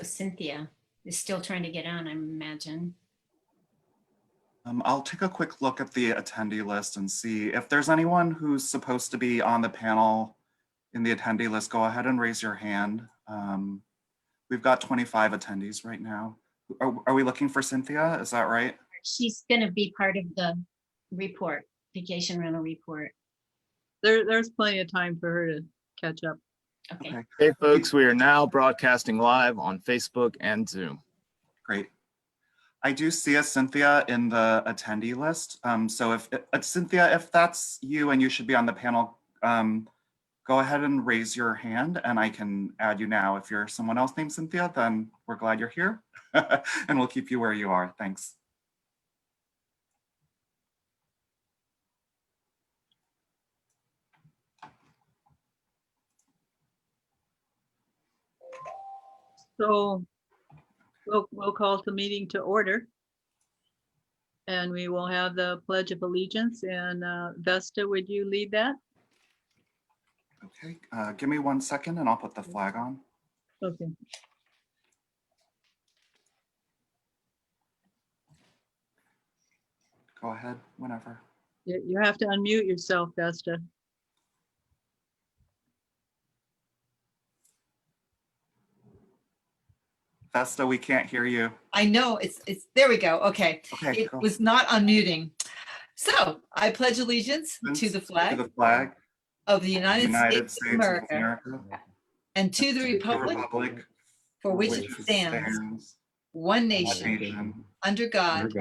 Cynthia is still trying to get on, I imagine. I'll take a quick look at the attendee list and see if there's anyone who's supposed to be on the panel in the attendee list. Go ahead and raise your hand. We've got 25 attendees right now. Are we looking for Cynthia? Is that right? She's going to be part of the report, vacation rental report. There's plenty of time for her to catch up. Okay. Hey folks, we are now broadcasting live on Facebook and Zoom. Great. I do see a Cynthia in the attendee list. So if Cynthia, if that's you and you should be on the panel, go ahead and raise your hand and I can add you now. If you're someone else named Cynthia, then we're glad you're here and we'll keep you where you are. Thanks. So we'll call the meeting to order. And we will have the Pledge of Allegiance. And Vesta, would you lead that? Okay, give me 1 second and I'll put the flag on. Okay. Go ahead, whenever. You have to unmute yourself, Vesta. Vesta, we can't hear you. I know it's there we go. Okay. Okay, It go. was not unmuting. So I pledge allegiance to the flag of the United States of America and to the republic for which it stands, one nation, under God,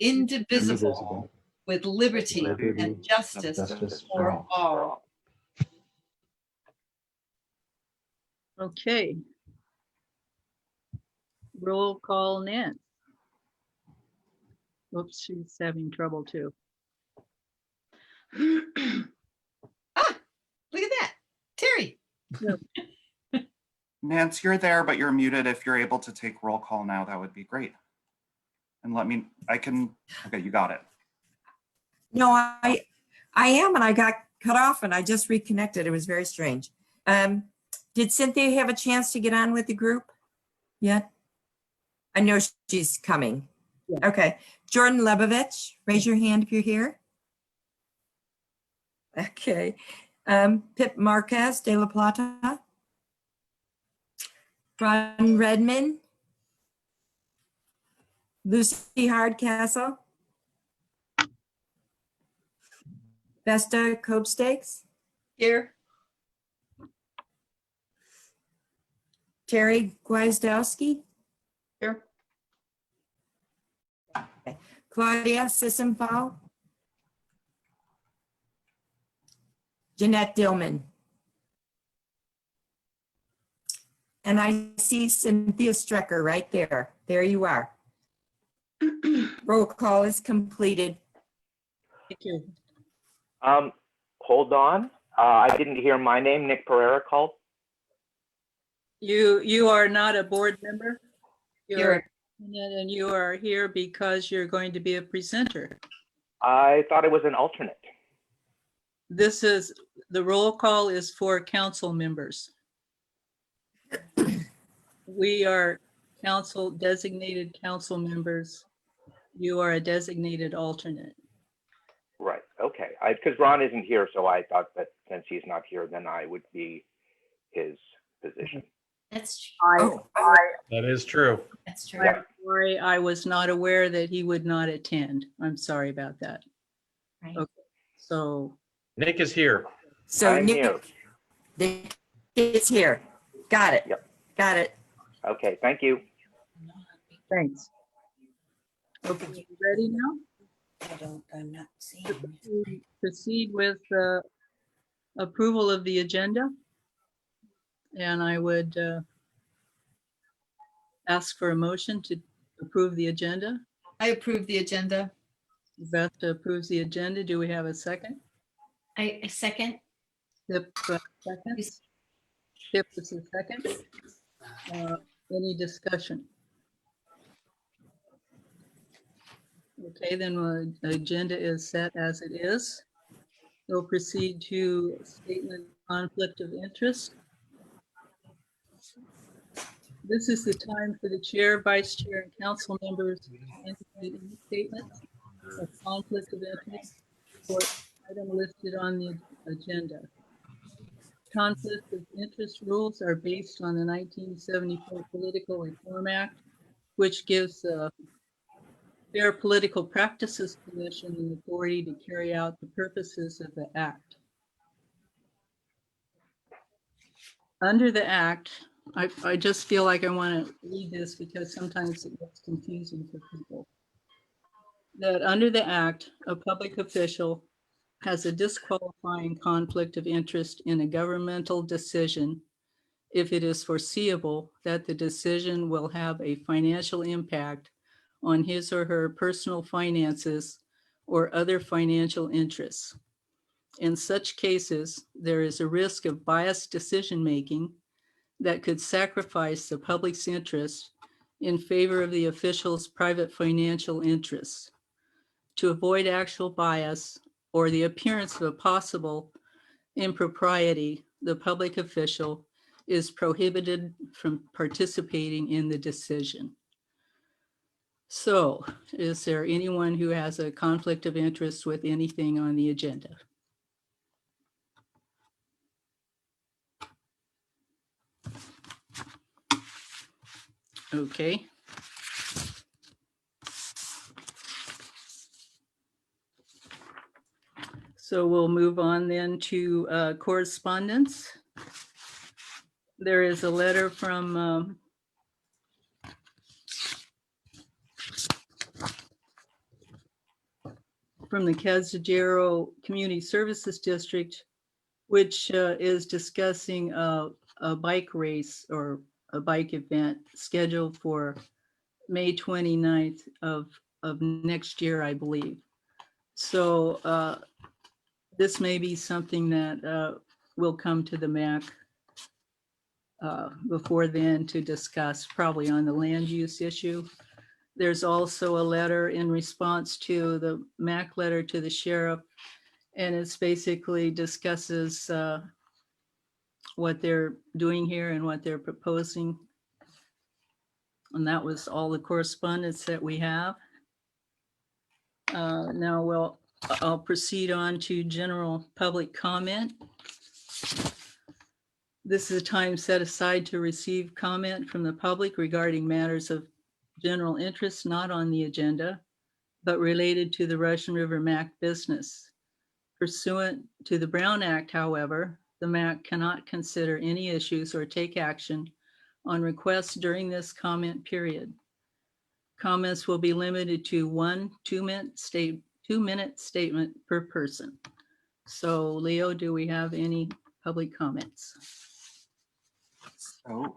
indivisible, with liberty and justice for all. Okay. Roll call Nan. Whoops, she's having trouble too. Look at that. Terry. Nance, you're there, but you're muted. If you're able to take roll call now, that would be great. And okay, you got it. No, I am, and I got cut off and I just reconnected. It was very strange. Did Cynthia have a chance to get on with the group yet? I know she's coming. Yeah. Okay. Jordan Lebovich, raise your hand if you're here. Okay. Pip Marquez de la Plata. Ron Redmond. Lucy Hardcastle. Vesta Copestakes. Here. Terry Gwiazdowski. Here. Claudia Sissenfall. Jeanette Dillman. And I see Cynthia Strecker right there. There you are. Roll call is completed. Thank you. Hold on. I didn't hear my name. Nick Pereira called. You are not a board member. You're And you are here because you're going to be a presenter. I thought it was an alternate. The roll call is for council members. We are designated council members. You are a designated alternate. Right. Okay. Because Ron isn't here, so I thought that since he's not here, then I would be his position. That's true. That is true. That's true. Yeah. Sorry, I was not aware that he would not attend. I'm sorry about that. Right. Okay. So Nick is here. So I'm here. Nick is here. Got it. Yep. Got it. Okay. Thank you. thanks. Okay, you ready now? I'm not seeing. We proceed with approval of the agenda. And I would ask for a motion to approve the agenda. I approve the agenda. Beth approves the agenda. Do we have a second? I second. Pip, second. Pip is a second. Any discussion? Okay, then the agenda is set as it is. We'll proceed to statement of conflict of interest. This is the time for the chair, vice chair, and council members to indicate any statements of conflict of interest for item listed on the agenda. Conflict of interest rules are based on the 1974 Political Reform Act, which gives the Fair Political Practices Commission the authority to carry out the purposes of the act. Under the act, I just feel like I want to read this because sometimes it gets confusing for people. That under the act, a public official has a disqualifying conflict of interest in a governmental decision if it is foreseeable that the decision will have a financial impact on his or her personal finances or other financial interests. In such cases, there is a risk of biased decision-making that could sacrifice the public's interest in favor of the official's private financial interests. To avoid actual bias or the appearance of a possible impropriety, the public official is prohibited from participating in the decision. So, is there anyone who has a conflict of interest with anything on the agenda? Okay. So we'll move on then to correspondence. There is a letter from the Cazadero Community Services District, which is discussing a bike race or a bike event scheduled for May 29th of next year, I believe. So this may be something that will come to the MAC before then to discuss, probably on the land use issue. There's also a letter in response to the MAC letter to the sheriff, and it's basically discusses what they're doing here and what they're proposing. And that was all the correspondence that we have. Now I'll proceed on to general public comment. This is a time set aside to receive comment from the public regarding matters of general interest not on the agenda, but related to the Russian River MAC business. Pursuant to the Brown Act, however, the MAC cannot consider any issues or take action on requests during this comment period. Comments will be limited to 1 2-minute statement per person. So Leo, do we have any public comments? So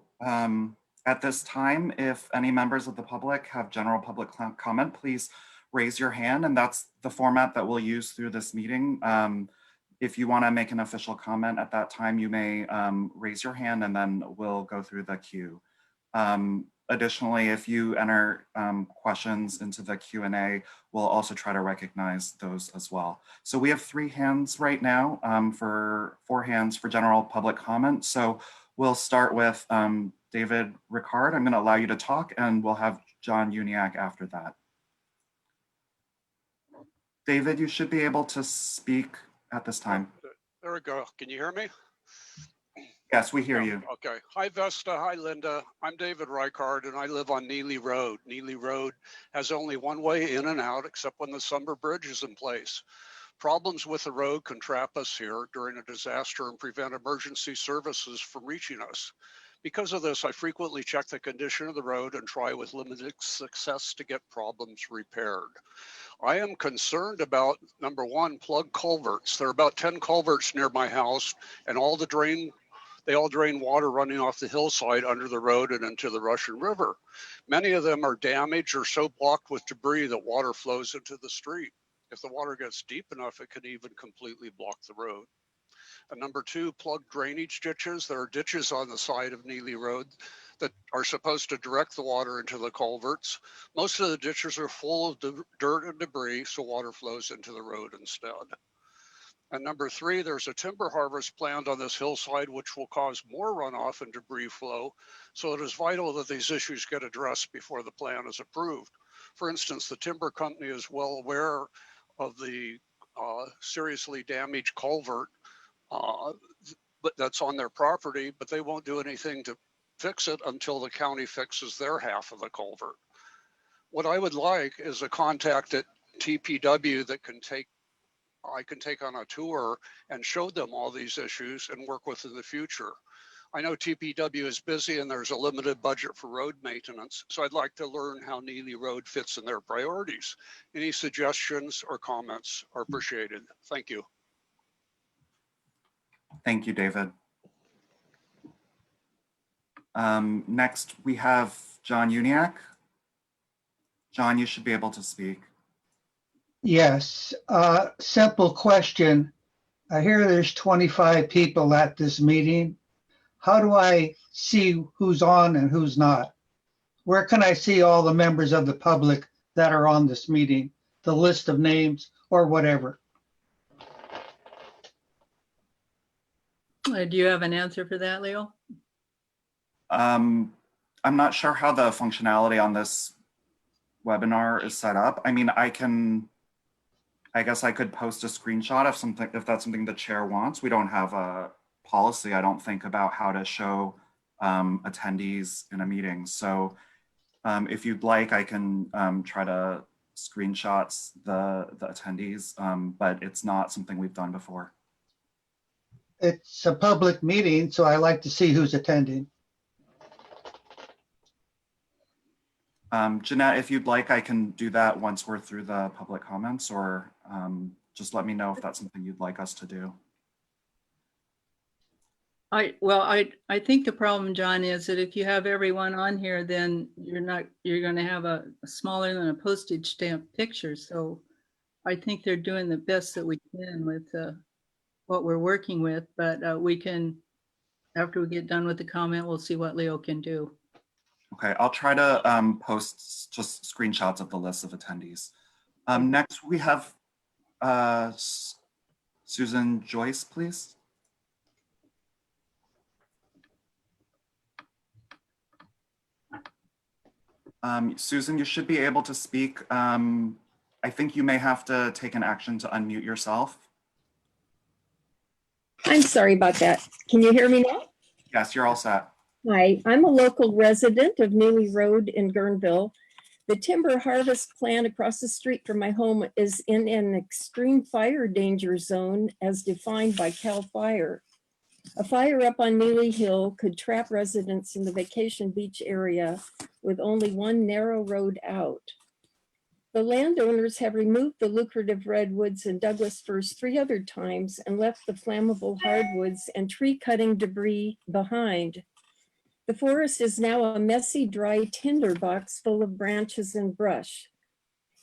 at this time, if any members of the public have general public comment, please raise your hand, and that's the format that we'll use through this meeting. If you want to make an official comment at that time, you may raise your hand and then we'll go through the queue. Additionally, if you enter questions into the Q&A, we'll also try to recognize those as well. So we have 3 hands right now, 4 hands for general public comment. So we'll start with David Ricard. I'm going to allow you to talk, and we'll have John Uniacke after that. David, you should be able to speak at this time. There we go. Can you hear me? Yes, we hear you. Okay. Hi, Vesta. Hi, Linda. I'm David Ricard, and I live on Neely Road. Neely Road has only one way in and out, except when the Summer Bridge is in place. Problems with the road can trap us here during a disaster and prevent emergency services from reaching us. Because of this, I frequently check the condition of the road and try with limited success to get problems repaired. I am concerned about, number 1, plug culverts. There are about 10 culverts near my house, and they all drain water running off the hillside under the road and into the Russian River. Many of them are damaged or so blocked with debris that water flows into the street. If the water gets deep enough, it can even completely block the road. And number 2, plug drainage ditches. There are ditches on the side of Neely Road that are supposed to direct the water into the culverts. Most of the ditches are full of dirt and debris, so water flows into the road instead. And number 3, there's a timber harvest planned on this hillside, which will cause more runoff and debris flow. So it is vital that these issues get addressed before the plan is approved. For instance, the timber company is well aware of the seriously damaged culvert but that's on their property, but they won't do anything to fix it until the county fixes their half of the culvert. What I would like is a contact at TPW that I can take on a tour and show them all these issues and work with in the future. I know TPW is busy and there's a limited budget for road maintenance, so I'd like to learn how Neely Road fits in their priorities. Any suggestions or comments are appreciated. Thank you. Thank you, David. Next, we have John Uniacke. John, you should be able to speak. Yes, simple question. I hear there's 25 people at this meeting. How do I see who's on and who's not? Where can I see all the members of the public that are on this meeting? The list of names or whatever. Do you have an answer for that, Leo? I'm not sure how the functionality on this webinar is set up. I mean, I guess I could post a screenshot if that's something the chair wants. We don't have a policy, I don't think, about how to show attendees in a meeting. So if you'd like, I can try to screenshots the attendees, but it's not something we've done before. It's a public meeting, so I like to see who's attending. Jeanette, if you'd like, I can do that once we're through the public comments, or just let me know if that's something you'd like us to do. I think the problem, John, is that if you have everyone on here, then you're going to have a smaller than a postage stamp picture. So I think they're doing the best that we can with what we're working with, but we can, after we get done with the comment, we'll see what Leo can do. Okay, I'll try to post just screenshots of the list of attendees. Next, we have Susan Joyce, please. Susan, you should be able to speak. I think you may have to take an action to unmute yourself. I'm sorry about that. Can you hear me now? Yes, you're all set. Hi, I'm a local resident of Neely Road in Guerneville. The timber harvest plant across the street from my home is in an extreme fire danger zone as defined by CAL FIRE. A fire up on Neely Hill could trap residents in the Vacation Beach area with only one narrow road out. The landowners have removed the lucrative redwoods and Douglas firs 3 other times and left the flammable hardwoods and tree cutting debris behind. The forest is now a messy, dry tinderbox full of branches and brush.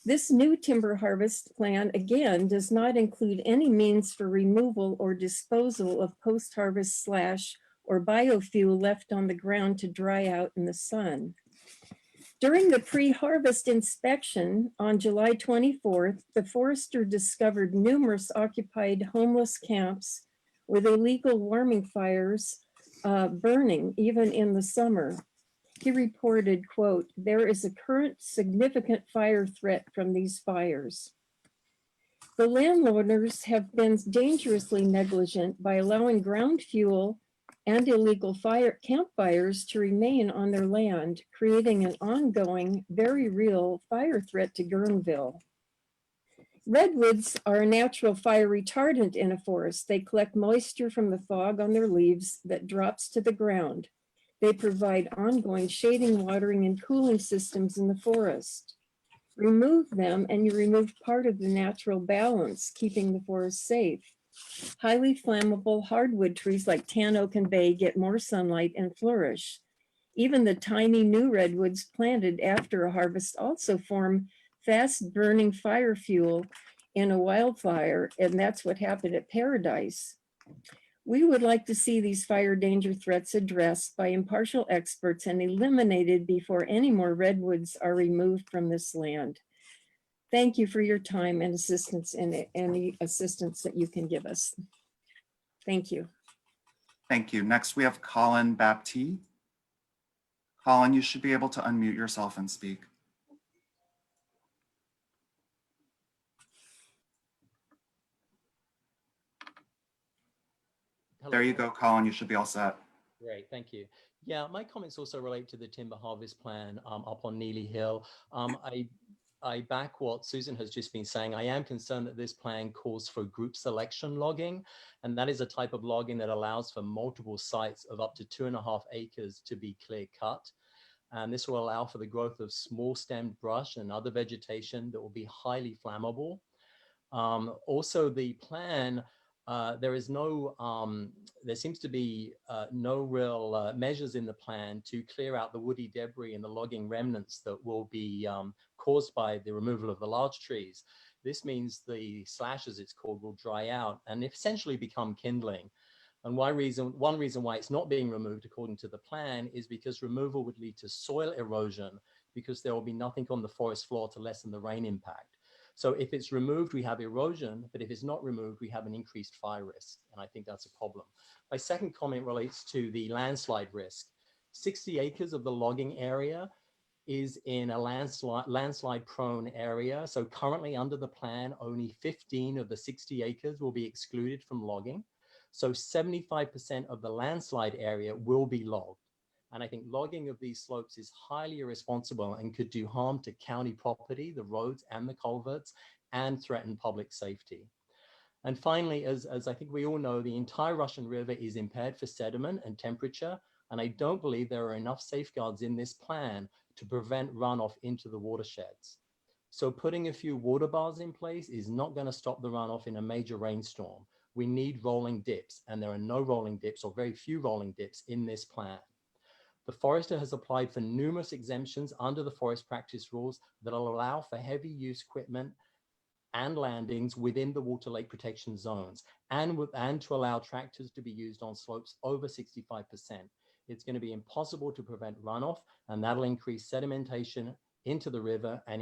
This new timber harvest plan, again, does not include any means for removal or disposal of post-harvest slash or biofuel left on the ground to dry out in the sun. During the pre-harvest inspection on July 24th, the forester discovered numerous occupied homeless camps with illegal warming fires burning even in the summer. He reported, quote, "There is a current significant fire threat from these fires." The landowners have been dangerously negligent by allowing ground fuel and illegal campfires to remain on their land, creating an ongoing, very real fire threat to Guerneville. Redwoods are a natural fire retardant in a forest. They collect moisture from the fog on their leaves that drops to the ground. They provide ongoing shading, watering, and cooling systems in the forest. Remove them and you remove part of the natural balance, keeping the forest safe. Highly flammable hardwood trees like tan oak and bay get more sunlight and flourish. Even the tiny new redwoods planted after a harvest also form fast burning fire fuel in a wildfire, and that's what happened at Paradise. We would like to see these fire danger threats addressed by impartial experts and eliminated before any more redwoods are removed from this land. Thank you for your time and assistance and any assistance that you can give us. Thank you. Thank you. Next, we have Colin Baptiste. Colin, you should be able to unmute yourself and speak. Hello. There you go, Colin. You should be all set. Great, thank you. Yeah, my comments also relate to the timber harvest plan up on Neely Hill. I back what Susan has just been saying. I am concerned that this plan calls for group selection logging, and that is a type of logging that allows for multiple sites of up to 2.5 acres to be clear cut. And this will allow for the growth of small stemmed brush and other vegetation that will be highly flammable. Also, the plan, there seems to be no real measures in the plan to clear out the woody debris and the logging remnants that will be caused by the removal of the large trees. This means the slash, as it's called, will dry out and essentially become kindling. And one reason why it's not being removed according to the plan is because removal would lead to soil erosion, because there will be nothing on the forest floor to lessen the rain impact. So if it's removed, we have erosion, but if it's not removed, we have an increased fire risk. And I think that's a problem. My second comment relates to the landslide risk. 60 acres of the logging area is in a landslide prone area. So currently under the plan, only 15 of the 60 acres will be excluded from logging. So 75% of the landslide area will be logged. And I think logging of these slopes is highly irresponsible and could do harm to county property, the roads and the culverts, and threaten public safety. And finally, as I think we all know, the entire Russian River is impaired for sediment and temperature. And I don't believe there are enough safeguards in this plan to prevent runoff into the watersheds. So putting a few water bars in place is not going to stop the runoff in a major rainstorm. We need rolling dips, and there are no rolling dips or very few rolling dips in this plan. The forester has applied for numerous exemptions under the forest practice rules that will allow for heavy use equipment and landings within the water lake protection zones, and to allow tractors to be used on slopes over 65%. It's going to be impossible to prevent runoff, and that'll increase sedimentation into the river and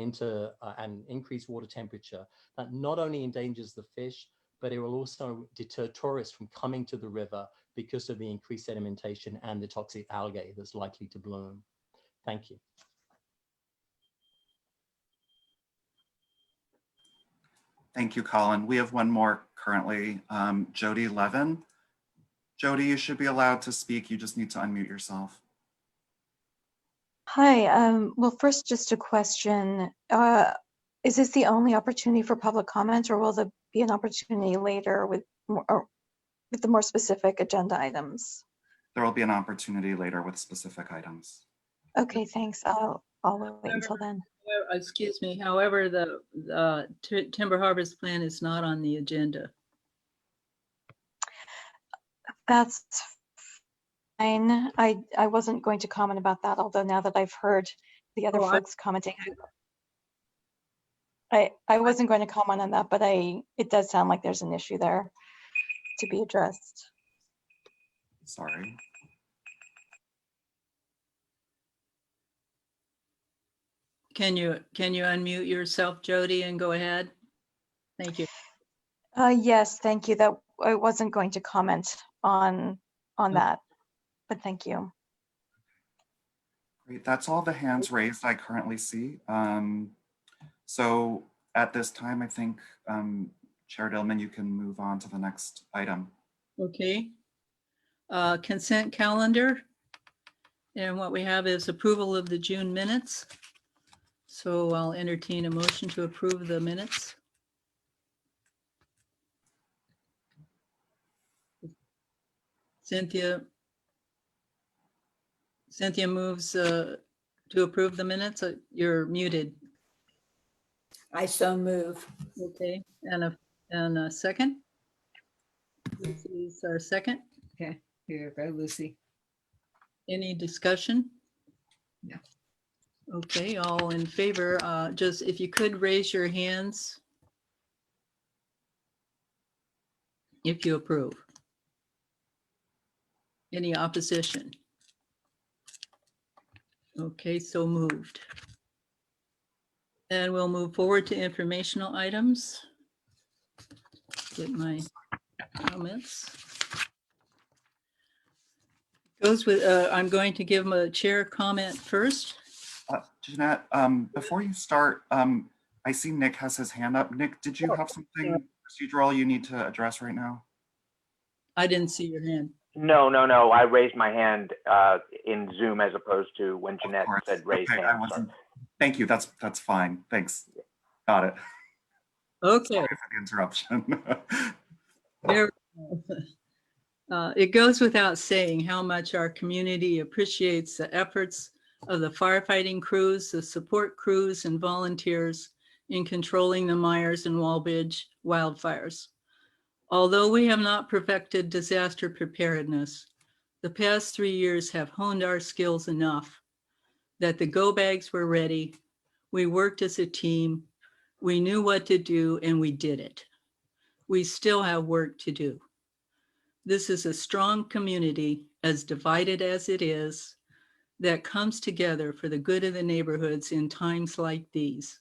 increase water temperature. That not only endangers the fish, but it will also deter tourists from coming to the river because of the increased sedimentation and the toxic algae that's likely to bloom. Thank you. Thank you, Colin. We have one more currently, Jody Levin. Jody, you should be allowed to speak. You just need to unmute yourself. Hi, well, first, just a question. Is this the only opportunity for public comment, or will there be an opportunity later with the more specific agenda items? There will be an opportunity later with specific items. Okay, thanks. I'll wait until then. Excuse me. However, the timber harvest plan is not on the agenda. That's fine. I wasn't going to comment about that, although now that I've heard the other folks commenting, I wasn't going to comment on that, but it does sound like there's an issue there to be addressed. Sorry. Can you unmute yourself, Jody, and go ahead? Thank you. Yes, thank you. That I wasn't going to comment on that, but thank you. Great. That's all the hands raised I currently see. So at this time, I think Chair Dillman, you can move on to the next item. Okay. Consent calendar. And what we have is approval of the June minutes. So I'll entertain a motion to approve the minutes. Cynthia moves to approve the minutes. You're muted. I so move. Okay, and a second? Lucy's our second. Okay, here you go, Lucy. Any discussion? No. Okay, all in favor, just if you could raise your hands if you approve. Any opposition? Okay, so moved. And we'll move forward to informational items. Get my comments. Goes with, I'm going to give a chair comment first. Jeanette, before you start, I see Nick has his hand up. Nick, did you have something procedural you need to address right now? I didn't see your hand. No. I raised my hand in Zoom as opposed to when Jeanette said raise Okay, hand. Thank you. That's fine. Thanks. Got it. Okay. Sorry for the interruption. There, it goes without saying how much our community appreciates the efforts of the firefighting crews, the support crews, and volunteers in controlling the Myers and Walbridge wildfires. Although we have not perfected disaster preparedness, the past 3 years have honed our skills enough that the go bags were ready. We worked as a team. We knew what to do and we did it. We still have work to do. This is a strong community, as divided as it is, that comes together for the good of the neighborhoods in times like these.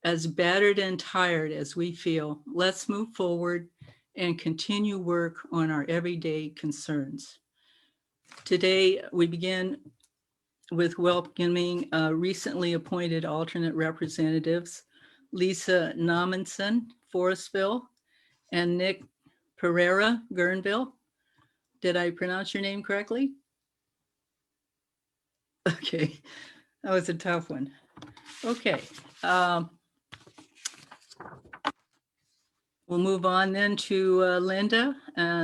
As battered and tired as we feel, let's move forward and continue work on our everyday concerns. Today, we begin with welcoming recently appointed alternate representatives, Lisa Nomenson, Forestville, and Nick Pereira, Guerneville. Did I pronounce your name correctly? Okay, that was a tough one. Okay. We'll move on then to Linda.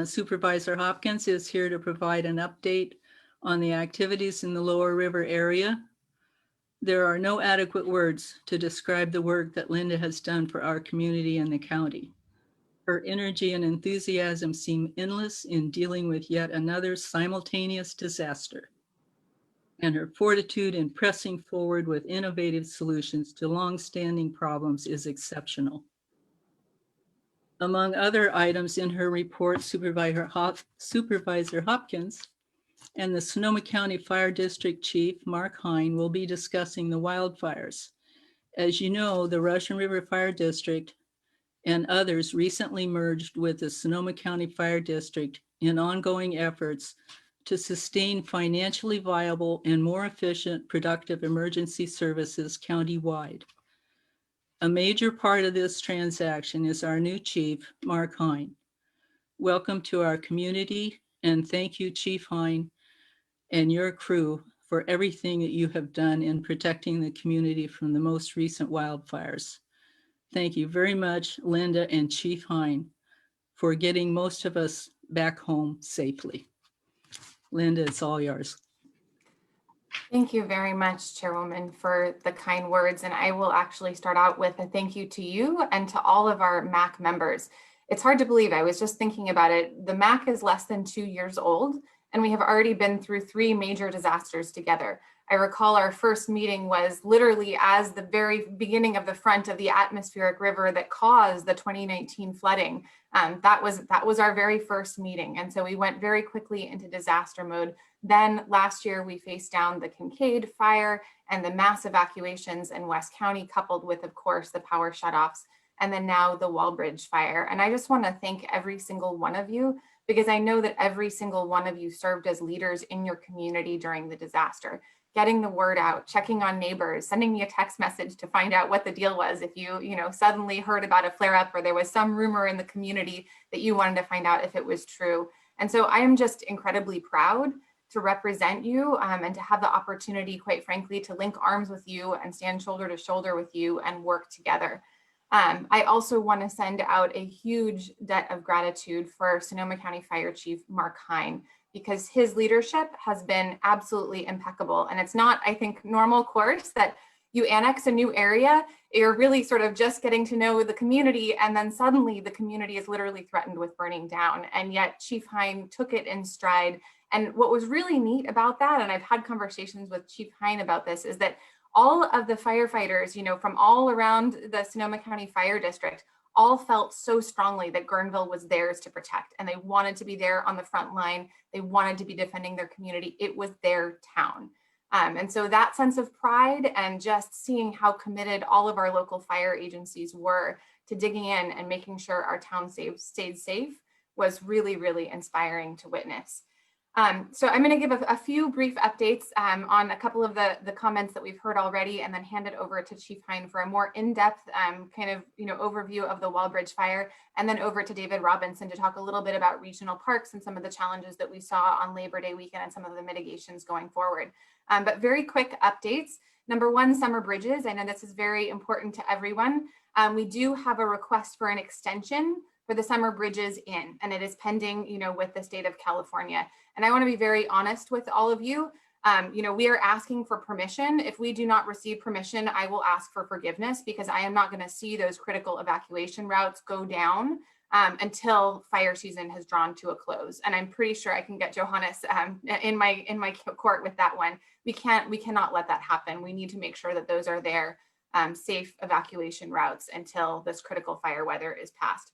Supervisor Hopkins is here to provide an update on the activities in the Lower River area. There are no adequate words to describe the work that Linda has done for our community and the county. Her energy and enthusiasm seem endless in dealing with yet another simultaneous disaster. And her fortitude in pressing forward with innovative solutions to long-standing problems is exceptional. Among other items in her report, Supervisor Hopkins and the Sonoma County Fire District Chief, Mark Hine, will be discussing the wildfires. As you know, the Russian River Fire District and others recently merged with the Sonoma County Fire District in ongoing efforts to sustain financially viable and more efficient productive emergency services countywide. A major part of this transaction is our new chief, Mark Hine. Welcome to our community, and thank you, Chief Hine, and your crew for everything that you have done in protecting the community from the most recent wildfires. Thank you very much, Linda and Chief Hine, for getting most of us back home safely. Linda, it's all yours. Thank you very much, Chairwoman, for the kind words. And I will actually start out with a thank you to you and to all of our MAC members. It's hard to believe, I was just thinking about it. The MAC is less than 2 years old, and we have already been through 3 major disasters together. I recall our first meeting was literally as the very beginning of the front of the atmospheric river that caused the 2019 flooding. That was our very first meeting. And so we went very quickly into disaster mode. Then last year we faced down the Kincaid fire and the mass evacuations in West County, coupled with, of course, the power shutoffs, and then now the Walbridge fire. And I just want to thank every single one of you, because I know that every single one of you served as leaders in your community during the disaster, getting the word out, checking on neighbors, sending me a text message to find out what the deal was. If you suddenly heard about a flare up or there was some rumor in the community that you wanted to find out if it was true. And so I am just incredibly proud to represent you and to have the opportunity, quite frankly, to link arms with you and stand shoulder to shoulder with you and work together. I also want to send out a huge debt of gratitude for Sonoma County Fire Chief Mark Hine, because his leadership has been absolutely impeccable. And it's not, I think, normal course that you annex a new area, you're really sort of just getting to know the community, and then suddenly the community is literally threatened with burning down. And yet Chief Hine took it in stride. And what was really neat about that, and I've had conversations with Chief Hine about this, is that all of the firefighters, from all around the Sonoma County Fire District, all felt so strongly that Guerneville was theirs to protect, and they wanted to be there on the front line. They wanted to be defending their community. It was their town. And so that sense of pride and just seeing how committed all of our local fire agencies were to digging in and making sure our town stayed safe was really, really inspiring to witness. So I'm going to give a few brief updates on a couple of the comments that we've heard already, and then hand it over to Chief Hine for a more in-depth kind of overview of the Wallbridge fire, and then over to David Robinson to talk a little bit about regional parks and some of the challenges that we saw on Labor Day weekend and some of the mitigations going forward. But very quick updates. Number one, summer bridges. I know this is very important to everyone. We do have a request for an extension for the summer bridges in, and it is pending, with the state of California. And I want to be very honest with all of you. We are asking for permission. If we do not receive permission, I will ask for forgiveness, because I am not going to see those critical evacuation routes go down until fire season has drawn to a close. And I'm pretty sure I can get Johannes in my court with that one. We cannot let that happen. We need to make sure that those are there, safe evacuation routes until this critical fire weather is passed.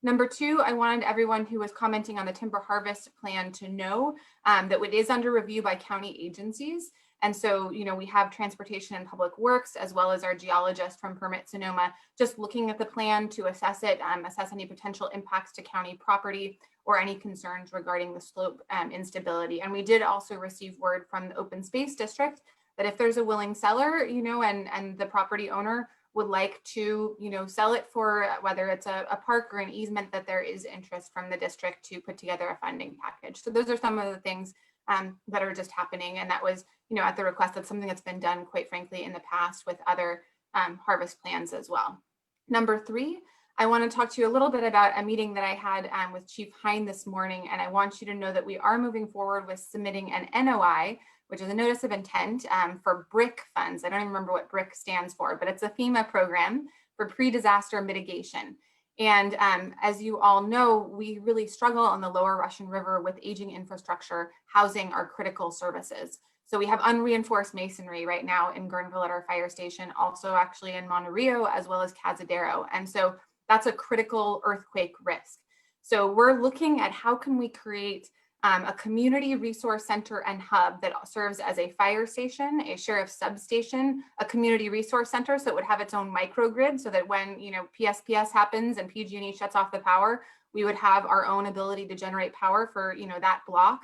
Number two, I wanted everyone who was commenting on the timber harvest plan to know that it is under review by county agencies. And so, we have Transportation and Public Works, as well as our geologist from Permit Sonoma, just looking at the plan to assess it, assess any potential impacts to county property or any concerns regarding the slope instability. And we did also receive word from the Open Space District that if there's a willing seller, and the property owner would like to, sell it for whether it's a park or an easement, that there is interest from the district to put together a funding package. So those are some of the things that are just happening. And that was, at the request of something that's been done, quite frankly, in the past with other harvest plans as well. Number three, I want to talk to you a little bit about a meeting that I had with Chief Hine this morning. And I want you to know that we are moving forward with submitting an NOI, which is a notice of intent for BRIC funds. I don't even remember what BRIC stands for, but it's a FEMA program for pre-disaster mitigation. And as you all know, we really struggle on the lower Russian River with aging infrastructure, housing our critical services. So we have unreinforced masonry right now in Guerneville at our fire station, also actually in Monterrey, as well as Cazadero. And so that's a critical earthquake risk. So we're looking at how can we create a community resource center and hub that serves as a fire station, a sheriff's substation, a community resource center, so it would have its own microgrid, so that when PSPS happens and PG&E shuts off the power, we would have our own ability to generate power for that block.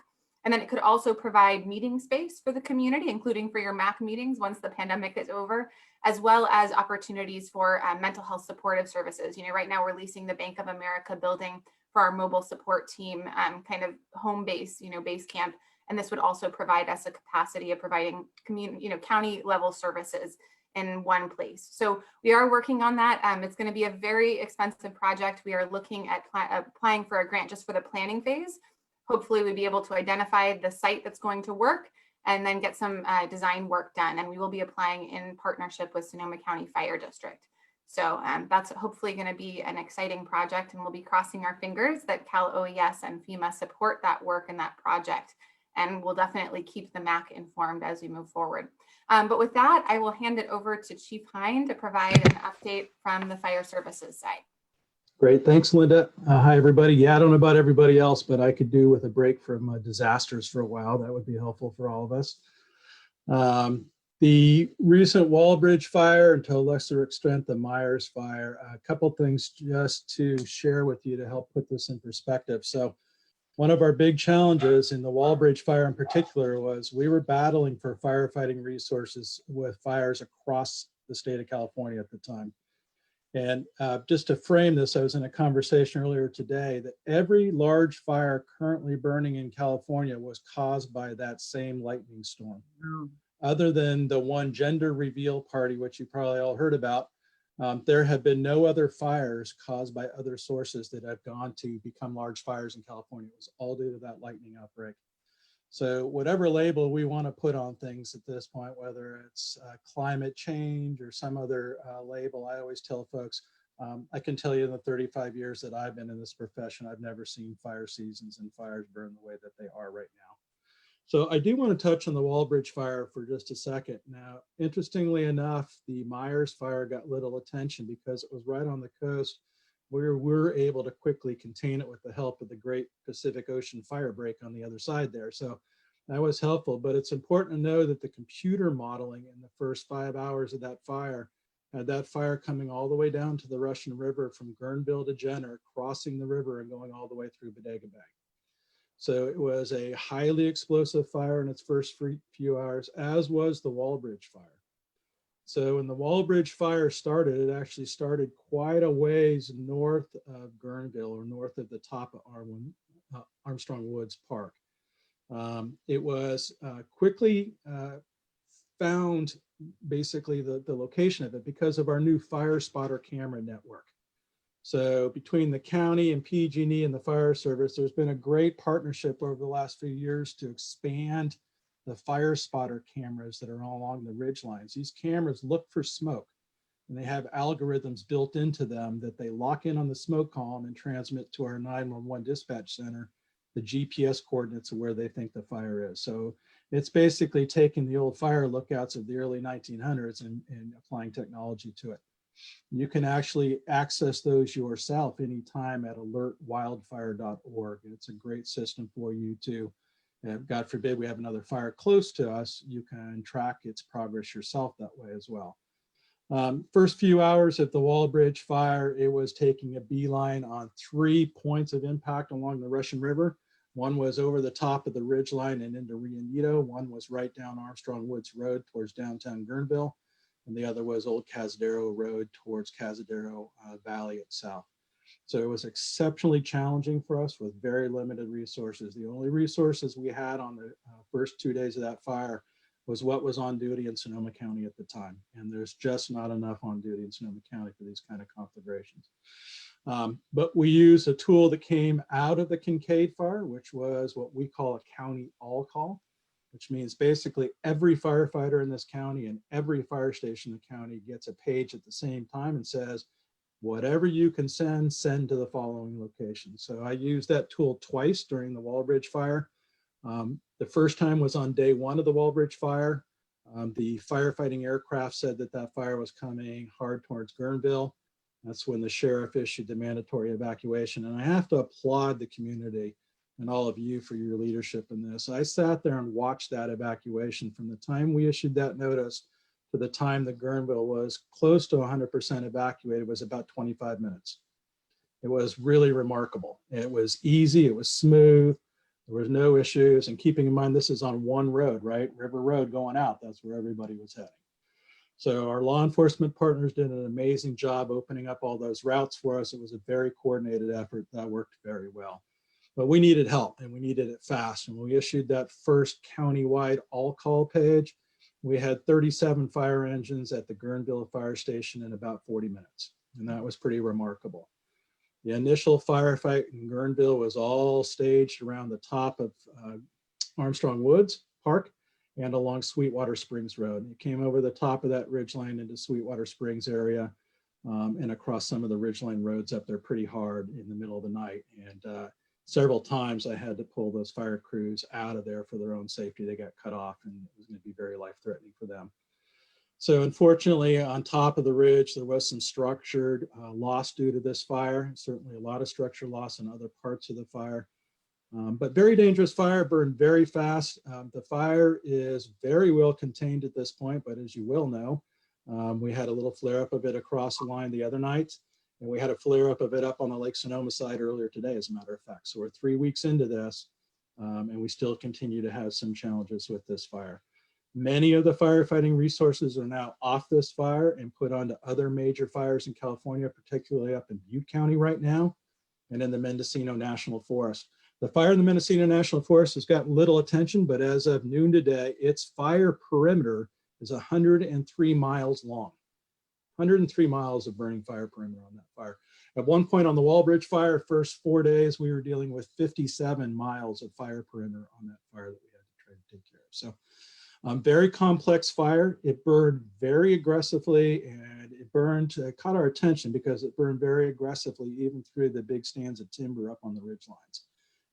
And then it could also provide meeting space for the community, including for your MAC meetings once the pandemic is over, as well as opportunities for mental health supportive services. Right now we're leasing the Bank of America building for our mobile support team, kind of home base, base camp. And this would also provide us a capacity of providing county level services in one place. So we are working on that. It's going to be a very expensive project. We are looking at applying for a grant just for the planning phase. Hopefully we'll be able to identify the site that's going to work and then get some design work done. And we will be applying in partnership with Sonoma County Fire District. So that's hopefully going to be an exciting project, and we'll be crossing our fingers that Cal OES and FEMA support that work and that project. And we'll definitely keep the MAC informed as we move forward. But with that, I will hand it over to Chief Hine to provide an update from the fire services side. Great. Thanks, Linda. Hi, everybody. Yeah, I don't know about everybody else, but I could do with a break from disasters for a while. That would be helpful for all of us. The recent Wallbridge fire, and to a lesser extent, the Myers fire, a couple things just to share with you to help put this in perspective. So one of our big challenges in the Wallbridge fire in particular was we were battling for firefighting resources with fires across the state of California at the time. And just to frame this, I was in a conversation earlier today that every large fire currently burning in California was caused by that same lightning storm. Other than the one gender reveal party, which you probably all heard about, there have been no other fires caused by other sources that have gone to become large fires in California. It was all due to that lightning outbreak. So whatever label we want to put on things at this point, whether it's climate change or some other label, I always tell folks, I can tell you in the 35 years that I've been in this profession, I've never seen fire seasons and fires burn the way that they are right now. So I do want to touch on the Wallbridge fire for just a second. Now, interestingly enough, the Myers fire got little attention because it was right on the coast where we were able to quickly contain it with the help of the Great Pacific Ocean fire break on the other side there. So That was helpful, but it's important to know that the computer modeling in the first 5 hours of that fire had that fire coming all the way down to the Russian River from Guerneville to Jenner, crossing the river and going all the way through Bodega Bay. So it was a highly explosive fire in its first few hours, as was the Walbridge fire. So when the Walbridge fire started, it actually started quite a ways north of Guerneville, or north of the top of Armstrong Woods Park. It was quickly found, basically the location of it, because of our new fire spotter camera network. So between the county and PG&E and the fire service, there's been a great partnership over the last few years to expand the fire spotter cameras that are all along the ridge lines. These cameras look for smoke, and they have algorithms built into them that they lock in on the smoke column and transmit to our 911 dispatch center the GPS coordinates of where they think the fire is. So it's basically taking the old fire lookouts of the early 1900s and applying technology to it. You can actually access those yourself anytime at alertwildfire.org. It's a great system for you to, God forbid we have another fire close to us, you can track its progress yourself that way as well. First few hours of the Walbridge fire, it was taking a beeline on 3 points of impact along the Russian River. One was over the top of the ridge line and into Rio Neato. One was right down Armstrong Woods Road towards downtown Guerneville. And the other was Old Cazadero Road towards Cazadero Valley itself. So it was exceptionally challenging for us with very limited resources. The only resources we had on the first 2 days of that fire was what was on duty in Sonoma County at the time. And there's just not enough on duty in Sonoma County for these kind of conflagrations. But we used a tool that came out of the Kincaid fire, which was what we call a county all call, which means basically every firefighter in this county and every fire station in the county gets a page at the same time and says, whatever you can send, send to the following location. So I used that tool twice during the Walbridge fire. The first time was on day 1 of the Walbridge fire. The firefighting aircraft said that that fire was coming hard towards Guerneville. That's when the sheriff issued the mandatory evacuation. And I have to applaud the community and all of you for your leadership in this. I sat there and watched that evacuation from the time we issued that notice to the time that Guerneville was close to 100% evacuated was about 25 minutes. It was really remarkable. It was easy, it was smooth, there was no issues. And keeping in mind, this is on one road, right? River Road going out, that's where everybody was heading. So our law enforcement partners did an amazing job opening up all those routes for us. It was a very coordinated effort that worked very well. But we needed help and we needed it fast. And when we issued that first countywide all call page, we had 37 fire engines at the Guerneville fire station in about 40 minutes. And that was pretty remarkable. The initial firefight in Guerneville was all staged around the top of Armstrong Woods Park and along Sweetwater Springs Road. It came over the top of that ridgeline into Sweetwater Springs area and across some of the ridgeline roads up there pretty hard in the middle of the night. And several times I had to pull those fire crews out of there for their own safety. They got cut off and it was going to be very life-threatening for them. So unfortunately, on top of the ridge, there was some structured loss due to this fire. Certainly a lot of structure loss in other parts of the fire. But very dangerous fire, burned very fast. The fire is very well contained at this point, but as you will know, we had a little flare up of it across the line the other night. And we had a flare up of it up on the Lake Sonoma side earlier today, as a matter of fact. So we're 3 weeks into this, and we still continue to have some challenges with this fire. Many of the firefighting resources are now off this fire and put onto other major fires in California, particularly up in Butte County right now, and in the Mendocino National Forest. The fire in the Mendocino National Forest has gotten little attention, but as of noon today, its fire perimeter is 103 miles long. 103 miles of burning fire perimeter on that fire. At one point on the Walbridge fire, first 4 days, we were dealing with 57 miles of fire perimeter on that fire that we had to try to take care of. So very complex fire. It burned very aggressively and it caught our attention because it burned very aggressively even through the big stands of timber up on the ridge lines.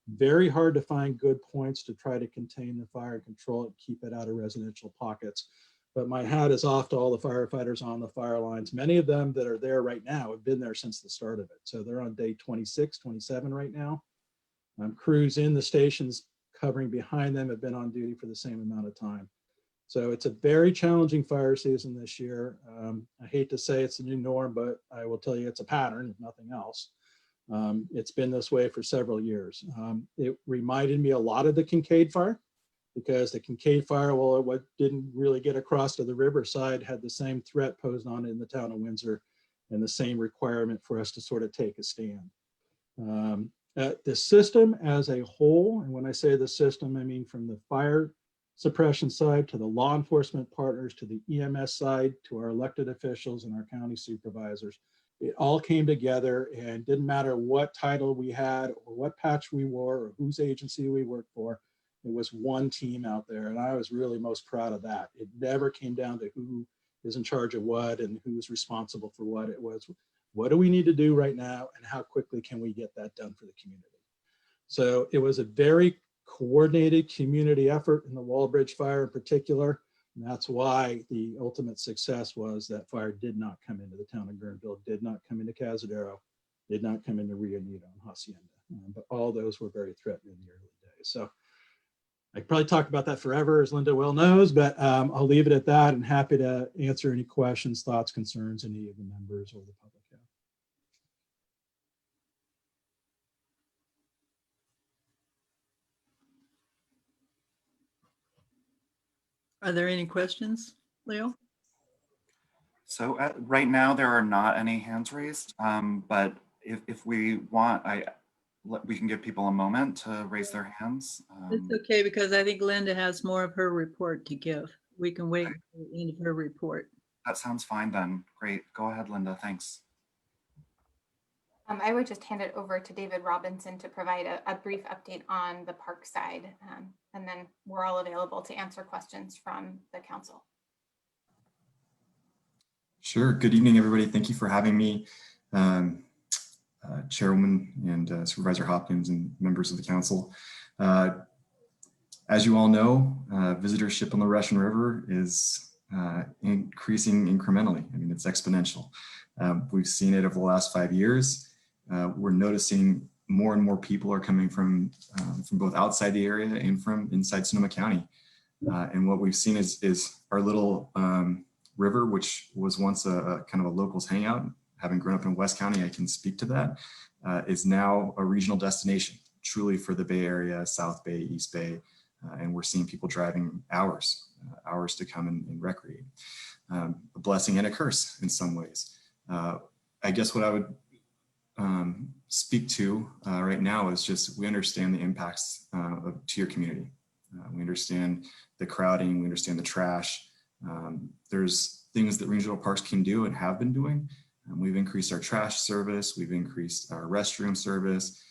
Very hard to find good points to try to contain the fire and control it, keep it out of residential pockets. But my hat is off to all the firefighters on the fire lines. Many of them that are there right now have been there since the start of it. So they're on day 26, 27 right now. Crews in the stations covering behind them have been on duty for the same amount of time. So it's a very challenging fire season this year. I hate to say it's a new norm, but I will tell you it's a pattern, if nothing else. It's been this way for several years. It reminded me a lot of the Kincaid fire, because the Kincaid fire, well, what didn't really get across to the riverside, had the same threat posed on it in the town of Windsor and the same requirement for us to sort of take a stand. The system as a whole, and when I say the system, I mean from the fire suppression side to the law enforcement partners, to the EMS side, to our elected officials and our county supervisors, it all came together, and didn't matter what title we had or what patch we wore or whose agency we worked for. It was one team out there, and I was really most proud of that. It never came down to who is in charge of what and who's responsible for what. It was, what do we need to do right now, and how quickly can we get that done for the community? So it was a very coordinated community effort in the Walbridge fire in particular. And that's why the ultimate success was that fire did not come into the town of Guerneville, did not come into Cazadero, did not come into Rio Negro and Hacienda. But all those were very threatening in the early days. So I could probably talk about that forever, as Linda well knows, but I'll leave it at that, and happy to answer any questions, thoughts, concerns any of the members or the public have. Are there any questions, Leo? So right now there are not any hands raised, but if we want, we can give people a moment to raise their hands. It's okay, because I think Linda has more of her report to give. We can wait until the end of her report. That sounds fine then. Great. Go ahead, Linda. Thanks. I would just hand it over to David Robinson to provide a brief update on the park side, and then we're all available to answer questions from the council. Sure. Good evening, everybody. Thank you for having me, Chairwoman and Supervisor Hopkins and members of the council. As you all know, visitorship on the Russian River is increasing incrementally. I mean, it's exponential. We've seen it over the last 5 years. We're noticing more and more people are coming from both outside the area and from inside Sonoma County. And what we've seen is our little river, which was once a kind of a locals hangout. Having grown up in West County, I can speak to that, is now a regional destination, truly for the Bay Area, South Bay, East Bay. And we're seeing people driving hours to come and recreate. A blessing and a curse in some ways. I guess what I would speak to right now is just, we understand the impacts to your community. We understand the crowding, we understand the trash. There's things that regional parks can do and have been doing. We've increased our trash service, we've increased our restroom service,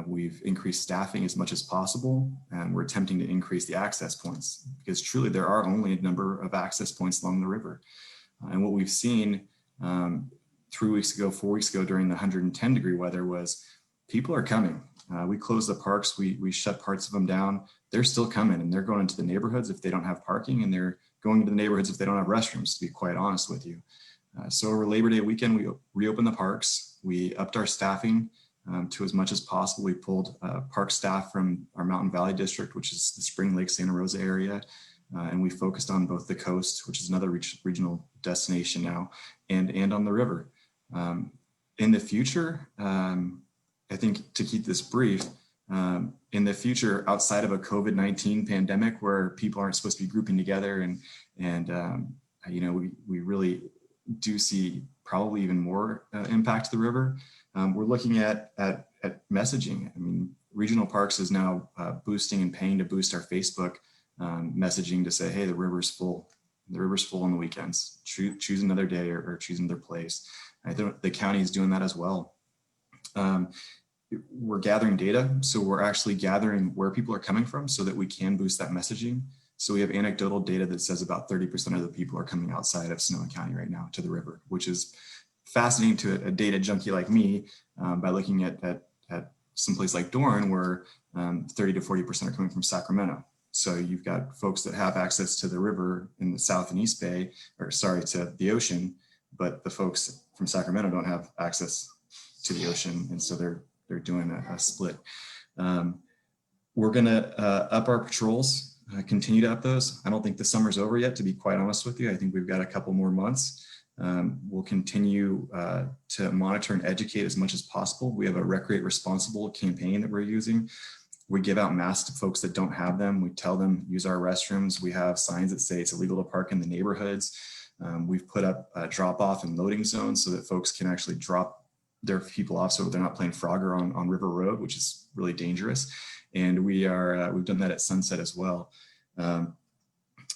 we've increased staffing as much as possible, and we're attempting to increase the access points, because truly there are only a number of access points along the river. And what we've seen 3 weeks ago, 4 weeks ago during the 110-degree weather was people are coming. We closed the parks, we shut parts of them down. They're still coming, and they're going into the neighborhoods if they don't have parking, and they're going into the neighborhoods if they don't have restrooms, to be quite honest with you. So over Labor Day weekend, we reopened the parks. We upped our staffing to as much as possible. We pulled park staff from our Mountain Valley district, which is the Spring Lake, Santa Rosa area. And we focused on both the coast, which is another regional destination now, and on the river. In the future, I think, to keep this brief, in the future, outside of a COVID-19 pandemic where people aren't supposed to be grouping together, and you know, we really do see probably even more impact to the river. We're looking at messaging. I mean, regional parks is now boosting and paying to boost our Facebook messaging to say, hey, the river's full. The river's full on the weekends. Choose another day or choose another place. I think the county is doing that as well. We're gathering data, so we're actually gathering where people are coming from so that we can boost that messaging. So we have anecdotal data that says about 30% of the people are coming outside of Sonoma County right now to the river, which is fascinating to a data junkie like me, by looking at someplace like Dorn, where 30 to 40% are coming from Sacramento. So you've got folks that have access to the river in the South and East Bay, or sorry, to the ocean, but the folks from Sacramento don't have access to the ocean, and so they're doing a split. We're gonna up our patrols, continue to up those. I don't think the summer's over yet, to be quite honest with you. I think we've got a couple more months. We'll continue to monitor and educate as much as possible. We have a Recreate Responsible campaign that we're using. We give out masks to folks that don't have them. We tell them use our restrooms. We have signs that say it's illegal to park in the neighborhoods. We've put up drop-off and loading zones so that folks can actually drop their people off so they're not playing Frogger on River Road, which is really dangerous. And we've done that at Sunset as well.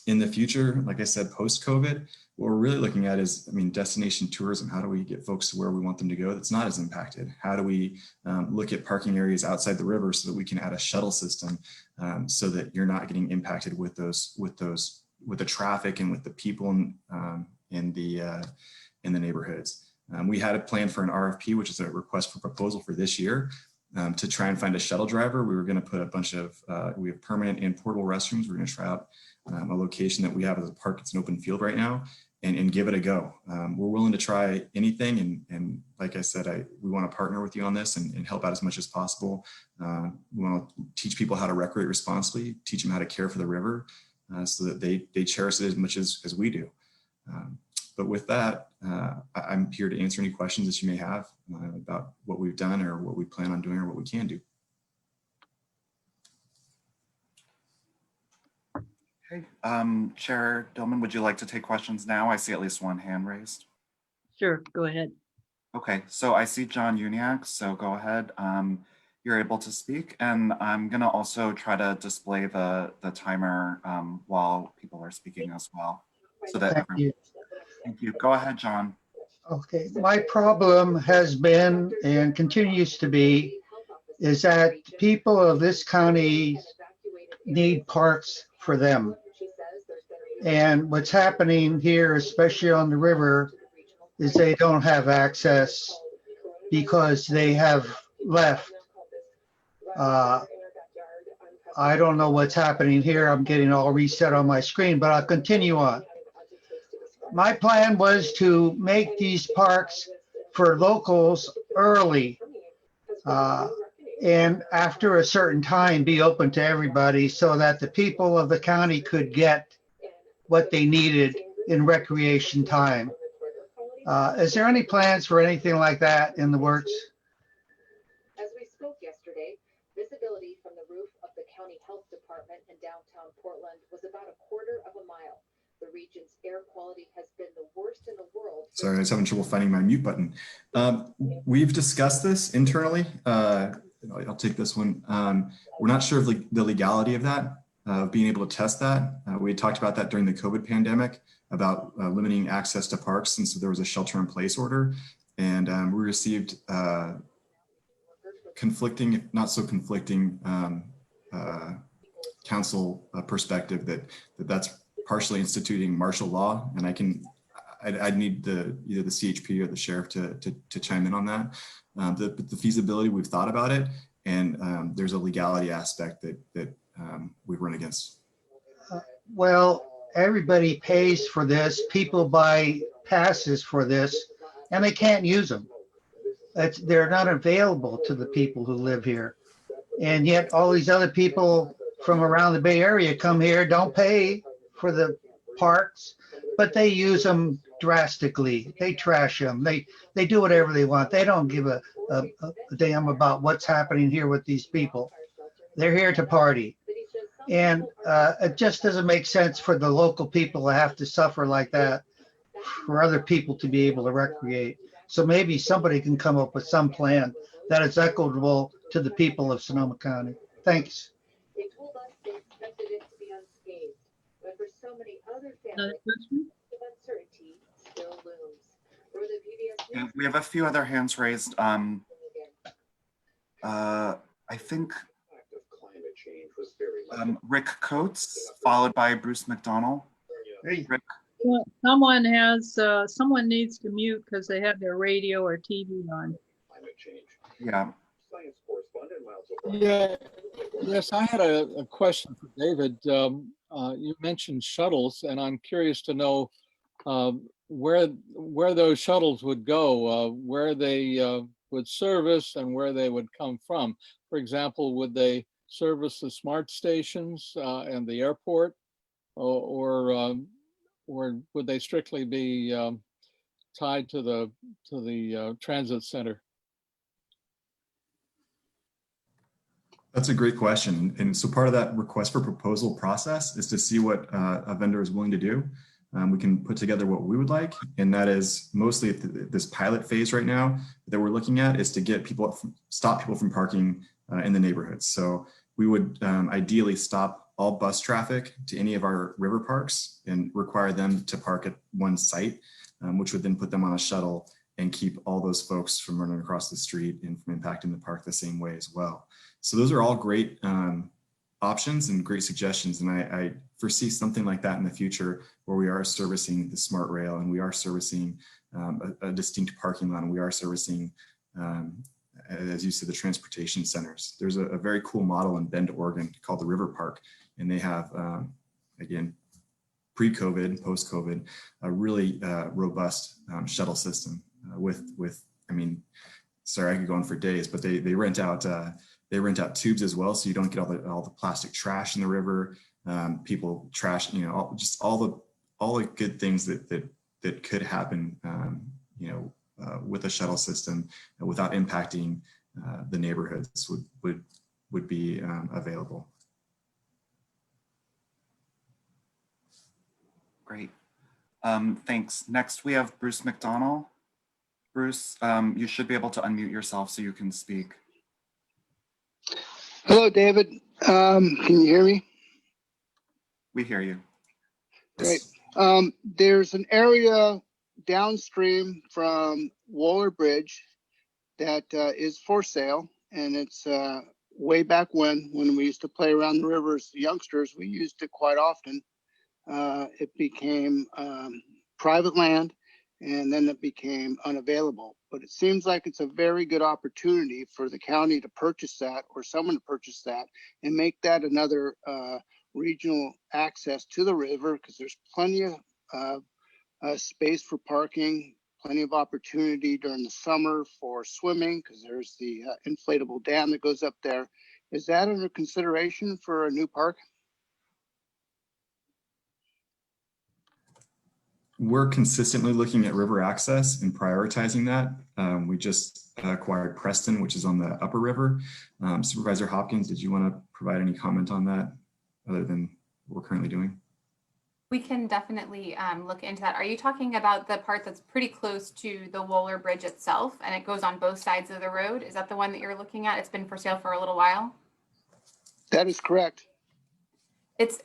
In the future, like I said, post-COVID, what we're really looking at is, destination tourism. How do we get folks to where we want them to go that's not as impacted? How do we look at parking areas outside the river so that we can add a shuttle system so that you're not getting impacted with the traffic and with the people in the neighborhoods. We had a plan for an RFP, which is a request for proposal for this year, to try and find a shuttle driver. We were going to put a bunch of, we have permanent and portable restrooms. We're going to try out a location that we have as a park. It's an open field right now, and give it a go. We're willing to try anything. And like I said, we want to partner with you on this and help out as much as possible. We want to teach people how to recreate responsibly, teach them how to care for the river so that they cherish it as much as we do. But with that, I'm here to answer any questions that you may have about what we've done or what we plan on doing or what we can do. Okay, Chair Dillman, would you like to take questions now? I see at least one hand raised. Sure, go ahead. Okay, so I see John Uniacke, so go ahead. You're able to speak, and I'm gonna also try to display the timer while people are speaking as well, so that Thank you. Thank you. Go ahead, John. Okay, my problem has been and continues to be is that people of this county need parks for them. And what's happening here, especially on the river, is they don't have access because they have left. I don't know what's happening here. I'm getting all reset on my screen, but I'll continue on. My plan was to make these parks for locals early and after a certain time be open to everybody so that the people of the county could get what they needed in recreation time. Is there any plans for anything like that in the works? As we spoke yesterday, visibility from the roof of the county health department in downtown Portland was about a quarter of a mile. The region's air quality has been the worst in the world. Sorry, I was having trouble finding my mute button. We've discussed this internally. I'll take this one. We're not sure of the legality of that, of being able to test that. We had talked about that during the COVID pandemic, about limiting access to parks since there was a shelter in place order. And we received conflicting, not so conflicting council perspective that's partially instituting martial law. And I'd need either the CHP or the sheriff to chime in on that. The feasibility, we've thought about it, and there's a legality aspect that we run against. Well, everybody pays for this. People buy passes for this, and they can't use them. They're not available to the people who live here. And yet all these other people from around the Bay Area come here, don't pay for the parks, but they use them drastically. They trash them. They do whatever they want. They don't give a damn about what's happening here with these people. They're here to party. And it just doesn't make sense for the local people to have to suffer like that for other people to be able to recreate. So maybe somebody can come up with some plan that is equitable to the people of Sonoma County. Thanks. They told us they expected it to be unscathed, but for so many other families, the uncertainty still looms. For the PBS News, We have a few other hands raised. I think Rick Coates, followed by Bruce McDonald. Hey. Rick. Well, someone needs to mute because they have their radio or TV on. Yeah. Yeah. Yes, I had a question for David. You mentioned shuttles, and I'm curious to know where those shuttles would go, where they would service, and where they would come from. For example, would they service the smart stations and the airport, or would they strictly be tied to the transit center? That's a great question. And so part of that request for proposal process is to see what a vendor is willing to do. We can put together what we would like, and that is mostly at this pilot phase right now that we're looking at is to get people, stop people from parking in the neighborhoods. So we would ideally stop all bus traffic to any of our river parks and require them to park at one site, which would then put them on a shuttle and keep all those folks from running across the street and from impacting the park the same way as well. So those are all great options and great suggestions. And I foresee something like that in the future where we are servicing the smart rail and we are servicing a distinct parking lot and we are servicing, as you said, the transportation centers. There's a very cool model in Bend, Oregon called the River Park. And they have, again, pre-COVID, post-COVID, a really robust shuttle system with, I mean, sorry, I could go on for days, but they rent out tubes as well, so you don't get all the plastic trash in the river. People trash, you know, just all the good things that could happen, you know, with a shuttle system without impacting the neighborhoods would be available. Great. Thanks. Next, we have Bruce McDonald. Bruce, you should be able to unmute yourself so you can speak. Hello, David. Can you hear me? We hear you. Great. There's an area downstream from Waller Bridge that is for sale, and it's way back when we used to play around the river as youngsters. We used it quite often. It became private land, and then it became unavailable. But it seems like it's a very good opportunity for the county to purchase that, or someone to purchase that, and make that another regional access to the river, because there's plenty of space for parking, plenty of opportunity during the summer for swimming, because there's the inflatable dam that goes up there. Is that under consideration for a new park? We're consistently looking at river access and prioritizing that. We just acquired Preston, which is on the upper river. Supervisor Hopkins, did you want to provide any comment on that other than what we're currently doing? We can definitely look into that. Are you talking about the part that's pretty close to the Waller Bridge itself and it goes on both sides of the road? Is that the one that you're looking at? It's been for sale for a little while? That is correct.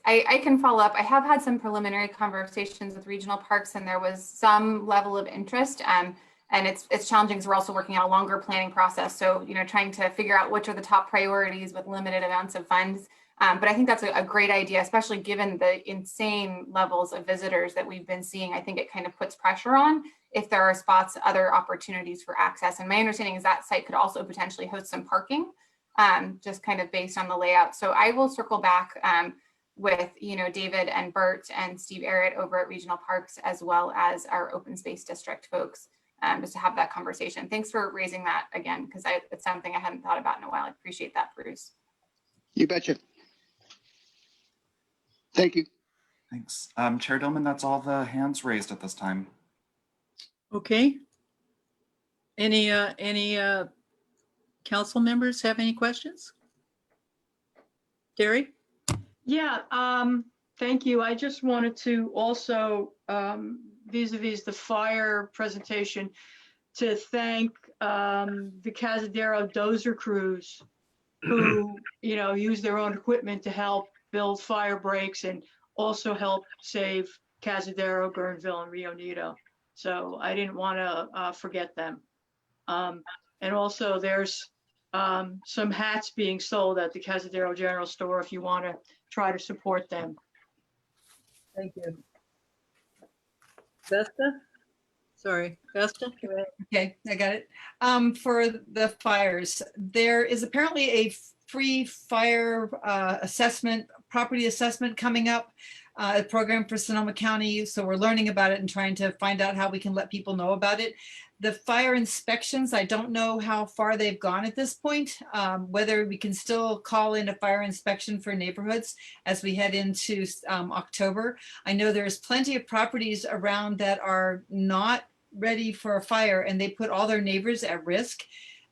I can follow up. I have had some preliminary conversations with regional parks and there was some level of interest and it's challenging because we're also working on a longer planning process. So, you know, trying to figure out which are the top priorities with limited amounts of funds. But I think that's a great idea, especially given the insane levels of visitors that we've been seeing. I think it kind of puts pressure on if there are spots, other opportunities for access. And my understanding is that site could also potentially host some parking, just kind of based on the layout. So I will circle back with, you know, David and Bert and Steve Arrett over at Regional Parks, as well as our Open Space District folks, just to have that conversation. Thanks for raising that again, because it's something I hadn't thought about in a while. I appreciate that, Bruce. You betcha. Thank you. Thanks. Chair Dillman, that's all the hands raised at this time. Okay. Any council members have any questions? Terry? Yeah, thank you. I just wanted to also, vis-a-vis the fire presentation, to thank the Cazadero dozer crews who, you know, use their own equipment to help build fire breaks and also help save Cazadero, Guerneville, and Rio Neto. So I didn't want to forget them. And also there's some hats being sold at the Cazadero General Store if you want to try to support them. Thank you. Vesta? Sorry, Vesta? Okay, I got it. For the fires, there is apparently a free fire assessment property assessment coming up, a program for Sonoma County. So we're learning about it and trying to find out how we can let people know about it. The fire inspections, I don't know how far they've gone at this point, whether we can still call in a fire inspection for neighborhoods as we head into October. I know there's plenty of properties around that are not ready for a fire and they put all their neighbors at risk.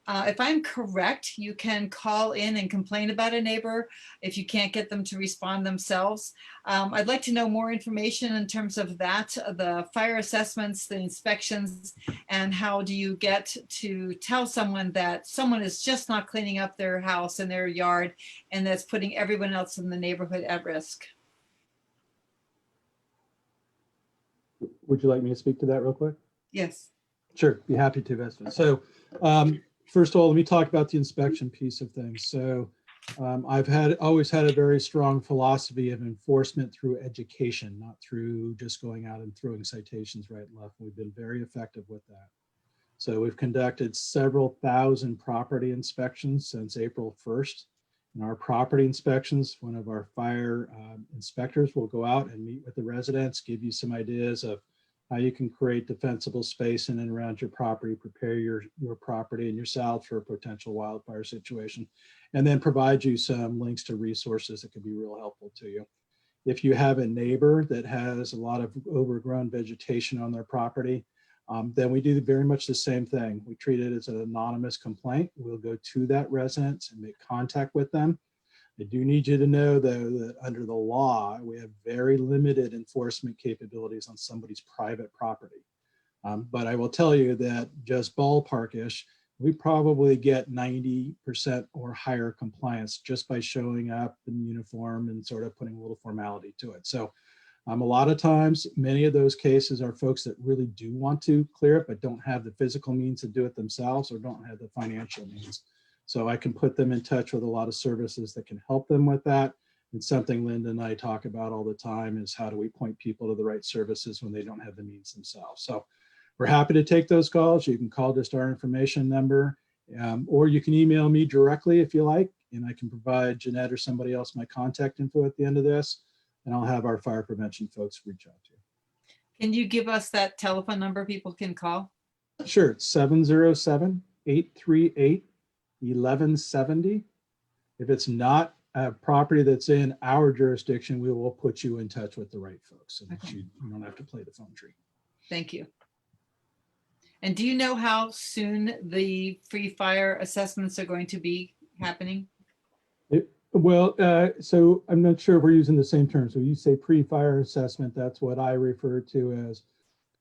If I'm correct, you can call in and complain about a neighbor if you can't get them to respond themselves. I'd like to know more information in terms of that, the fire assessments, the inspections, and how do you get to tell someone that someone is just not cleaning up their house and their yard and that's putting everyone else in the neighborhood at risk. Would you like me to speak to that real quick? Yes. Sure, be happy to, Vespa. So first of all, let me talk about the inspection piece of things. So I've always had a very strong philosophy of enforcement through education, not through just going out and throwing citations right and left. We've been very effective with that. So we've conducted several thousand property inspections since April 1st. In our property inspections, one of our fire inspectors will go out and meet with the residents, give you some ideas of how you can create defensible space in and around your property, prepare your property and yourself for a potential wildfire situation, and then provide you some links to resources that could be real helpful to you. If you have a neighbor that has a lot of overgrown vegetation on their property, then we do very much the same thing. We treat it as an anonymous complaint. We'll go to that residence and make contact with them. I do need you to know, though, that under the law, we have very limited enforcement capabilities on somebody's private property. But I will tell you that just ballparkish, we probably get 90% or higher compliance just by showing up in uniform and sort of putting a little formality to it. So a lot of times, many of those cases are folks that really do want to clear it, but don't have the physical means to do it themselves or don't have the financial means. So I can put them in touch with a lot of services that can help them with that. And something Linda and I talk about all the time is how do we point people to the right services when they don't have the means themselves. So we're happy to take those calls. You can call just our information number, or you can email me directly if you like, and I can provide Jeanette or somebody else my contact info at the end of this, and I'll have our fire prevention folks reach out to you. Can you give us that telephone number people can call? Sure, it's 707-838-1170. If it's not a property that's in our jurisdiction, we will put you in touch with the right folks so that you don't have to play the phone tree. Thank you. And do you know how soon the free fire assessments are going to be happening? So I'm not sure if we're using the same term. So you say pre-fire assessment, that's what I refer to as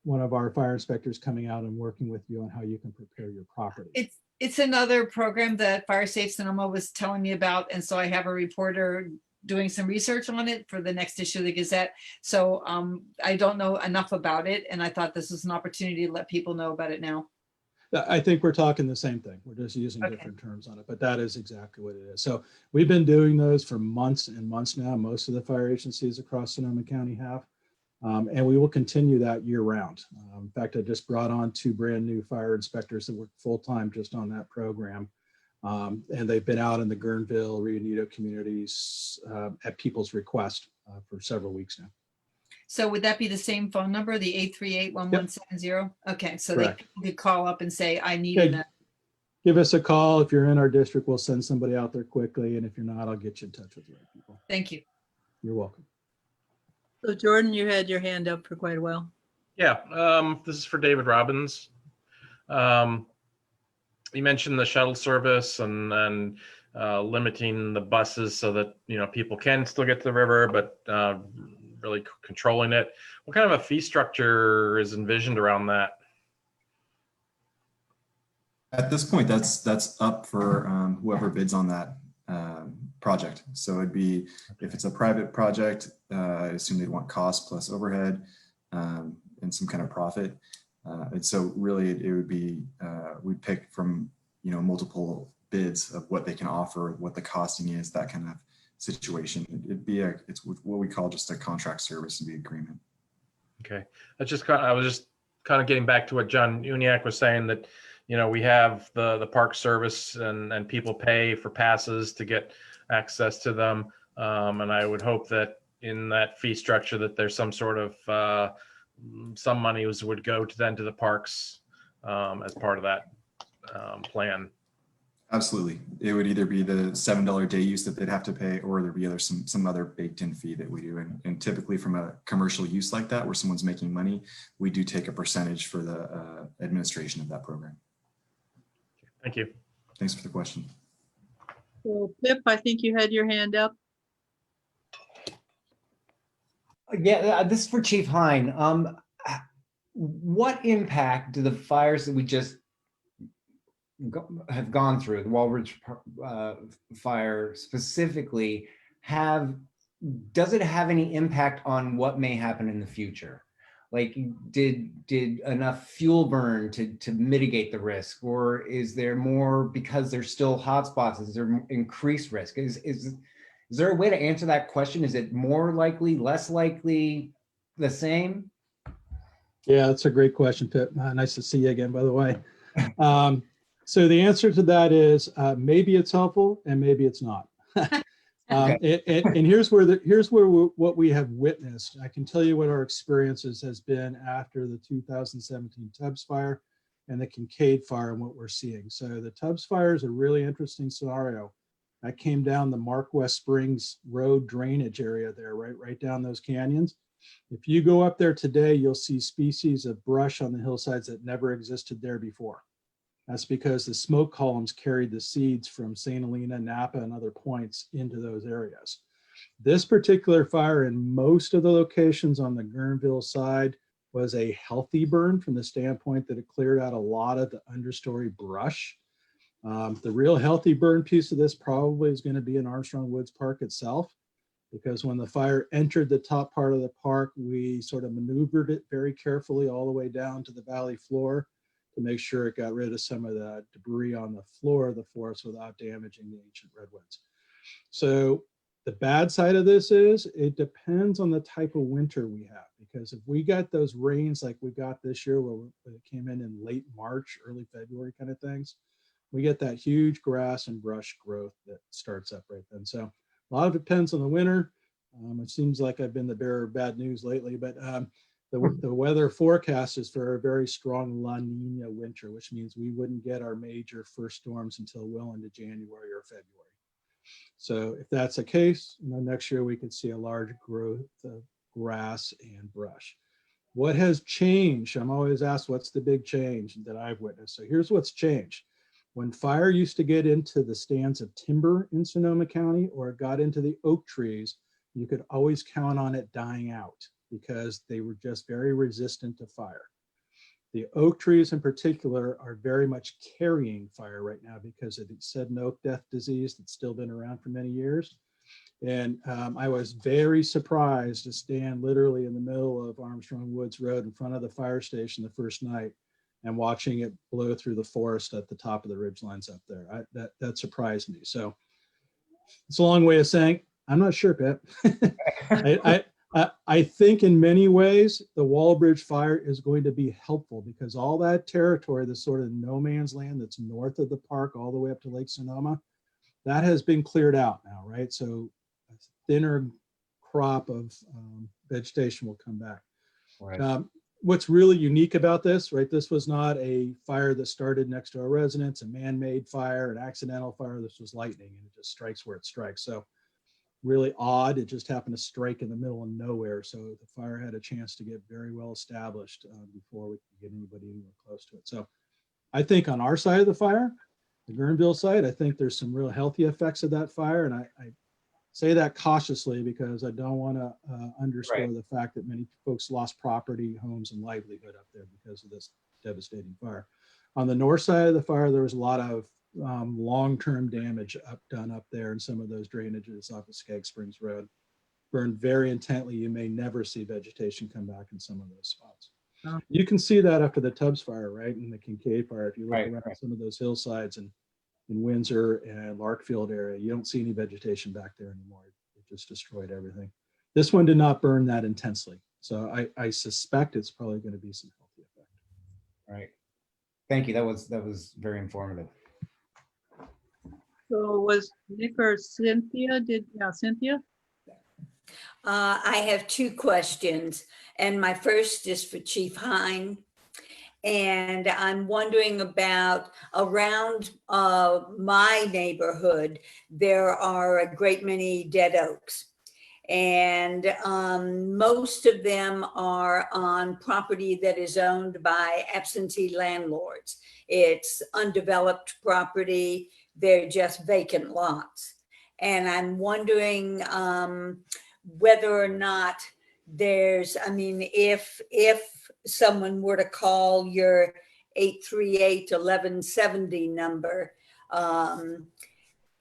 one of our fire inspectors coming out and working with you on how you can prepare your property. It's another program that Fire Safe Sonoma was telling me about. And so I have a reporter doing some research on it for the next issue of the Gazette. So I don't know enough about it. And I thought this was an opportunity to let people know about it now. I think we're talking the same thing. We're just using different terms on it, but that is exactly what it is. So we've been doing those for months and months now. Most of the fire agencies across Sonoma County have, and we will continue that year round. In fact, I just brought on 2 brand new fire inspectors that work full-time just on that program. And they've been out in the Guerneville, Rio Neto communities at people's request for several weeks now. So would that be the same phone number, the 838-1170? Okay, so Correct. they could call up and say, I need Yeah, an. give us a call. If you're in our district, we'll send somebody out there quickly. And if you're not, I'll get you in touch with the right people. Thank you. You're welcome. So Jordan, you had your hand up for quite a while. Yeah, this is for David Robbins. You mentioned the shuttle service and limiting the buses so that people can still get to the river, but really controlling it. What kind of a fee structure is envisioned around that? At this point, that's up for whoever bids on that project. So it'd be, if it's a private project, I assume they'd want cost plus overhead and some kind of profit. And so really it would be, we'd pick from, multiple bids of what they can offer, what the costing is, that kind of situation. It'd be it's what we call just a contract service and the agreement. Okay. I was just kind of getting back to what John Uniac was saying, that, we have the park service and people pay for passes to get access to them. And I would hope that in that fee structure that there's some sort of some money would go to the parks as part of that plan. Absolutely. It would either be the $7 day use that they'd have to pay, or there'd be some other baked in fee that we do. And typically from a commercial use like that, where someone's making money, we do take a percentage for the administration of that program. Thank you. Thanks for the question. So Pip, I think you had your hand up. Yeah, this is for Chief Hine. What impact do the fires that we just have gone through, the Walbridge fire specifically, does it have any impact on what may happen in the future? Like, did enough fuel burn to mitigate the risk, or is there more, because there's still hotspots, is there increased risk? Is there a way to answer that question? Is it more likely, less likely, the same? Yeah, that's a great question, Pip. Nice to see you again, by the way. So the answer to that is maybe it's helpful and maybe it's not. And here's where what we have witnessed. I can tell you what our experiences has been after the 2017 Tubbs fire and the Kincaid fire and what we're seeing. So the Tubbs fire is a really interesting scenario. That came down the Mark West Springs Road drainage area there, right down those canyons. If you go up there today, you'll see species of brush on the hillsides that never existed there before. That's because the smoke columns carried the seeds from St. Helena, Napa, and other points into those areas. This particular fire in most of the locations on the Guerneville side was a healthy burn from the standpoint that it cleared out a lot of the understory brush. The real healthy burn piece of this probably is going to be in Armstrong Woods Park itself, because when the fire entered the top part of the park, we sort of maneuvered it very carefully all the way down to the valley floor to make sure it got rid of some of the debris on the floor of the forest without damaging the ancient redwoods. So the bad side of this is it depends on the type of winter we have, because if we got those rains like we got this year, where it came in late March, early February kind of things, we get that huge grass and brush growth that starts up right then. So a lot of it depends on the winter. It seems like I've been the bearer of bad news lately, but the weather forecast is for a very strong La Nina winter, which means we wouldn't get our major first storms until well into January or February. So if that's the case, next year we could see a large growth of grass and brush. What has changed? I'm always asked, what's the big change that I've witnessed? So here's what's changed. When fire used to get into the stands of timber in Sonoma County, or it got into the oak trees, you could always count on it dying out, because they were just very resistant to fire. The oak trees in particular are very much carrying fire right now because of the sudden oak death disease that's still been around for many years. And I was very surprised to stand literally in the middle of Armstrong Woods Road in front of the fire station the first night and watching it blow through the forest at the top of the ridgelines up there. That surprised me. So it's a long way of saying, I'm not sure, Pip. I think in many ways, the Walbridge fire is going to be helpful, because all that territory, the sort of no man's land that's north of the park all the way up to Lake Sonoma, that has been cleared out now, right? So a thinner crop of vegetation will come back. Right. What's really unique about this, right? This was not a fire that started next to a residence, a man-made fire, an accidental fire. This was lightning, and it just strikes where it strikes. So really odd. It just happened to strike in the middle of nowhere. So the fire had a chance to get very well established before we could get anybody anywhere close to it. So I think on our side of the fire, the Guerneville side, I think there's some real healthy effects of that fire. And I say that cautiously because I don't want to underscore the fact that many folks lost property, homes, and livelihood up there because of this devastating fire. On the north side of the fire, there was a lot of long-term damage done up there in some of those drainages off of Skag Springs Road. Burned very intently. You may never see vegetation come back in some of those spots. Oh. You can see that after the Tubbs fire, right? And the Kincaid fire. If you look around some of those hillsides and in Windsor and Larkfield area, you don't see any vegetation back there anymore. It just destroyed everything. This one did not burn that intensely. So I suspect it's probably going to be some healthy effect. Right. Thank you. That was very informative. So was Nick or Cynthia? Cynthia? I have two questions, and my first is for Chief Hine. And I'm wondering about around my neighborhood, there are a great many dead oaks. And most of them are on property that is owned by absentee landlords. It's undeveloped property, they're just vacant lots. And I'm wondering whether or not there's, I mean, if someone were to call your 838-1170 number,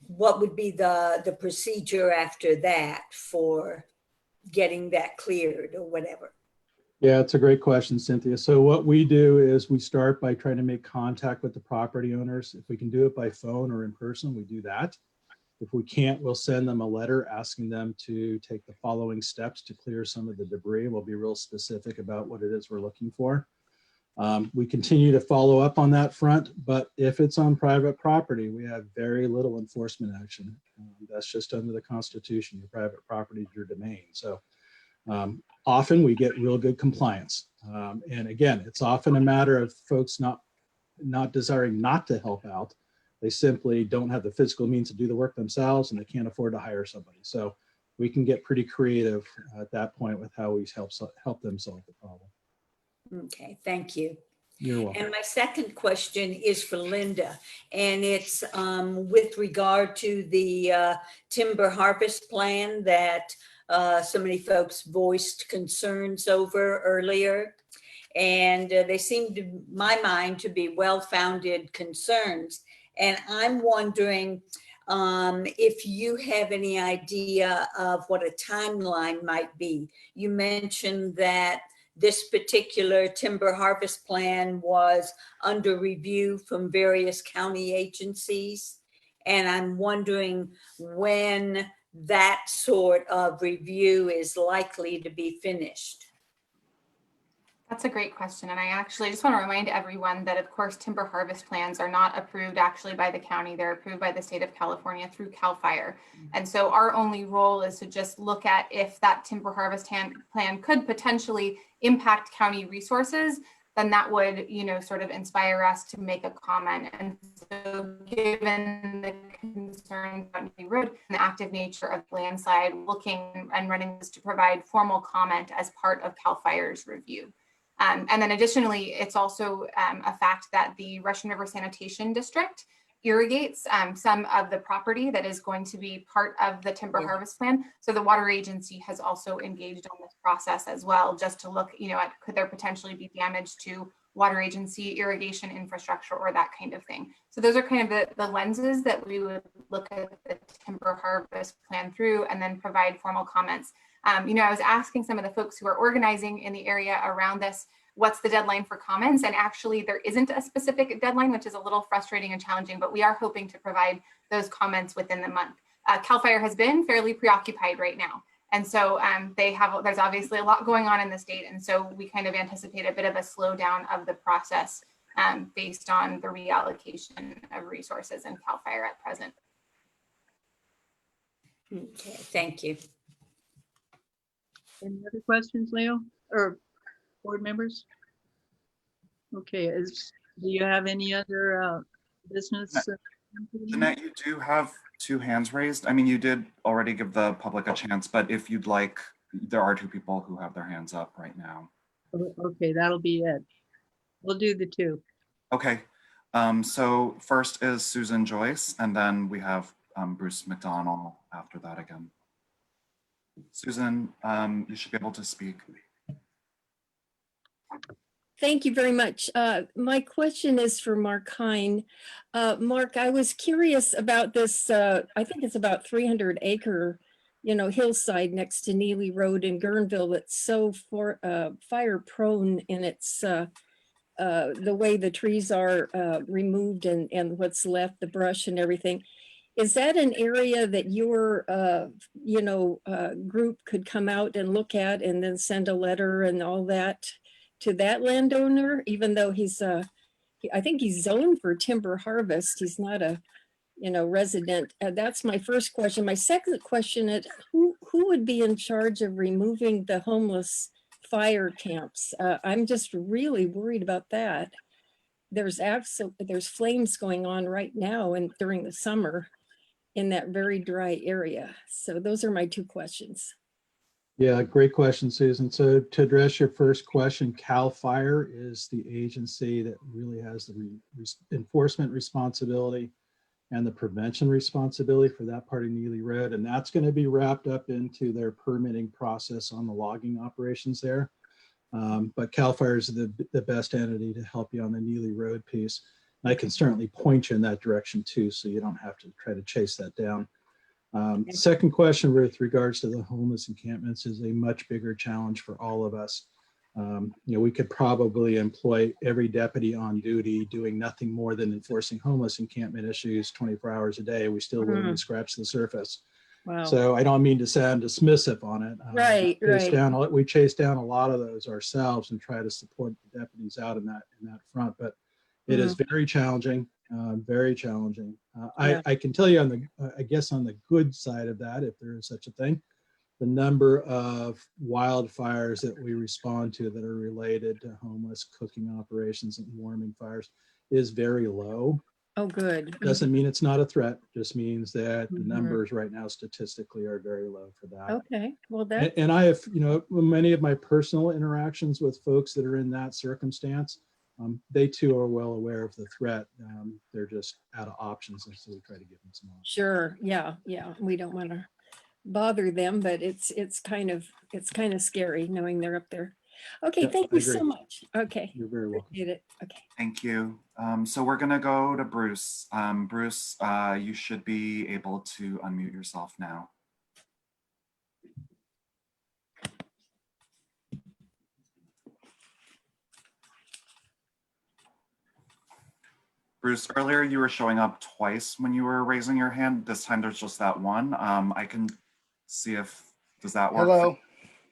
what would be the procedure after that for getting that cleared or whatever? Yeah, it's a great question, Cynthia. So what we do is we start by trying to make contact with the property owners. If we can do it by phone or in person, we do that. If we can't, we'll send them a letter asking them to take the following steps to clear some of the debris. We'll be real specific about what it is we're looking for. We continue to follow up on that front, but if it's on private property, we have very little enforcement action. That's just under the Constitution. Your private property is your domain. So often we get real good compliance. And again, it's often a matter of folks not desiring not to help out. They simply don't have the physical means to do the work themselves and they can't afford to hire somebody. So we can get pretty creative at that point with how we help them solve the problem. Okay, thank you. You're welcome. And my second question is for Linda, and it's with regard to the timber harvest plan that so many folks voiced concerns over earlier. And they seem to my mind to be well-founded concerns. And I'm wondering if you have any idea of what a timeline might be. You mentioned that this particular timber harvest plan was under review from various county agencies. And I'm wondering when that sort of review is likely to be finished. That's a great question. And I actually just want to remind everyone that, of course, timber harvest plans are not approved actually by the county. They're approved by the state of California through CAL FIRE. And so our only role is to just look at if that timber harvest plan could potentially impact county resources, then that would, sort of inspire us to make a comment. And so given the concerns about Neely Road and the active nature of landslide, looking and running this to provide formal comment as part of CAL FIRE's review. And then additionally, it's also a fact that the Russian River Sanitation District irrigates some of the property that is going to be part of the timber harvest plan. So the water agency has also engaged on this process as well, just to look, at could there potentially be damage to water agency irrigation infrastructure or that kind of thing. So those are kind of the lenses that we would look at the timber harvest plan through and then provide formal comments. I was asking some of the folks who are organizing in the area around this, what's the deadline for comments? And actually there isn't a specific deadline, which is a little frustrating and challenging, but we are hoping to provide those comments within the month. CAL FIRE has been fairly preoccupied right now. And so there's obviously a lot going on in the state. And so we kind of anticipate a bit of a slowdown of the process based on the reallocation of resources in CAL FIRE at present. Okay, thank you. Any other questions, Leo, or board members? Okay, do you have any other business? Jeanette, you do have two hands raised. I mean, you did already give the public a chance, but if you'd like, there are two people who have their hands up right now. Okay, that'll be it. We'll do the two. Okay, so first is Susan Joyce, and then we have Bruce McDonald after that again. Susan, you should be able to speak. Thank you very much. My question is for Mark Hine. Mark, I was curious about this, I think it's about 300-acre, hillside next to Neely Road in Guerneville. It's so fire prone in its, the way the trees are removed and what's left, the brush and everything. Is that an area that your, group could come out and look at and then send a letter and all that to that landowner, even though he's, I think he's zoned for timber harvest. He's not a, resident. That's my first question. My second question is who would be in charge of removing the homeless fire camps? I'm just really worried about that. There's flames going on right now and during the summer in that very dry area. So those are my two questions. Yeah, great question, Susan. So to address your first question, CAL FIRE is the agency that really has the enforcement responsibility and the prevention responsibility for that part of Neely Road. And that's going to be wrapped up into their permitting process on the logging operations there. But CAL FIRE is the best entity to help you on the Neely Road piece. And I can certainly point you in that direction too, so you don't have to try to chase that down. Second question with regards to the homeless encampments is a much bigger challenge for all of us. We could probably employ every deputy on duty doing nothing more than enforcing homeless encampment issues 24 hours a day. We still wouldn't even scratch the surface. Wow. So I don't mean to sound dismissive on it. Right. We chase down a lot of those ourselves and try to support the deputies out in that front, but it is very challenging. Very challenging. I can tell you on the good side of that, if there is such a thing, the number of wildfires that we respond to that are related to homeless cooking operations and warming fires is very low. Oh, good. Doesn't mean it's not a threat. Just means that the numbers right now statistically are very low for that. Okay. Well, that. And I have, many of my personal interactions with folks that are in that circumstance, they too are well aware of the threat. They're just out of options, and so we try to give them some options. Sure. Yeah. We don't want to bother them, but it's kind of scary knowing they're up there. Okay. Thank you so much. Okay. You're very welcome. Appreciate it. Okay. Thank you. So we're gonna go to Bruce. Bruce, you should be able to unmute yourself now. Bruce, earlier you were showing up twice when you were raising your hand. This time there's just that one. I can see does that work? Hello.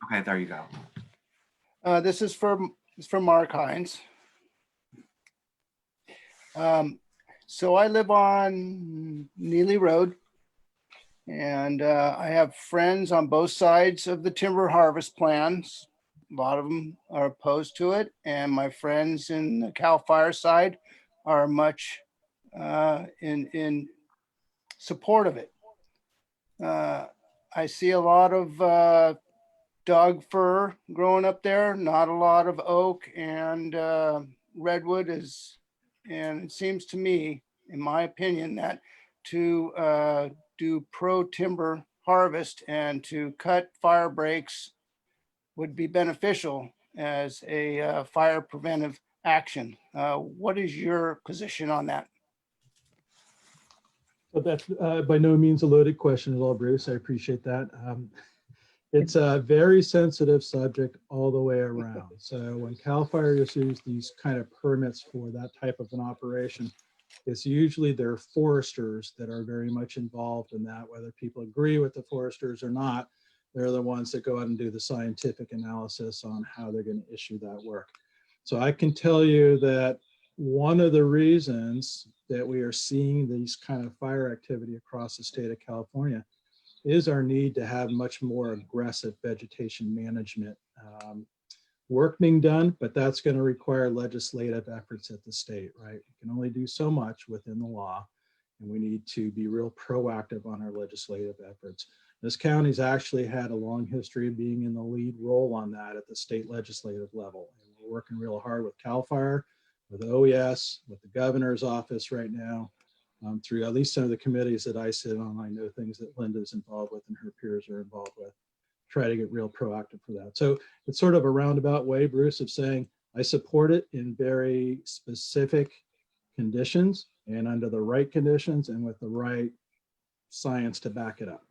Okay, there you go. This is from Mark Hines. So I live on Neely Road, and I have friends on both sides of the timber harvest plans. A lot of them are opposed to it, and my friends in the CAL FIRE side are much in support of it. I see a lot of dog fir growing up there, not a lot of oak and redwood and it seems to me, in my opinion, that to do pro timber harvest and to cut fire breaks would be beneficial as a fire preventive action. What is your position on that? But that's by no means a loaded question at all, Bruce. I appreciate that. It's a very sensitive subject all the way around. So when CAL FIRE issues these kind of permits for that type of an operation, it's usually their foresters that are very much involved in that, whether people agree with the foresters or not. They're the ones that go out and do the scientific analysis on how they're going to issue that work. So I can tell you that one of the reasons that we are seeing these kind of fire activity across the state of California is our need to have much more aggressive vegetation management work being done, but that's going to require legislative efforts at the state, right? We can only do so much within the law, and we need to be real proactive on our legislative efforts. This county's actually had a long history of being in the lead role on that at the state legislative level. And we're working real hard with CAL FIRE, with OES, with the governor's office right now, through at least some of the committees that I sit on. I know things that Linda's involved with and her peers are involved with. Try to get real proactive for that. So it's sort of a roundabout way, Bruce, of saying I support it in very specific conditions and under the right conditions and with the right science to back it up.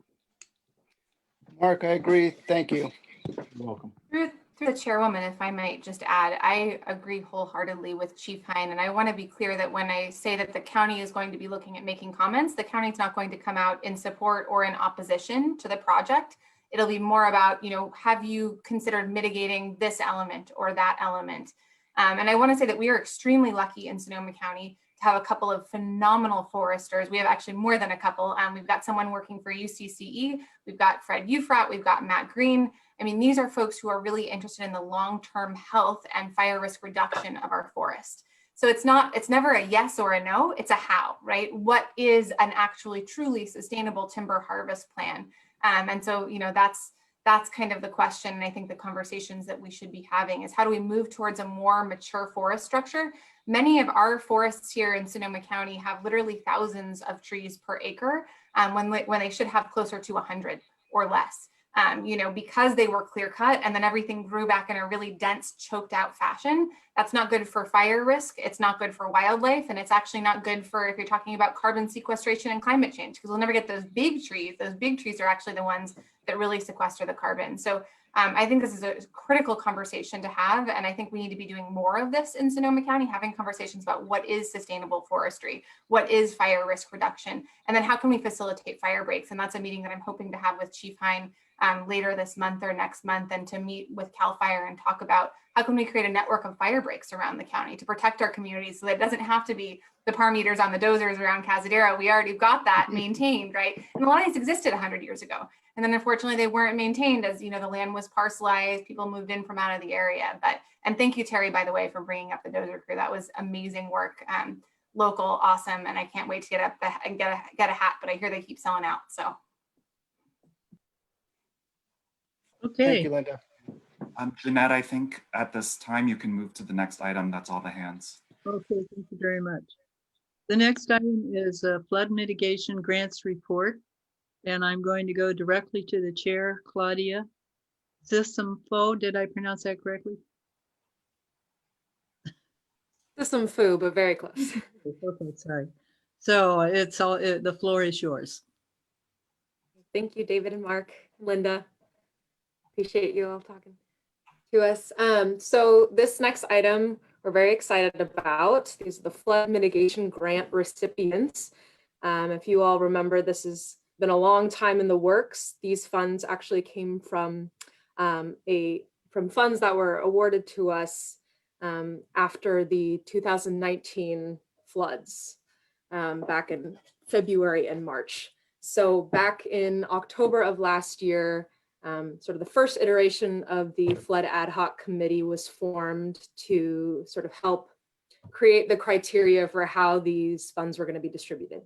Mark, I agree. Thank you. You're welcome. Through the chairwoman, if I might just add, I agree wholeheartedly with Chief Hine, and I want to be clear that when I say that the county is going to be looking at making comments, the county is not going to come out in support or in opposition to the project. It'll be more about, have you considered mitigating this element or that element? And I want to say that we are extremely lucky in Sonoma County have a couple of phenomenal foresters. We have actually more than a couple. We've got someone working for UCCE. We've got Fred Ufrat. We've got Matt Green. I mean, these are folks who are really interested in the long-term health and fire risk reduction of our forest. So it's never a yes or a no, it's a how, right? What is an actually truly sustainable timber harvest plan? And so, you know, that's kind of the question. And I think the conversations that we should be having is how do we move towards a more mature forest structure? Many of our forests here in Sonoma County have literally thousands of trees per acre when they should have closer to 100 or less. You know, because they were clear cut and then everything grew back in a really dense, choked out fashion. That's not good for fire risk. It's not good for wildlife. And it's actually not good for if you're talking about carbon sequestration and climate change, because we'll never get those big trees. Those big trees are actually the ones that really sequester the carbon. So I think this is a critical conversation to have. And I think we need to be doing more of this in Sonoma County, having conversations about what is sustainable forestry, what is fire risk reduction, and then how can we facilitate fire breaks? And that's a meeting that I'm hoping to have with Chief Hine later this month or next month, and to meet with CAL FIRE and talk about how can we create a network of fire breaks around the county to protect our communities so that it doesn't have to be the par meters on the dozers around Cazadero. We already got that maintained, right? And a lot of these existed 100 years ago. And then unfortunately they weren't maintained as, you know, the land was parcelized, people moved in from out of the area. And thank you, Terry, by the way, for bringing up the dozer crew. That was amazing work. Local, awesome. And I can't wait to get up and get a hat, but I hear they keep selling out, so. Okay. Thank you, Linda. Jeanette, I think at this time you can move to the next item. That's all the hands. Okay, thank you very much. The next item is a flood mitigation grants report. And I'm going to go directly to the chair, Claudia Sissamfo. Did I pronounce that correctly? Sissamfo, but very close. Okay, sorry. So it's all, the floor is yours. Thank you, David and Mark, Linda. Appreciate you all talking to us. So this next item we're very excited about. These are the flood mitigation grant recipients. If you all remember, this has been a long time in the works. These funds actually came from funds that were awarded to us after the 2019 floods back in February and March. So back in October of last year, sort of the first iteration of the flood ad hoc committee was formed to sort of help create the criteria for how these funds were going to be distributed.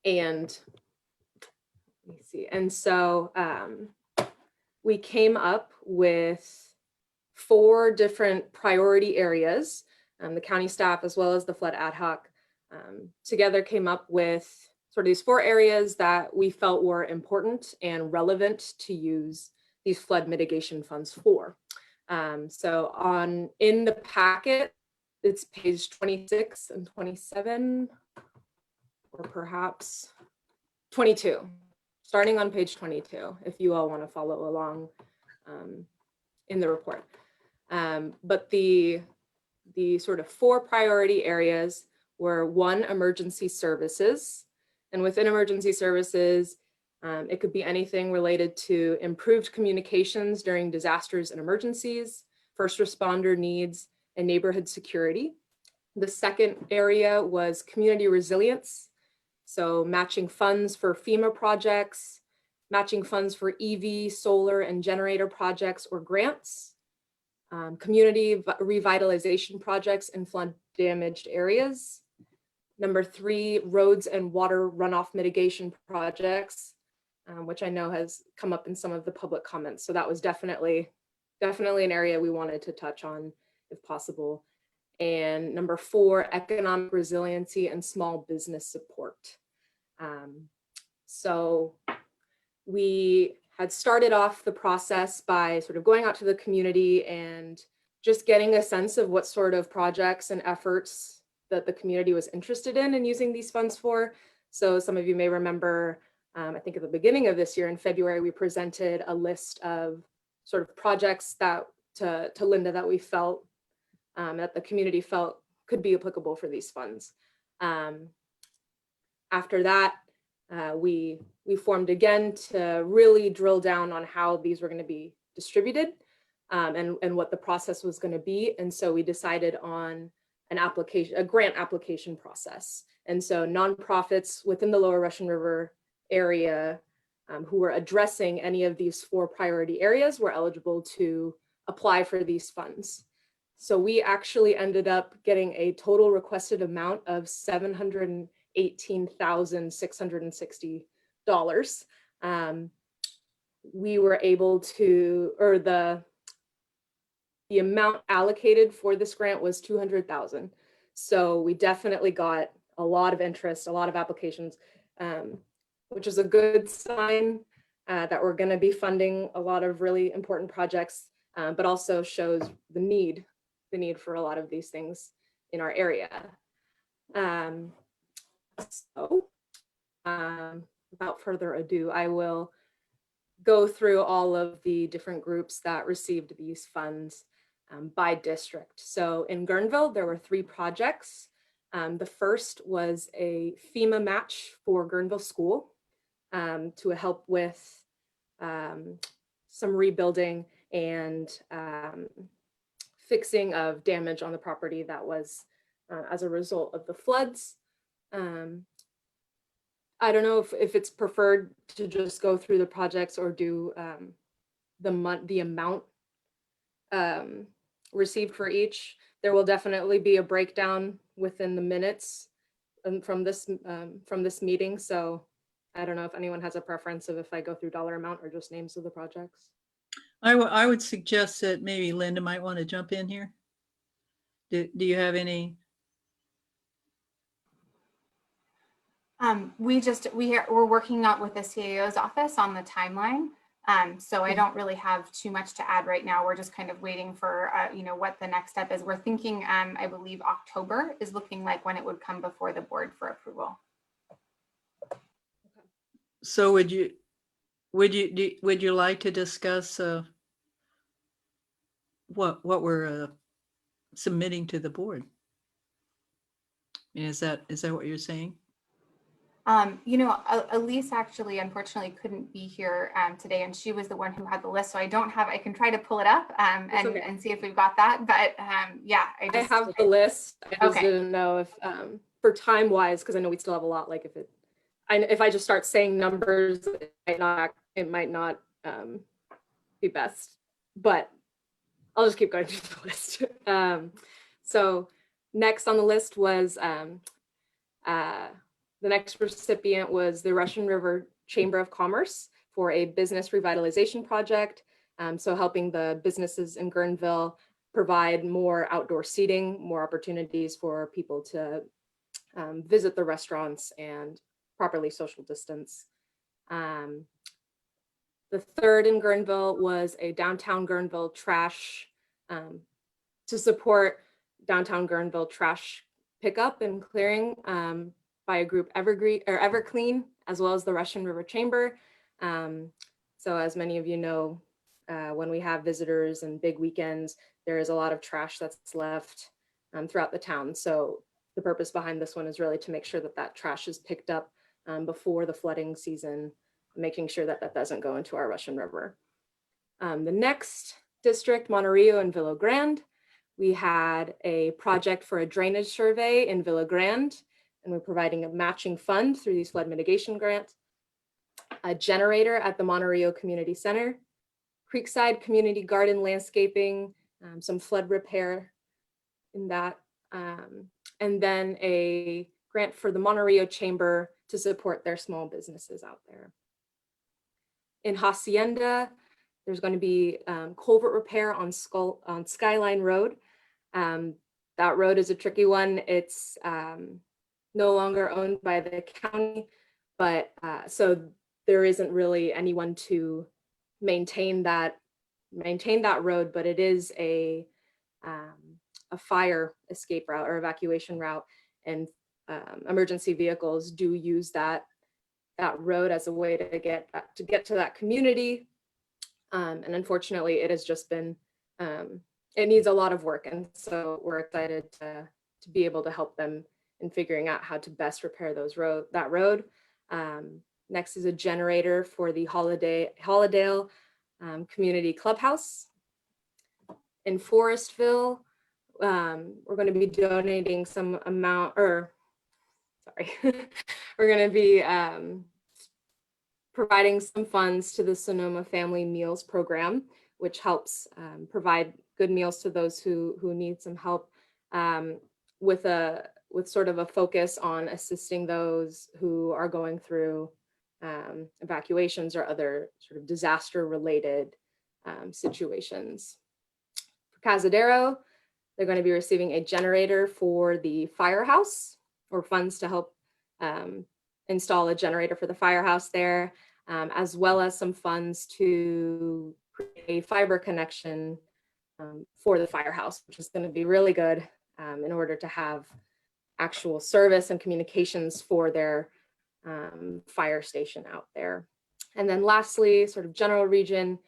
And let me see. And so we came up with 4 different priority areas. The county staff, as well as the flood ad hoc, together came up with sort of these 4 areas that we felt were important and relevant to use these flood mitigation funds for. So in the packet, it's page 26 and 27. Or perhaps 22, starting on page 22, if you all want to follow along in the report. But the sort of 4 priority areas were 1, emergency services. And within emergency services, it could be anything related to improved communications during disasters and emergencies, first responder needs, and neighborhood security. The second area was community resilience. So matching funds for FEMA projects, matching funds for EV, solar, and generator projects or grants, community revitalization projects in flood damaged areas. Number 3, roads and water runoff mitigation projects, which I know has come up in some of the public comments. So that was definitely an area we wanted to touch on if possible. And number 4, economic resiliency and small business support. So we had started off the process by sort of going out to the community and just getting a sense of what sort of projects and efforts that the community was interested in using these funds for. So some of you may remember, I think at the beginning of this year in February, we presented a list of sort of projects that to Linda that we felt that the community felt could be applicable for these funds. After that, we formed again to really drill down on how these were going to be distributed and what the process was going to be. And so we decided on a grant application process. And so nonprofits within the Lower Russian River area who were addressing any of these 4 priority areas were eligible to apply for these funds. So we actually ended up getting a total requested amount of $718,660. We were able to, or the amount allocated for this grant was $200,000. So we definitely got a lot of interest, a lot of applications, which is a good sign that we're going to be funding a lot of really important projects, but also shows the need for a lot of these things in our area. Without further ado, I will go through all of the different groups that received these funds by district. So in Guerneville, there were 3 projects. The first was a FEMA match for Guerneville School to help with some rebuilding and fixing of damage on the property that was as a result of the floods. I don't know if it's preferred to just go through the projects or do the amount received for each. There will definitely be a breakdown within the minutes from this meeting. So I don't know if anyone has a preference of if I go through dollar amount or just names of the projects. I would suggest that maybe Linda might want to jump in here. Do you have any? We're working out with the CAO's office on the timeline. So I don't really have too much to add right now. We're just kind of waiting for, what the next step is. We're thinking, I believe October is looking like when it would come before the board for approval. So would you like to discuss what we're submitting to the board? Is that what you're saying? Elise actually unfortunately couldn't be here today, and she was the one who had the list. So I can try to pull it up and see if we've got that. But yeah, I have the list. I just didn't know if for time wise, because I know we still have a lot. Like if I just start saying numbers, it might not be best. But I'll just keep going through the list. So next on the list was the next recipient was the Russian River Chamber of Commerce for a business revitalization project. So helping the businesses in Guerneville provide more outdoor seating, more opportunities for people to visit the restaurants and properly social distance. The third in Guerneville was a downtown Guerneville trash to support downtown Guerneville trash pickup and clearing by a group Everclean, as well as the Russian River Chamber. So as many of you know, when we have visitors and big weekends, there is a lot of trash that's left throughout the town. So the purpose behind this one is really to make sure that that trash is picked up before the flooding season, making sure that that doesn't go into our Russian River. The next district, Monterio and Villa Grande, we had a project for a drainage survey in Villa Grande, and we're providing a matching fund through these flood mitigation grants. A generator at the Monterio Community Center, Creekside Community Garden landscaping, some flood repair in that, and then a grant for the Monterio Chamber to support their small businesses out there. In Hacienda, there's going to be culvert repair on Skyline Road. That road is a tricky one. It's no longer owned by the county, but so there isn't really anyone to maintain that road, but it is a fire escape route or evacuation route, and emergency vehicles do use that road as a way to get to that community. And unfortunately, it has just been it needs a lot of work, and so we're excited to be able to help them in figuring out how to best repair that road. Next is a generator for the Holidale Community Clubhouse. In Forestville, we're going to be donating some amount, or sorry, we're going to be providing some funds to the Sonoma Family Meals Program, which helps provide good meals to those who need some help, with sort of a focus on assisting those who are going through evacuations or other sort of disaster related situations. For Cazadero, they're going to be receiving a generator for the firehouse, or funds to help install a generator for the firehouse there, as well as some funds to create a fiber connection for the firehouse, which is going to be really good in order to have actual service and communications for their fire station out there. And then lastly, sort of general region,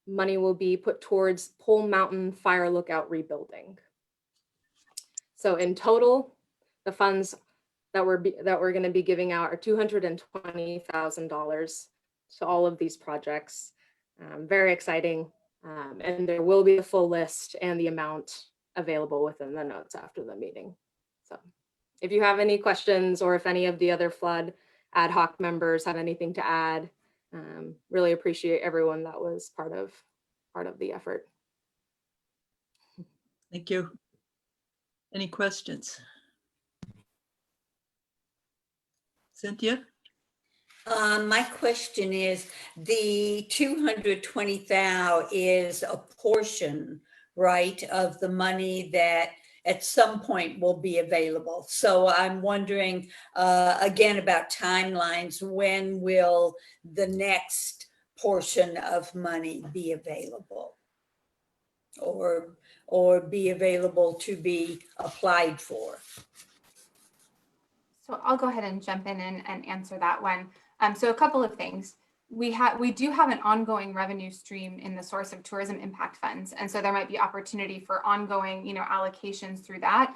money will be put towards Pole Mountain Fire Lookout rebuilding. So in total, the funds that we're going to be giving out are $220,000 to all of these projects. Very exciting. And there will be a full list and the amount available within the notes after the meeting. So if you have any questions, or if any of the other flood ad hoc members have anything to add, really appreciate everyone that was part of the effort. Thank you. Any questions? Cynthia? My question is, the 220,000 is a portion, right, of the money that at some point will be available. So I'm wondering again about timelines. When will the next portion of money be available, or be available to be applied for? So I'll go ahead and jump in and answer that one. So a couple of things. We do have an ongoing revenue stream in the source of tourism impact funds. And so there might be opportunity for ongoing, allocations through that.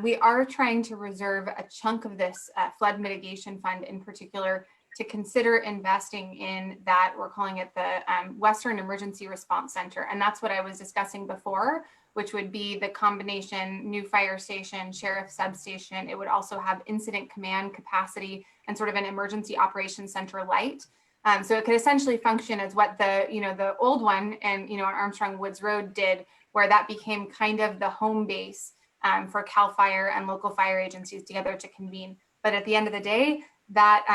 We are trying to reserve a chunk of this flood mitigation fund in particular to consider investing in that. We're calling it the Western Emergency Response Center. And that's what I was discussing before, which would be the combination new fire station, sheriff substation. It would also have incident command capacity and sort of an emergency operations center light. So it could essentially function as what the old one and on Armstrong Woods Road did, where that became kind of the home base for CAL FIRE and local fire agencies together to convene. But at the end of the day, that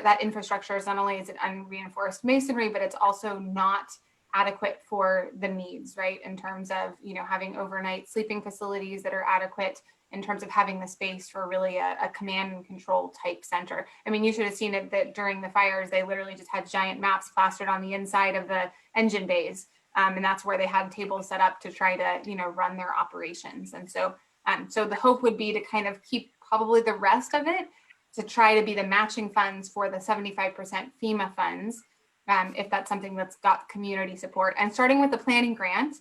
that infrastructure is not only is it unreinforced masonry, but it's also not adequate for the needs, right? In terms of, having overnight sleeping facilities that are adequate, in terms of having the space for really a command and control type center. I mean, you should have seen it that during the fires, they literally just had giant maps plastered on the inside of the engine bays. And that's where they had tables set up to try to, run their operations. And so, so the hope would be to kind of keep probably the rest of it to try to be the matching funds for the 75% FEMA funds, if that's something that's got community support. And starting with the planning grant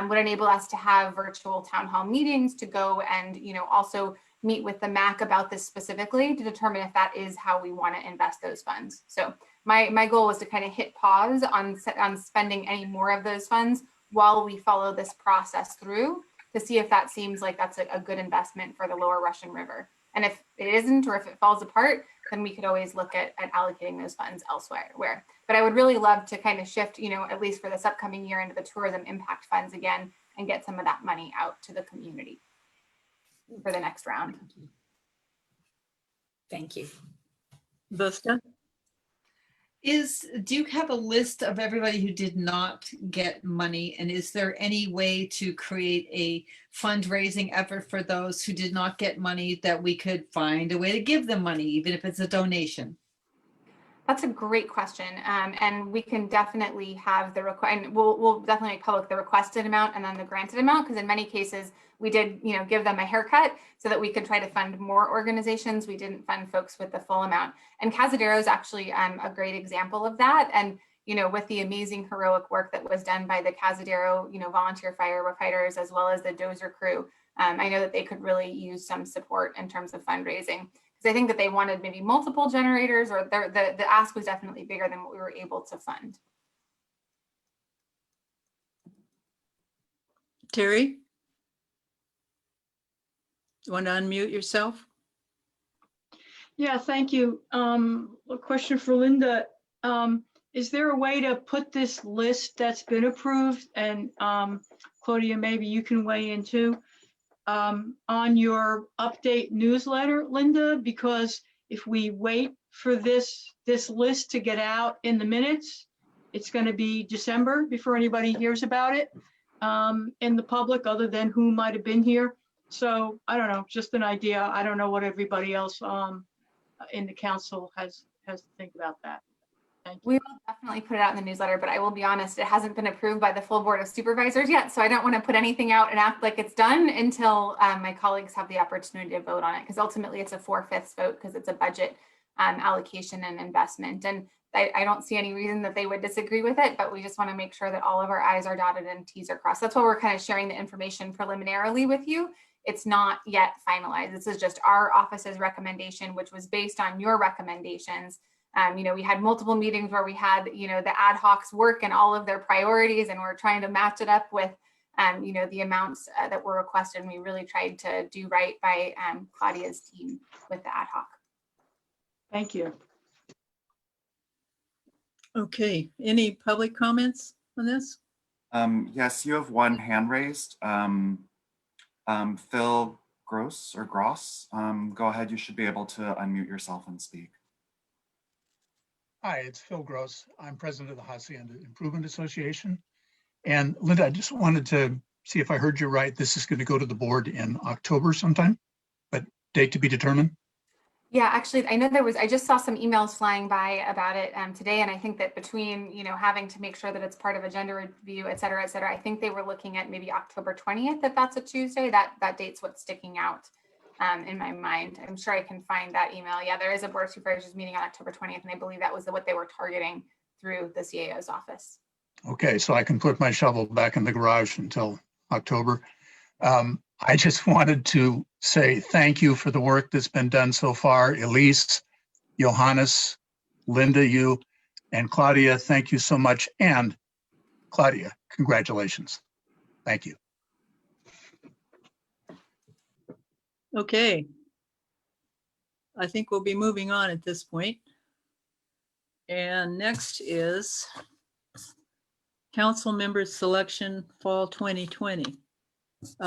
would enable us to have virtual town hall meetings to go and, also meet with the MAC about this specifically to determine if that is how we want to invest those funds. So my goal was to kind of hit pause on spending any more of those funds while we follow this process through to see if that seems like that's a good investment for the Lower Russian River. And if it isn't, or if it falls apart, then we could always look at allocating those funds elsewhere. But I would really love to kind of shift, at least for this upcoming year, into the tourism impact funds again and get some of that money out to the community for the next round. Thank you. Vesta? Do you have a list of everybody who did not get money? And is there any way to create a fundraising effort for those who did not get money, that we could find a way to give them money, even if it's a donation? That's a great question. And we can definitely have the request, and we'll definitely make public the requested amount and then the granted amount, because in many cases we did, give them a haircut so that we could try to fund more organizations. We didn't fund folks with the full amount. And Cazadero is actually a great example of that. And, with the amazing heroic work that was done by the Cazadero, volunteer firefighters, as well as the dozer crew, I know that they could really use some support in terms of fundraising. Because I think that they wanted maybe multiple generators, or the ask was definitely bigger than what we were able to fund. Terry? Want to unmute yourself? Yeah, thank you. A question for Linda. Is there a way to put this list that's been approved, and Claudia, maybe you can weigh in too, on your update newsletter, Linda? Because if we wait for this list to get out in the minutes, it's going to be December before anybody hears about it in the public, other than who might have been here. So I don't know, just an idea. I don't know what everybody else in the council has to think about that. Thank you. We will definitely put it out in the newsletter, but I will be honest, it hasn't been approved by the full board of supervisors yet. So I don't want to put anything out and act like it's done until my colleagues have the opportunity to vote on it, because ultimately it's a 4/5 vote because it's a budget allocation and investment. And I don't see any reason that they would disagree with it, but we just want to make sure that all of our I's are dotted and T's are crossed. That's why we're kind of sharing the information preliminarily with you. It's not yet finalized. This is just our office's recommendation, which was based on your recommendations. We had multiple meetings where we had, the ad hocs work and all of their priorities, and we're trying to match it up with, the amounts that were requested. And we really tried to do right by Claudia's team with the ad hoc. Thank you. Okay, any public comments on this? Yes, you have one hand raised. Phil Gross. Go ahead, you should be able to unmute yourself and speak. Hi, it's Phil Gross. I'm president of the Hacienda Improvement Association. And Linda, I just wanted to see if I heard you right. This is going to go to the board in October sometime, but date to be determined? Yeah, actually, I know I just saw some emails flying by about it today. And I think that between, having to make sure that it's part of agenda review, et cetera, I think they were looking at maybe October 20th, if that's a Tuesday. That date's what's sticking out in my mind. I'm sure I can find that email. Yeah, there is a board of supervisors meeting on October 20th, and I believe that was what they were targeting through the CAO's office. Okay, so I can put my shovel back in the garage until October. I just wanted to say thank you for the work that's been done so far. Elise, Johannes, Linda, you, and Claudia, thank you so much. And Claudia, congratulations. Thank you. Okay. I think we'll be moving on at this point. And next is council member selection fall 2020.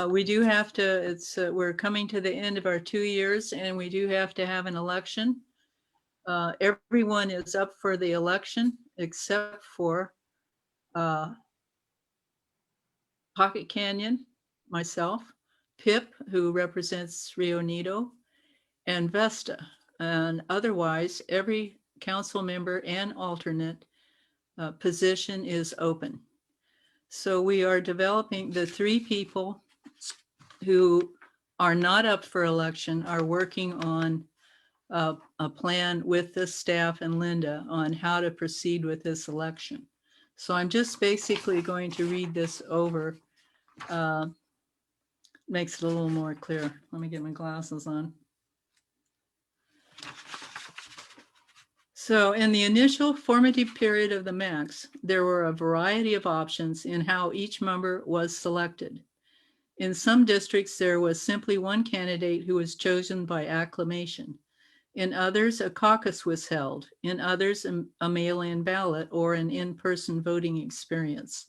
We do have to, we're coming to the end of our 2 years, and we do have to have an election. Everyone is up for the election except for Pocket Canyon, myself, Pip, who represents Rio Nido, and Vesta. And otherwise, every council member and alternate position is open. So we are developing, the 3 people who are not up for election are working on a plan with the staff and Linda on how to proceed with this election. So I'm just basically going to read this over. Makes it a little more clear. Let me get my glasses on. So in the initial formative period of the MACs, there were a variety of options in how each member was selected. In some districts, there was simply one candidate who was chosen by acclamation. In others, a caucus was held. In others, a mail-in ballot or an in-person voting experience.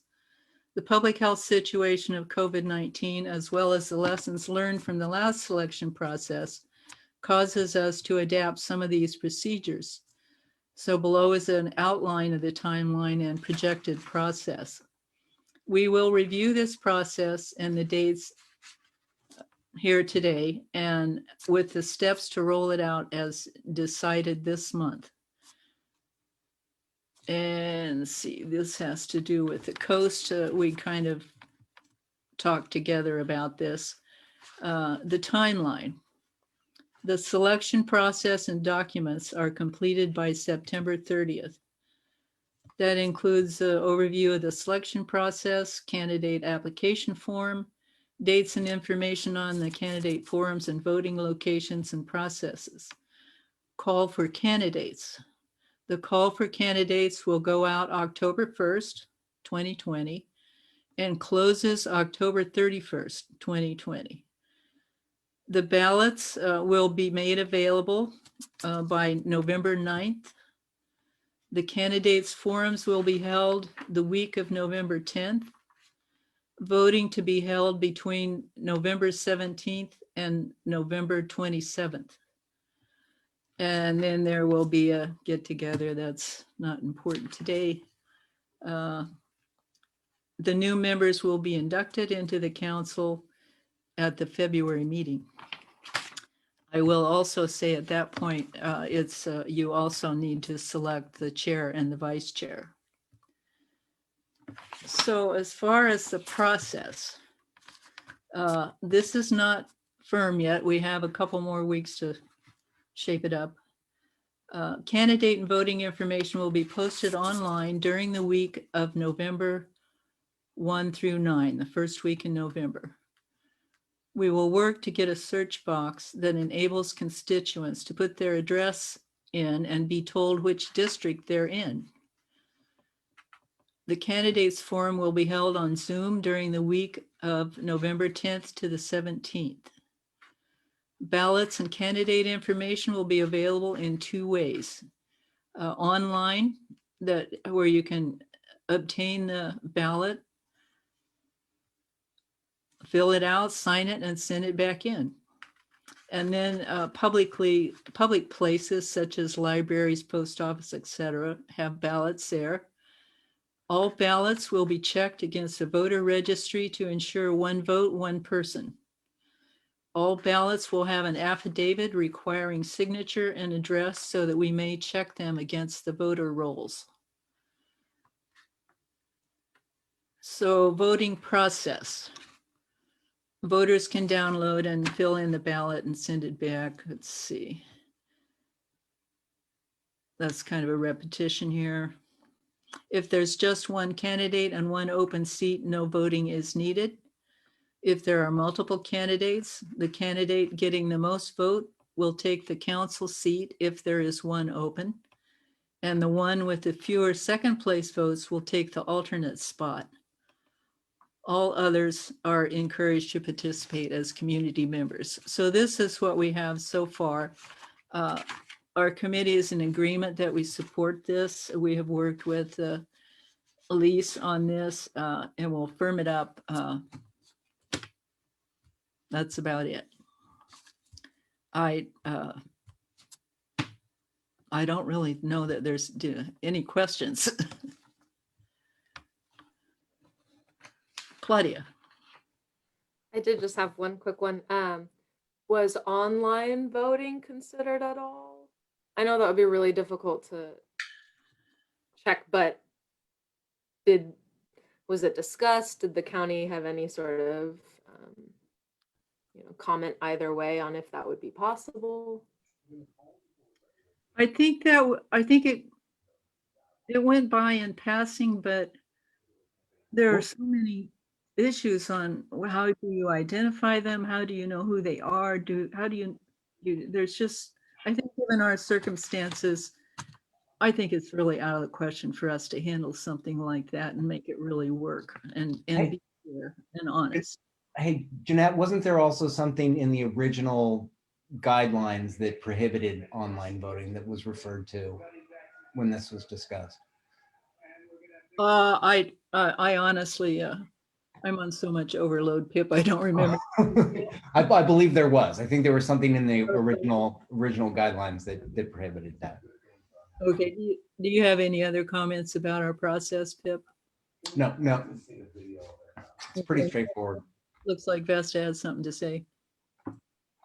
The public health situation of COVID-19, as well as the lessons learned from the last selection process, causes us to adapt some of these procedures. So below is an outline of the timeline and projected process. We will review this process and the dates here today, and with the steps to roll it out as decided this month. And see, this has to do with the coast. We kind of talked together about this. The timeline. The selection process and documents are completed by September 30th. That includes an overview of the selection process, candidate application form, dates and information on the candidate forums and voting locations and processes. Call for candidates. The call for candidates will go out October 1st, 2020, and closes October 31st, 2020. The ballots will be made available by November 9th. The candidates forums will be held the week of November 10th. Voting to be held between November 17th and November 27th. And then there will be a get together that's not important today. The new members will be inducted into the council at the February meeting. I will also say at that point, you also need to select the chair and the vice chair. So as far as the process, this is not firm yet. We have a couple more weeks to shape it up. Candidate and voting information will be posted online during the week of November 1 through 9, the first week in November. We will work to get a search box that enables constituents to put their address in and be told which district they're in. The candidates forum will be held on Zoom during the week of November 10th to the 17th. Ballots and candidate information will be available in two ways. Online, where you can obtain the ballot, fill it out, sign it, and send it back in. And then public places such as libraries, post office, etc., have ballots there. All ballots will be checked against a voter registry to ensure one vote, one person. All ballots will have an affidavit requiring signature and address so that we may check them against the voter rolls. So voting process. Voters can download and fill in the ballot and send it back. Let's see. That's kind of a repetition here. If there's just one candidate and one open seat, no voting is needed. If there are multiple candidates, the candidate getting the most vote will take the council seat if there is one open, and the one with the fewer second place votes will take the alternate spot. All others are encouraged to participate as community members. So this is what we have so far. Our committee is in agreement that we support this. We have worked with Elise on this and we'll firm it up. That's about it. I don't really know that there's any questions. Claudia. I did just have one quick one. Was online voting considered at all? I know that would be really difficult to check, but was it discussed? Did the county have any sort of comment either way on if that would be possible? I think it went by in passing, but there are so many issues on how do you identify them? How do you know who they are? There's just, I think given our circumstances, I think it's really out of the question for us to handle something like that and make it really work and be fair and honest. Hey, Jeanette, wasn't there also something in the original guidelines that prohibited online voting that was referred to when this was discussed? I honestly, I'm on so much overload, Pip, I don't remember. I believe there was. I think there was something in the original guidelines that prohibited that. Okay, do you have any other comments about our process, Pip? No. It's pretty straightforward. Looks like Vesta has something to say.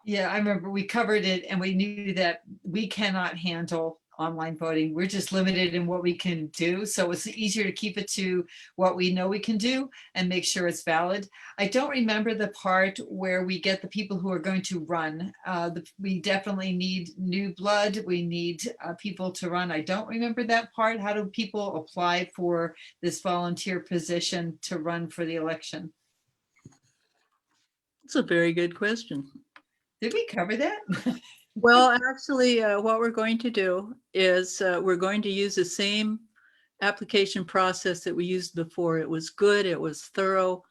Yeah, I remember we covered it and we knew that we cannot handle online voting. We're just limited in what we can do. So it's easier to keep it to what we know we can do and make sure it's valid. I don't remember the part where we get the people who are going to run. We definitely need new blood. We need people to run. I don't remember that part. How do people apply for this volunteer position to run for the election? It's a very good question. Did we cover that? Well, actually, what we're going to do is we're going to use the same application process that we used before. It was good. It was thorough.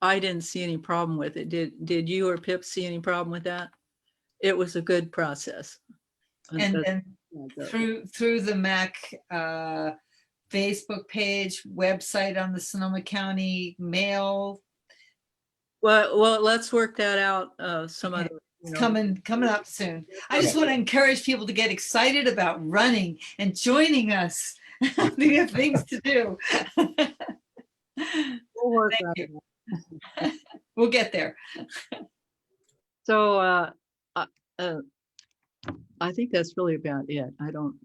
I didn't see any problem with it. Did you or Pip see any problem with that? it was a good process. And that's- then through the MAC Facebook page, website on the Sonoma County mail. Well, let's work that out some other. It's coming up soon. I just want to encourage people to get excited about running and joining us. We have things to do. We'll work on it. We'll get there. So I think that's really about it. I don't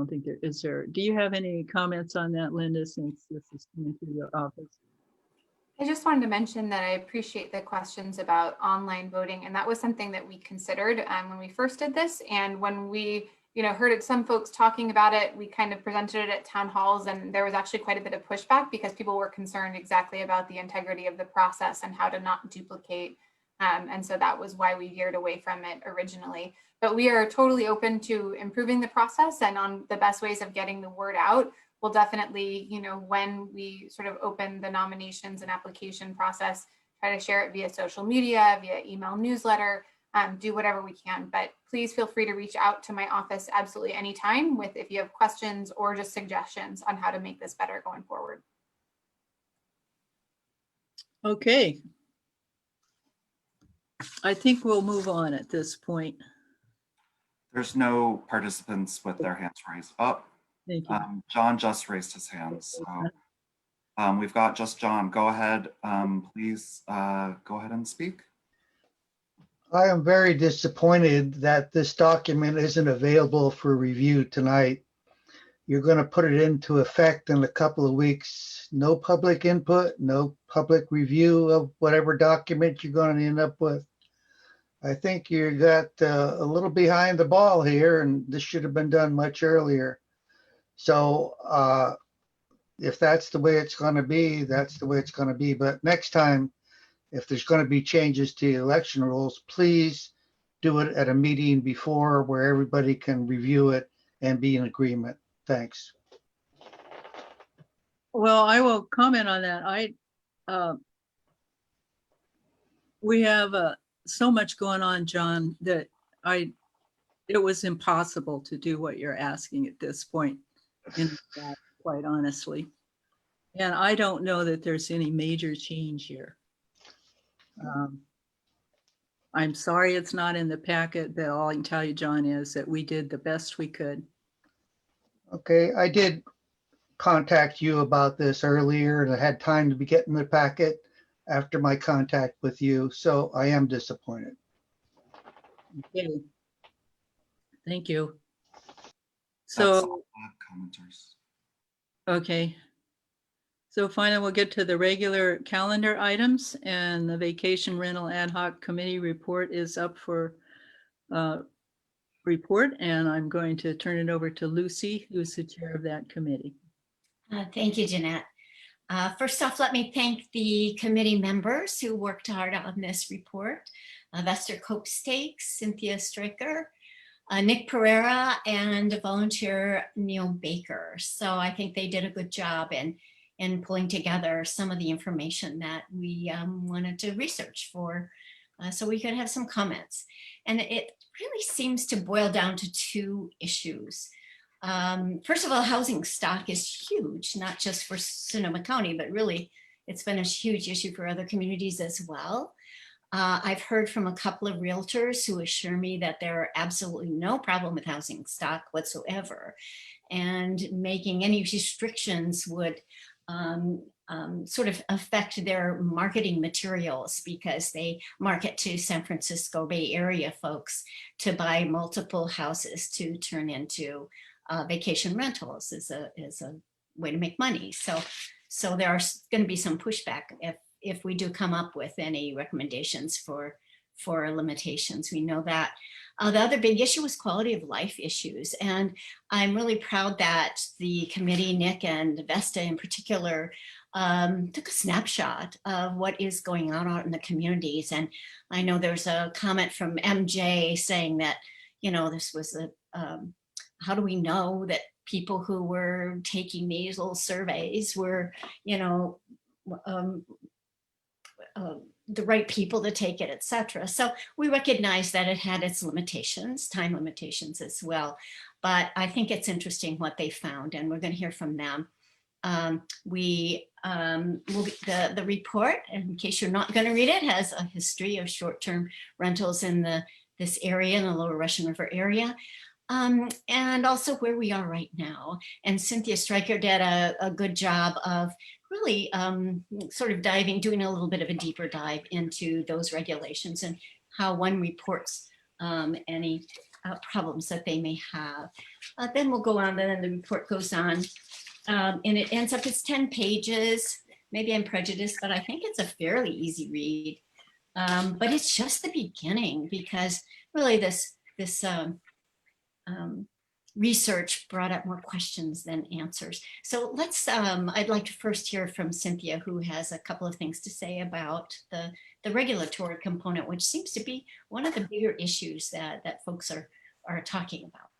think there is there. Do you have any comments on that, Linda, since this is coming through your office? I just wanted to mention that I appreciate the questions about online voting, and that was something that we considered when we first did this. And when we, heard some folks talking about it, we kind of presented it at town halls, and there was actually quite a bit of pushback because people were concerned exactly about the integrity of the process and how to not duplicate. And so that was why we veered away from it originally. But we are totally open to improving the process and on the best ways of getting the word out. We'll definitely, when we sort of open the nominations and application process, try to share it via social media, via email newsletter, do whatever we can. But please feel free to reach out to my office absolutely anytime if you have questions or just suggestions on how to make this better going forward. Okay. I think we'll move on at this point. There's no participants with their hands raised. Oh, thank you. John just raised his hand. So we've got just John. Go ahead, please go ahead and speak. I am very disappointed that this document isn't available for review tonight. You're going to put it into effect in a couple of weeks. No public input, no public review of whatever document you're going to end up with. I think you got a little behind the ball here, and this should have been done much earlier. So if that's the way it's going to be, that's the way it's going to be. But next time, if there's going to be changes to the election rules, please do it at a meeting before where everybody can review it and be in agreement. Thanks. Well, I will comment on that. We have so much going on, John, that it was impossible to do what you're asking at this point, quite honestly. And I don't know that there's any major change here. I'm sorry it's not in the packet, but all I can tell you, John, is that we did the best we could. Okay, I did contact you about this earlier, and I had time to be getting the packet after my contact with you, so I am disappointed. Okay. Thank you. That's So, all the commenters. okay. So finally, we'll get to the regular calendar items, and the vacation rental ad hoc committee report is up for report, and I'm going to turn it over to Lucy, who's the chair of that committee. Thank you, Jeanette. First off, let me thank the committee members who worked hard on this report. Vester Copestakes, Cynthia Stricker, Nick Pereira, and volunteer Neil Baker. So I think they did a good job in pulling together some of the information that we wanted to research for, so we could have some comments. And it really seems to boil down to two issues. First of all, housing stock is huge, not just for Sonoma County, but really it's been a huge issue for other communities as well. I've heard from a couple of realtors who assure me that there are absolutely no problem with housing stock whatsoever, and making any restrictions would sort of affect their marketing materials, because they market to San Francisco Bay Area folks to buy multiple houses to turn into vacation rentals as a way to make money. So there are going to be some pushback if we do come up with any recommendations for limitations. We know that. The other big issue was quality of life issues. And I'm really proud that the committee, Nick and Vesta in particular, took a snapshot of what is going on out in the communities. And I know there's a comment from MJ saying that, this was how do we know that people who were taking these little surveys were, the right people to take it, etc. So we recognize that it had its limitations, time limitations as well. But I think it's interesting what they found, and we're going to hear from them. The report, in case you're not going to read it, has a history of short-term rentals in this area, in the Lower Russian River area, and also where we are right now. And Cynthia Stryker did a good job of really sort of doing a little bit of a deeper dive into those regulations and how one reports any problems that they may have. Then we'll go on, then the report goes on, and it ends up, it's 10 pages. Maybe I'm prejudiced, but I think it's a fairly easy read. But it's just the beginning, because really this research brought up more questions than answers. So let's, I'd like to first hear from Cynthia, who has a couple of things to say about the regulatory component, which seems to be one of the bigger issues that folks are talking about.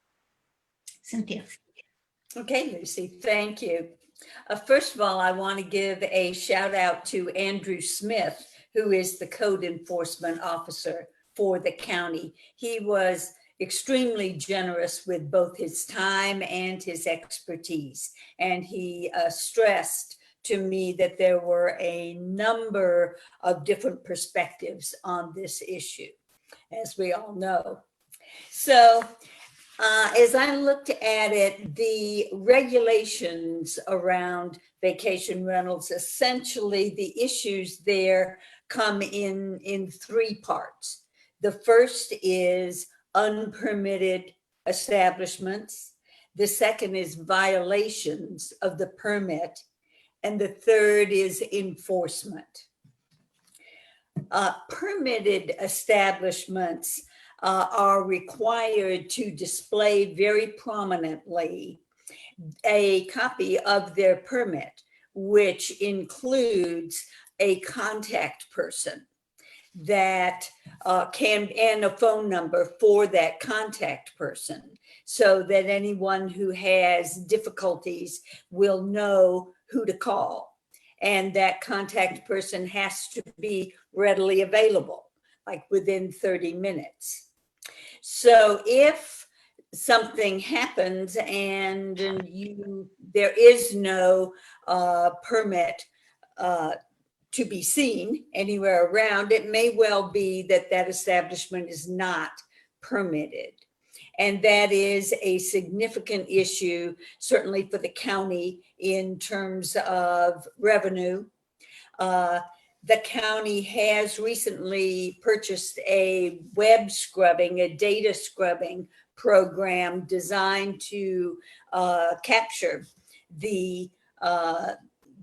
Cynthia. Okay, Lucy, thank you. First of all, I want to give a shout out to Andrew Smith, who is the code enforcement officer for the county. He was extremely generous with both his time and his expertise. And he stressed to me that there were a number of different perspectives on this issue, as we all know. So as I looked at it, the regulations around vacation rentals, essentially the issues there come in three parts. The first is unpermitted establishments. The second is violations of the permit. And the third is enforcement. Permitted establishments are required to display very prominently a copy of their permit, which includes a contact person that and a phone number for that contact person, so that anyone who has difficulties will know who to call. And that contact person has to be readily available, like within 30 minutes. So if something happens and there is no permit to be seen anywhere around, it may well be that that establishment is not permitted. And that is a significant issue, certainly for the county in terms of revenue. The county has recently purchased a web scrubbing, a data scrubbing program designed to capture the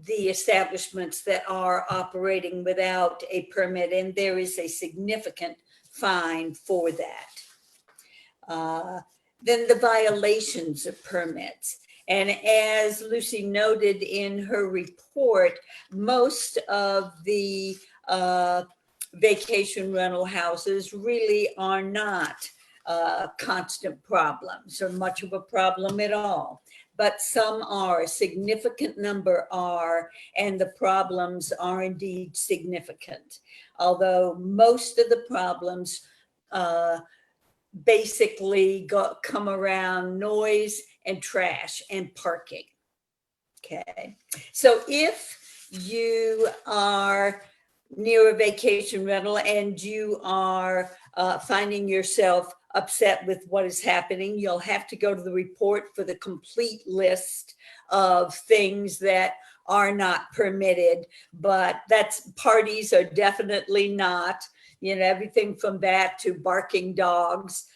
establishments that are operating without a permit, and there is a significant fine for that. Then the violations of permits. And as Lucy noted in her report, most of the vacation rental houses really are not constant problems or much of a problem at all. But some are, a significant number are, and the problems are indeed significant. Although most of the problems basically come around noise and trash and parking. Okay, so if you are near a vacation rental and you are finding yourself upset with what is happening, you'll have to go to the report for the complete list of things that are not permitted, but parties are definitely not, everything from that to barking dogs.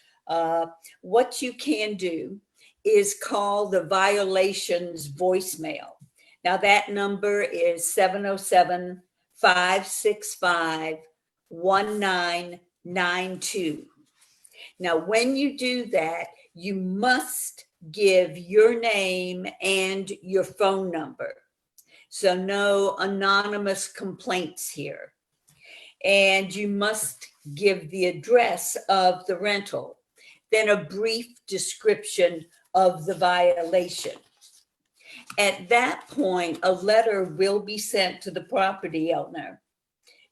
What you can do is call the violations voicemail. Now that number is 707-565-1992. Now, when you do that, you must give your name and your phone number. So no anonymous complaints here. And you must give the address of the rental, then a brief description of the violation. At that point, a letter will be sent to the property owner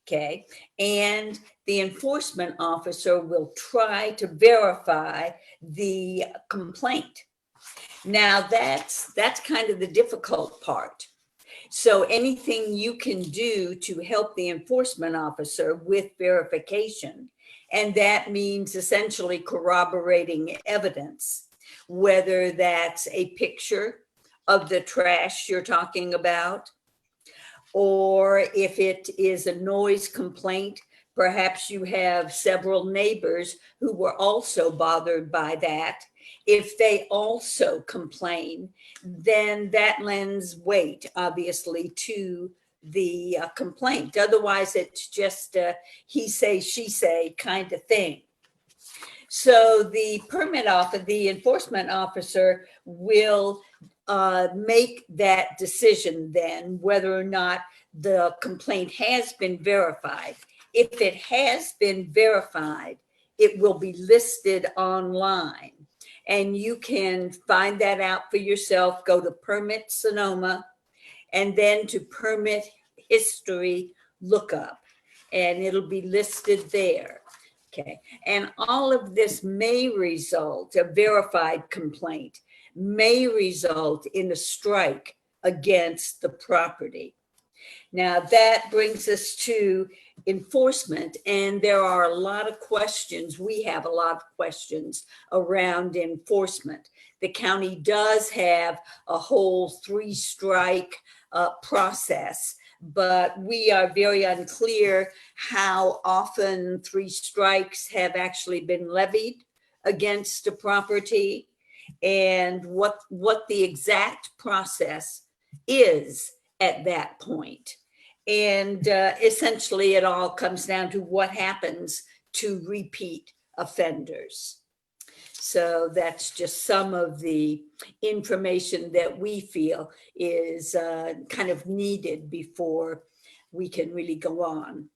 Okay, and the enforcement officer will try to verify the complaint. Now that's kind of the difficult part. So anything you can do to help the enforcement officer with verification, and that means essentially corroborating evidence, whether that's a picture of the trash you're talking about, or if it is a noise complaint, perhaps you have several neighbors who were also bothered by that. If they also complain, then that lends weight, obviously, to the complaint. Otherwise, it's just a he say, she say kind of thing. So the the enforcement officer will make that decision then whether or not the complaint has been verified. If it has been verified, it will be listed online. And you can find that out for yourself. Go to Permit Sonoma and then to Permit History Lookup, and it'll be listed there. Okay, and all of this may result, a verified complaint may result in a strike against the property. Now that brings us to enforcement, and there are a lot of questions. We have a lot of questions around enforcement. The county does have a whole 3-strike process, but we are very unclear how often 3 strikes have actually been levied against a property and what the exact process is at that point. And essentially it all comes down to what happens to repeat offenders. So that's just some of the information that we feel is kind of needed before we can really go on.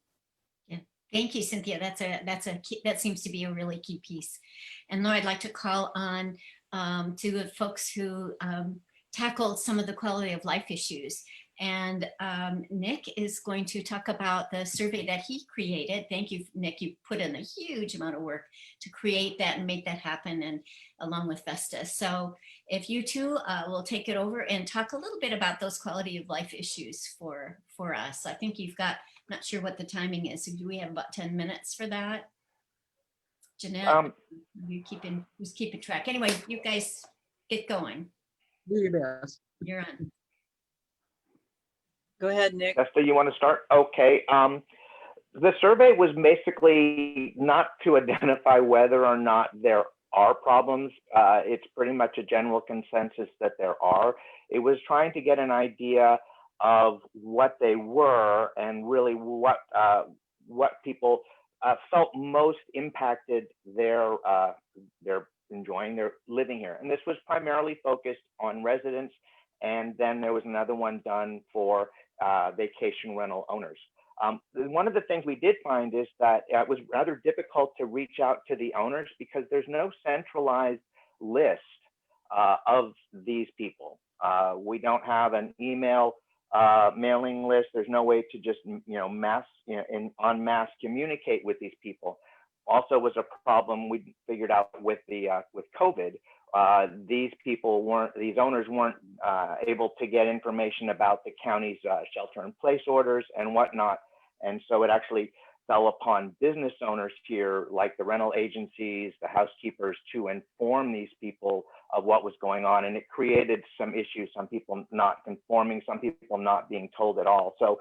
Yeah, thank you, Cynthia. That seems to be a really key piece. And now I'd like to call on to the folks who tackled some of the quality of life issues. And Nick is going to talk about the survey that he created. Thank you, Nick. You put in a huge amount of work to create that and make that happen, and along with Vesta. So if you two will take it over and talk a little bit about those quality of life issues for us. I think you've got, not sure what the timing is. So do we have about 10 minutes for that? Jeanette, who's keeping track? Anyway, you guys get going. Do your best. You're on. Go ahead, Nick. Vesta, you want to start? Okay. The survey was basically not to identify whether or not there are problems. It's pretty much a general consensus that there are. It was trying to get an idea of what they were and really what people felt most impacted their enjoying their living here. And this was primarily focused on residents. And then there was another one done for vacation rental owners. One of the things we did find is that it was rather difficult to reach out to the owners because there's no centralized list of these people. We don't have an email mailing list. There's no way to just en masse communicate with these people. Also was a problem we figured out with COVID. These owners weren't able to get information about the county's shelter-in-place orders and whatnot. And so it actually fell upon business owners here, like the rental agencies, the housekeepers, to inform these people of what was going on. And it created some issues, some people not conforming, some people not being told at all. So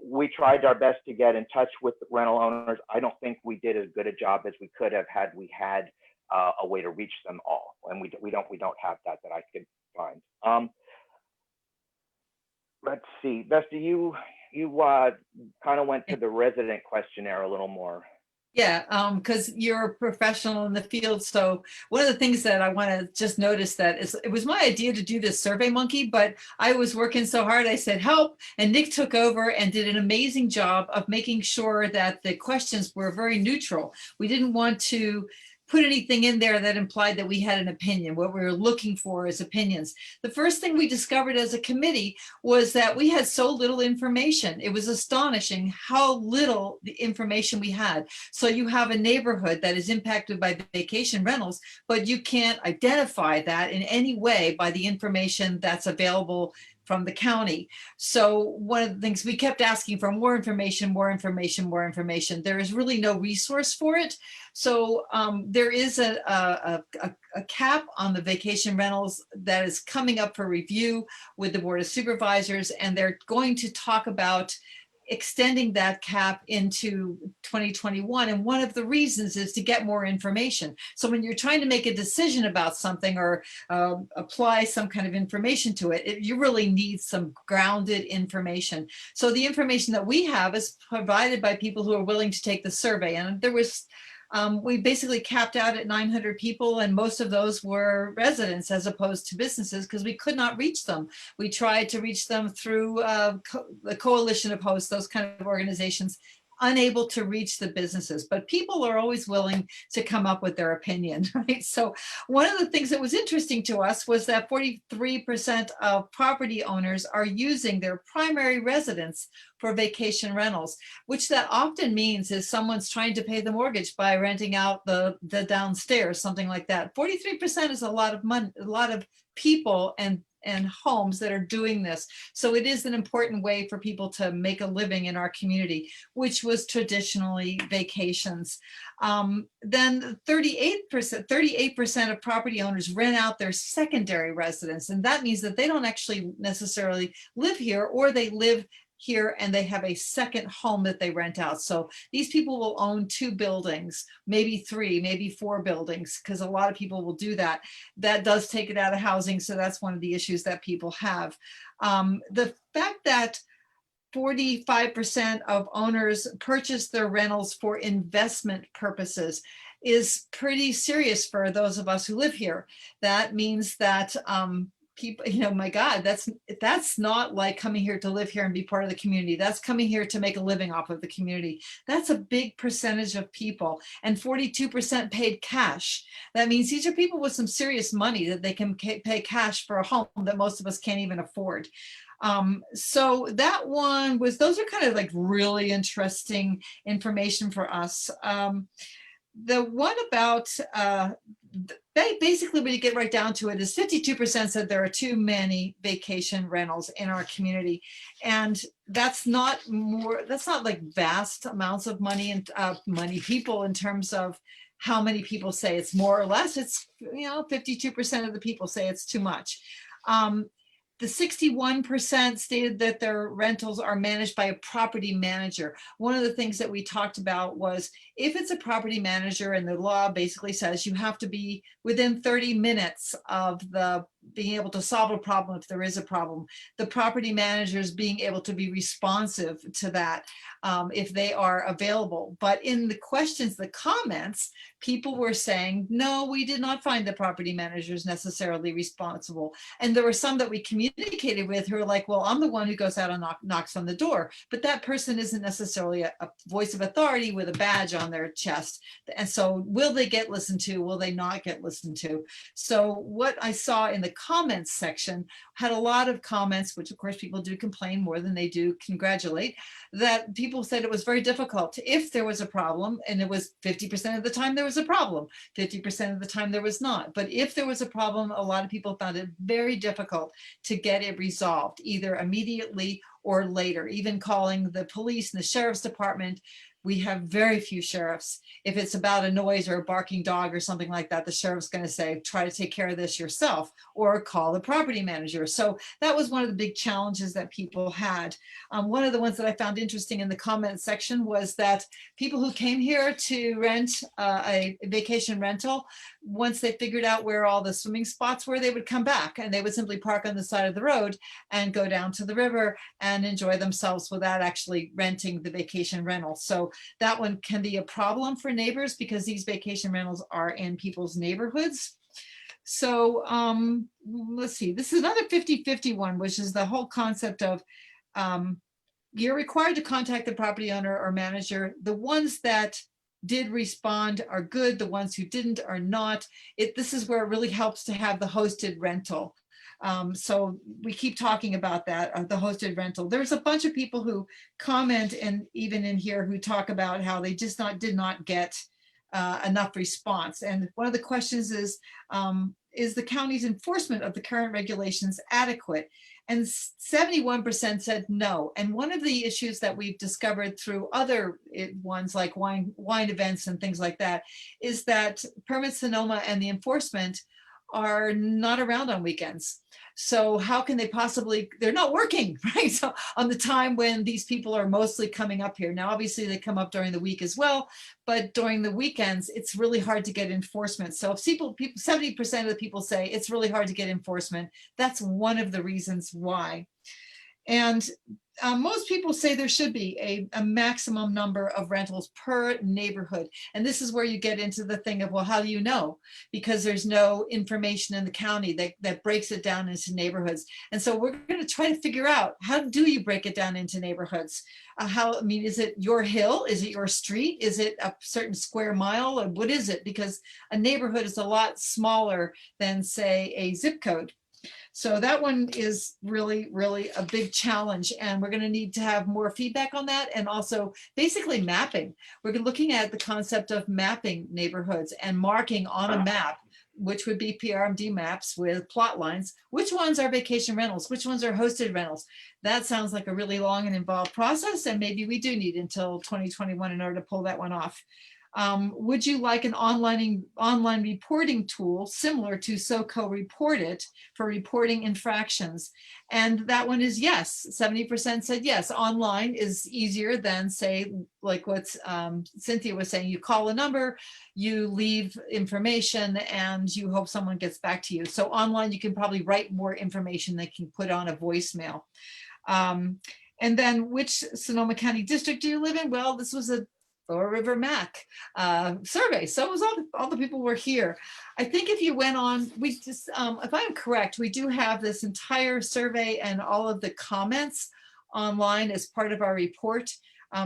we tried our best to get in touch with the rental owners. I don't think we did as good a job as we could have had we had a way to reach them all, and we don't have that I could find. Let's see, Vesta, you kind of went to the resident questionnaire a little more. Yeah, because you're a professional in the field. So one of the things that I want to just notice that is, it was my idea to do this Survey Monkey, but I was working so hard, I said, help. And Nick took over and did an amazing job of making sure that the questions were very neutral. We didn't want to put anything in there that implied that we had an opinion. What we were looking for is opinions. The first thing we discovered as a committee was that we had so little information. It was astonishing how little the information we had. So you have a neighborhood that is impacted by vacation rentals, but you can't identify that in any way by the information that's available from the county. So one of the things we kept asking for more information, more information, more information. There is really no resource for it. So there is a cap on the vacation rentals that is coming up for review with the Board of Supervisors, and they're going to talk about extending that cap into 2021. And one of the reasons is to get more information. So when you're trying to make a decision about something or apply some kind of information to it, you really need some grounded information. So the information that we have is provided by people who are willing to take the survey. And there was we basically capped out at 900 people, and most of those were residents as opposed to businesses because we could not reach them. We tried to reach them through the Coalition of Hosts, those kind of organizations, unable to reach the businesses, but people are always willing to come up with their opinion, right? So one of the things that was interesting to us was that 43% of property owners are using their primary residence for vacation rentals, which that often means is someone's trying to pay the mortgage by renting out the downstairs, something like that. 43% is a lot of money, a lot of people and homes that are doing this. So it is an important way for people to make a living in our community, which was traditionally vacations. Then 38% of property owners rent out their secondary residence. And that means that they don't actually necessarily live here, or they live here and they have a second home that they rent out. So these people will own 2 buildings, maybe 3, maybe 4 buildings, because a lot of people will do that. That does take it out of housing. So that's one of the issues that people have. The fact that 45% of owners purchase their rentals for investment purposes is pretty serious for those of us who live here. That means that people, my God, that's not like coming here to live here and be part of the community. That's coming here to make a living off of the community. That's a big percentage of people, and 42% paid cash. That means these are people with some serious money that they can pay cash for a home that most of us can't even afford. So that one was, those are kind of like really interesting information for us. The one about, basically when you get right down to it, is 52% said there are too many vacation rentals in our community. And that's not like vast amounts of money and people in terms of how many people say it's more or less. It's, 52% of the people say it's too much. The 61% stated that their rentals are managed by a property manager. One of the things that we talked about was, if it's a property manager, and the law basically says you have to be within 30 minutes of being able to solve a problem if there is a problem, the property managers being able to be responsive to that if they are available. But in the questions, the comments, people were saying, no, we did not find the property managers necessarily responsible. And there were some that we communicated with who were like, well, I'm the one who goes out and knocks on the door, but that person isn't necessarily a voice of authority with a badge on their chest. And so will they get listened to? Will they not get listened to? So what I saw in the comments section had a lot of comments, which of course people do complain more than they do congratulate, that people said it was very difficult if there was a problem, and it was 50% of the time there was a problem, 50% of the time there was not. But if there was a problem, a lot of people found it very difficult to get it resolved, either immediately or later. Even calling the police and the sheriff's department, we have very few sheriffs. If it's about a noise or a barking dog or something like that, the sheriff's going to say, try to take care of this yourself, or call the property manager. So that was one of the big challenges that people had. One of the ones that I found interesting in the comment section was that people who came here to rent a vacation rental, once they figured out where all the swimming spots were, they would come back and they would simply park on the side of the road and go down to the river and enjoy themselves without actually renting the vacation rental. So that one can be a problem for neighbors because these vacation rentals are in people's neighborhoods. So let's see, this is another 50-50 one, which is the whole concept of you're required to contact the property owner or manager. The ones that did respond are good. The ones who didn't are not. This is where it really helps to have the hosted rental. So we keep talking about that, the hosted rental. There's a bunch of people who comment, and even in here, who talk about how they just did not get enough response. And one of the questions is the county's enforcement of the current regulations adequate? And 71% said no. And one of the issues that we've discovered through other ones like wine events and things like that is that Permit Sonoma and the enforcement are not around on weekends. So how can they possibly, they're not working, right? So on the time when these people are mostly coming up here. Now, obviously they come up during the week as well, but during the weekends, it's really hard to get enforcement. So if 70% of the people say it's really hard to get enforcement, that's one of the reasons why. And most people say there should be a maximum number of rentals per neighborhood. And this is where you get into the thing of, well, how do you know? Because there's no information in the county that breaks it down into neighborhoods. And so we're going to try to figure out, how do you break it down into neighborhoods? Is it your hill? Is it your street? Is it a certain square mile? Or what is it? Because a neighborhood is a lot smaller than, say, a zip code. So that one is really, really a big challenge, and we're going to need to have more feedback on that, and also basically mapping. We're looking at the concept of mapping neighborhoods and marking on a map, which would be PRMD maps with plot lines. Which ones are vacation rentals? Which ones are hosted rentals? That sounds like a really long and involved process, and maybe we do need until 2021 in order to pull that one off. Would you like an online reporting tool similar to SoCo Report It for reporting infractions? And that one is yes. 70% said yes. Online is easier than, say, like what Cynthia was saying. You call a number, you leave information, and you hope someone gets back to you. So online, you can probably write more information than you can put on a voicemail. And then, which Sonoma County district do you live in? Well, this was a Lower River MAC survey. So it was all the people were here. I think if you went on, we just, if I'm correct, we do have this entire survey and all of the comments online as part of our report.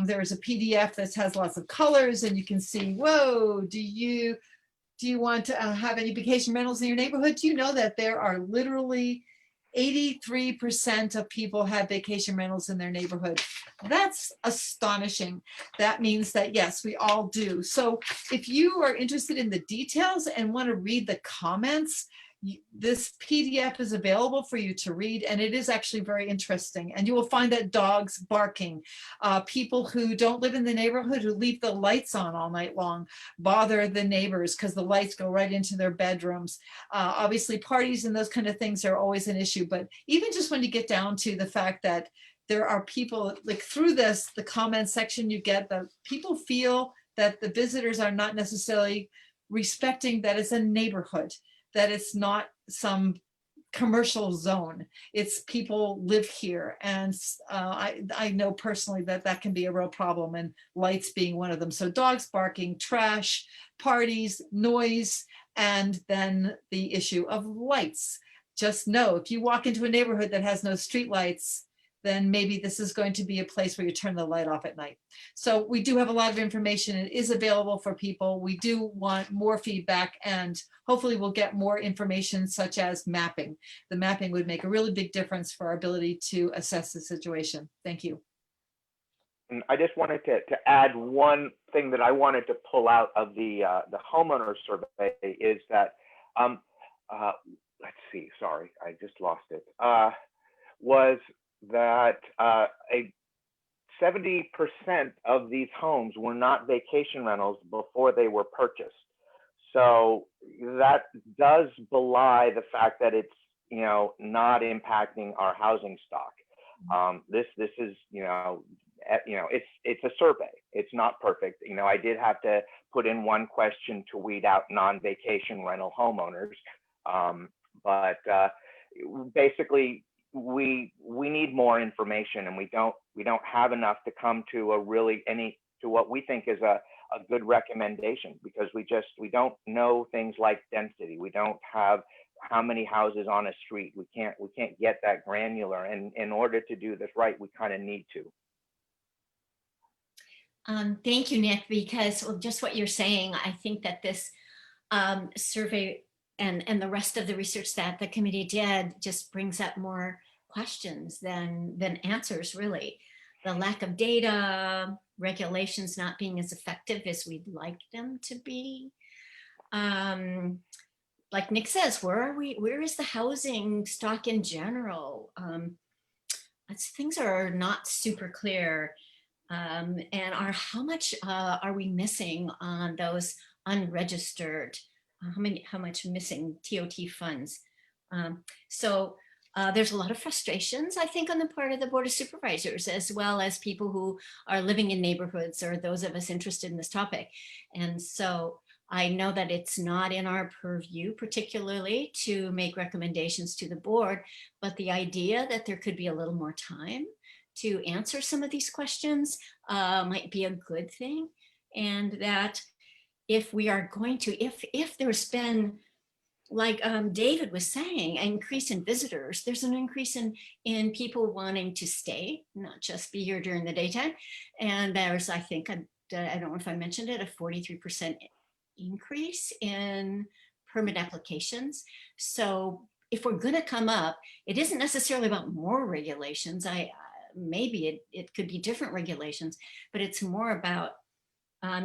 There is a PDF that has lots of colors, and you can see, whoa, do you want to have any vacation rentals in your neighborhood? Do you know that there are literally 83% of people have vacation rentals in their neighborhood? That's astonishing. That means that, yes, we all do. So if you are interested in the details and want to read the comments, this PDF is available for you to read, and it is actually very interesting. And you will find that dogs barking, people who don't live in the neighborhood who leave the lights on all night long, bother the neighbors because the lights go right into their bedrooms. Obviously, parties and those kind of things are always an issue. But even just when you get down to the fact that there are people, like through this, the comment section, you get that people feel that the visitors are not necessarily respecting that it's a neighborhood, that it's not some commercial zone. It's people live here. And I know personally that can be a real problem, and lights being one of them. So dogs barking, trash, parties, noise, and then the issue of lights. Just know, if you walk into a neighborhood that has no street lights, then maybe this is going to be a place where you turn the light off at night. So we do have a lot of information. It is available for people. We do want more feedback, and hopefully we'll get more information such as mapping. The mapping would make a really big difference for our ability to assess the situation. Thank you. And I just wanted to add one thing that I wanted to pull out of the homeowner survey is that, let's see, sorry, I just lost it, was that 70% of these homes were not vacation rentals before they were purchased. So that does belie the fact that it's, you know, not impacting our housing stock. This is, it's a survey. It's not perfect. You know, I did have to put in one question to weed out non-vacation rental homeowners, but basically, we need more information, and we don't have enough to come to what we think is a good recommendation, because we don't know things like density. We don't have how many houses on a street. We can't get that granular, and in order to do this right, we kind of need to. Thank you, Nick, because just what you're saying, I think that this survey and the rest of the research that the committee did just brings up more questions than answers, really. The lack of data, regulations not being as effective as we'd like them to be. Like Nick says, where is the housing stock in general? Things are not super clear. And how much are we missing on those unregistered? How much missing TOT funds? So there's a lot of frustrations, I think, on the part of the Board of Supervisors, as well as people who are living in neighborhoods or those of us interested in this topic. And so I know that it's not in our purview particularly to make recommendations to the board, but the idea that there could be a little more time to answer some of these questions might be a good thing. And that if we are going to, if there's been, like David was saying, an increase in visitors, there's an increase in people wanting to stay, not just be here during the daytime. And there's, I think, I don't know if I mentioned it, a 43% increase in permit applications. So if we're going to come up, it isn't necessarily about more regulations. Maybe it could be different regulations, but it's more about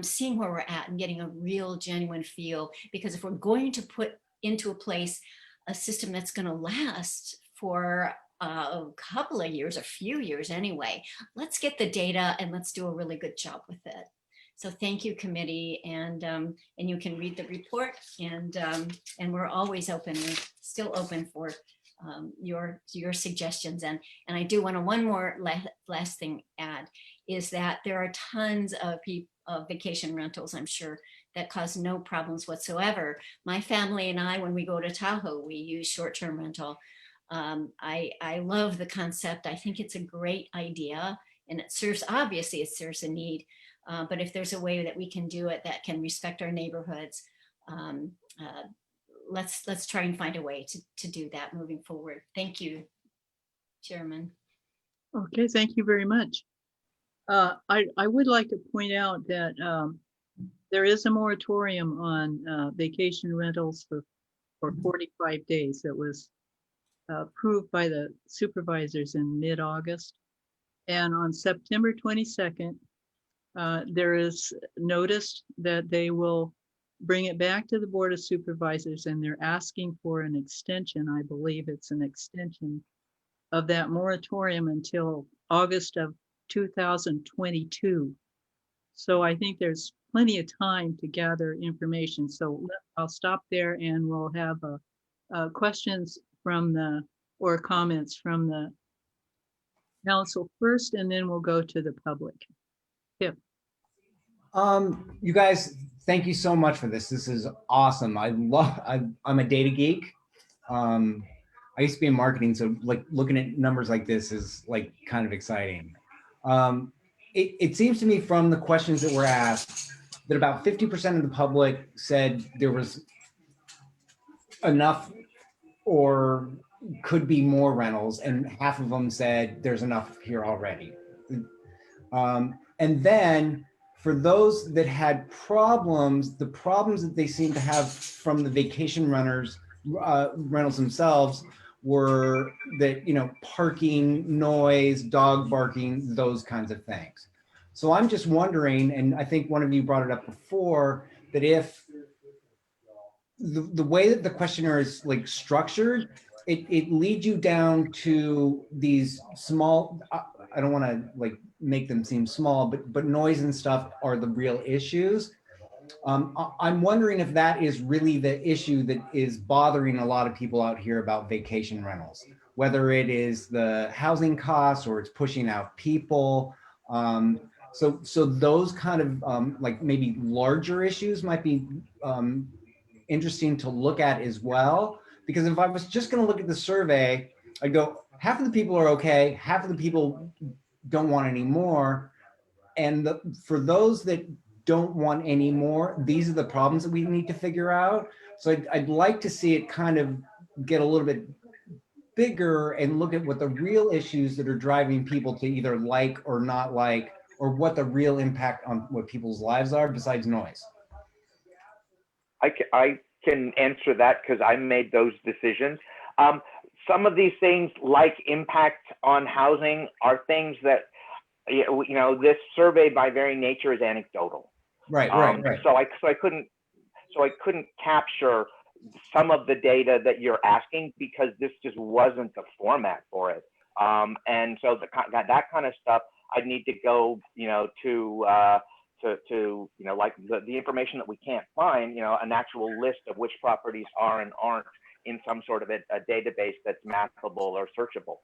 seeing where we're at and getting a real genuine feel. Because if we're going to put into a place a system that's going to last for a couple of years, a few years anyway, let's get the data and let's do a really good job with it. So thank you, committee, and you can read the report, and we're always open, we're still open for your suggestions. And I do want to one more last thing add is that there are tons of vacation rentals, I'm sure, that cause no problems whatsoever. My family and I, when we go to Tahoe, we use short-term rental. I love the concept. I think it's a great idea, and obviously it serves a need. But if there's a way that we can do it that can respect our neighborhoods, let's try and find a way to do that moving forward. Thank you, Chairman. Okay, thank you very much. I would like to point out that there is a moratorium on vacation rentals for 45 days that was approved by the supervisors in mid-August. And on September 22nd, there is noticed that they will bring it back to the Board of Supervisors, and they're asking for an extension. I believe it's an extension of that moratorium until August of 2022. So I think there's plenty of time to gather information. So I'll stop there, and we'll have questions from or comments from the council first, and then we'll go to the public. Yep. You guys, thank you so much for this. This is awesome. I'm a data geek. I used to be in marketing, so like looking at numbers like this is like kind of exciting. It seems to me from the questions that were asked that about 50% of the public said there was enough or could be more rentals, and half of them said there's enough here already. And then for those that had problems, the problems that they seem to have from the vacation rentals themselves were that, parking, noise, dog barking, those kinds of things. So I'm just wondering, and I think one of you brought it up before, that if the way that the questionnaire is like structured, it leads you down to these small, I don't want to like make them seem small, but noise and stuff are the real issues. I'm wondering if that is really the issue that is bothering a lot of people out here about vacation rentals, whether it is the housing costs or it's pushing out people. So those kind of like maybe larger issues might be interesting to look at as well. Because if I was just going to look at the survey, I'd go, half of the people are okay, half of the people don't want any more. And for those that don't want any more, these are the problems that we need to figure out. So I'd like to see it kind of get a little bit bigger and look at what the real issues that are driving people to either like or not like or what the real impact on what people's lives are besides noise? I can answer that because I made those decisions. Some of these things, like impact on housing, are things that, you know, this survey by very nature is anecdotal. Right. So I couldn't capture some of the data that you're asking because this just wasn't the format for it. And so that kind of stuff, I'd need to go, you know, to you know, like the information that we can't find, you know, an actual list of which properties are and aren't in some sort of a database that's mappable or searchable.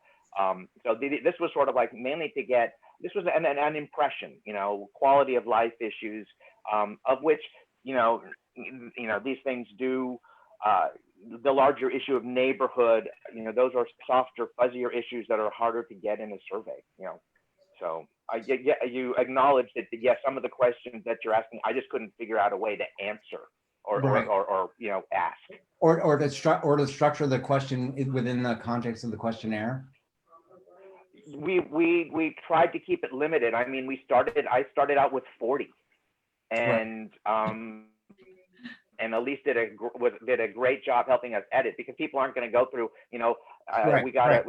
So this was sort of like mainly to get, this was an impression, you know, quality of life issues, of which, you know, these things do, the larger issue of neighborhood, you know, those are softer, fuzzier issues that are harder to get in a survey, you know. So you acknowledge that, yes, some of the questions that you're asking, I just couldn't figure out a way to answer or you know, ask. Or to structure the question within the context of the questionnaire. We tried to keep it limited. I mean, I started out with 40, and and Elise did a great job helping us edit, because people aren't going to go through, you know, we got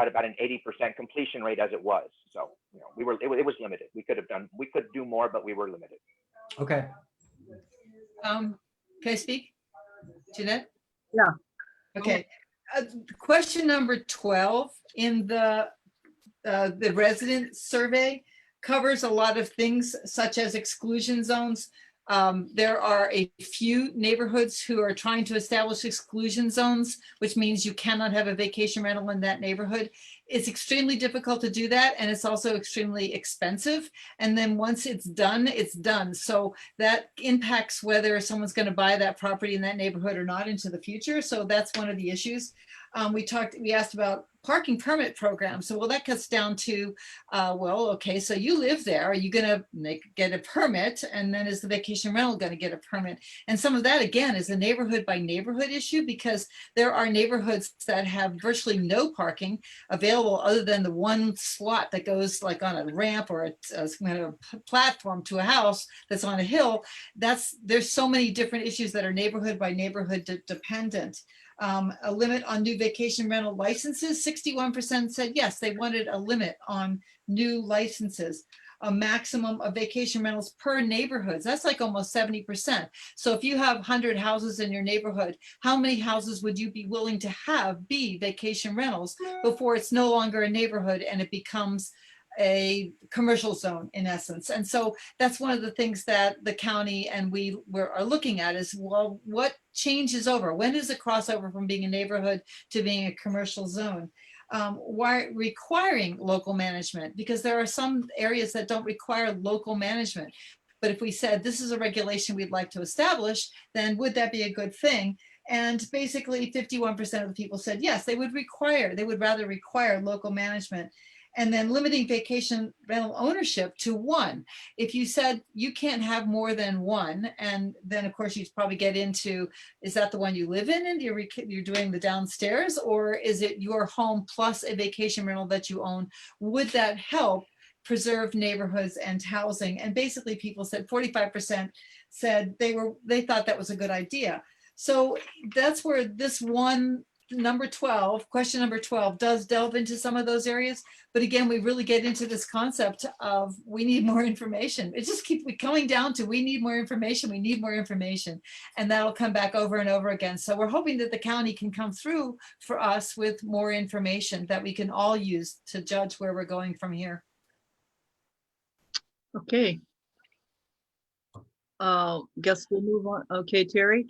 about an 80% completion rate as it was. So, you know, it was limited. We could do more, but we were limited. Okay. Can I speak, Jeanette? Yeah. Okay. Question number 12 in the resident survey covers a lot of things, such as exclusion zones. There are a few neighborhoods who are trying to establish exclusion zones, which means you cannot have a vacation rental in that neighborhood. It's extremely difficult to do that, and it's also extremely expensive. And then once it's done, it's done. So that impacts whether someone's going to buy that property in that neighborhood or not into the future. So that's one of the issues. We asked about parking permit programs. So, well, that cuts down to, well, okay, so you live there. Are you going to get a permit? And then is the vacation rental going to get a permit? And some of that, again, is a neighborhood by neighborhood issue, because there are neighborhoods that have virtually no parking available other than the one slot that goes like on a ramp or a kind of platform to a house that's on a hill. There's so many different issues that are neighborhood by neighborhood dependent. A limit on new vacation rental licenses, 61% said yes, they wanted a limit on new licenses. A maximum of vacation rentals per neighborhoods, that's like almost 70%. So if you have 100 houses in your neighborhood, how many houses would you be willing to have be vacation rentals before it's no longer a neighborhood and it becomes a commercial zone in essence? And so that's one of the things that the county and we are looking at is, well, what changes over? When does it cross over from being a neighborhood to being a commercial zone? Why requiring local management? Because there are some areas that don't require local management. But if we said this is a regulation we'd like to establish, then would that be a good thing? And basically 51% of the people said yes, they would rather require local management. And then limiting vacation rental ownership to one. If you said you can't have more than one, and then of course you'd probably get into, is that the one you live in and you're doing the downstairs, or is it your home plus a vacation rental that you own? Would that help preserve neighborhoods and housing? And basically people said 45% said they thought that was a good idea. So that's where this one, question number 12 does delve into some of those areas. But again, we really get into this concept of we need more information. It just keeps coming down to we need more information, we need more information. And that'll come back over and over again. So we're hoping that the county can come through for us with more information that we can all use to judge where we're going from here. Okay. Guess we'll move on. Okay, Terry.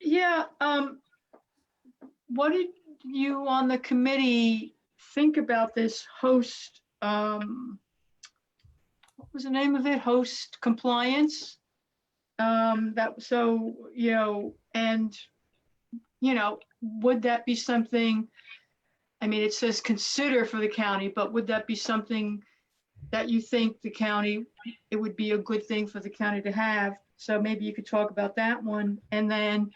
Yeah, what did you on the committee think about this host, what was the name of it? Host compliance? Would that be something, I mean, it says consider for the county, but would that be something that you think it would be a good thing for the county to have? So maybe you could talk about that one. And then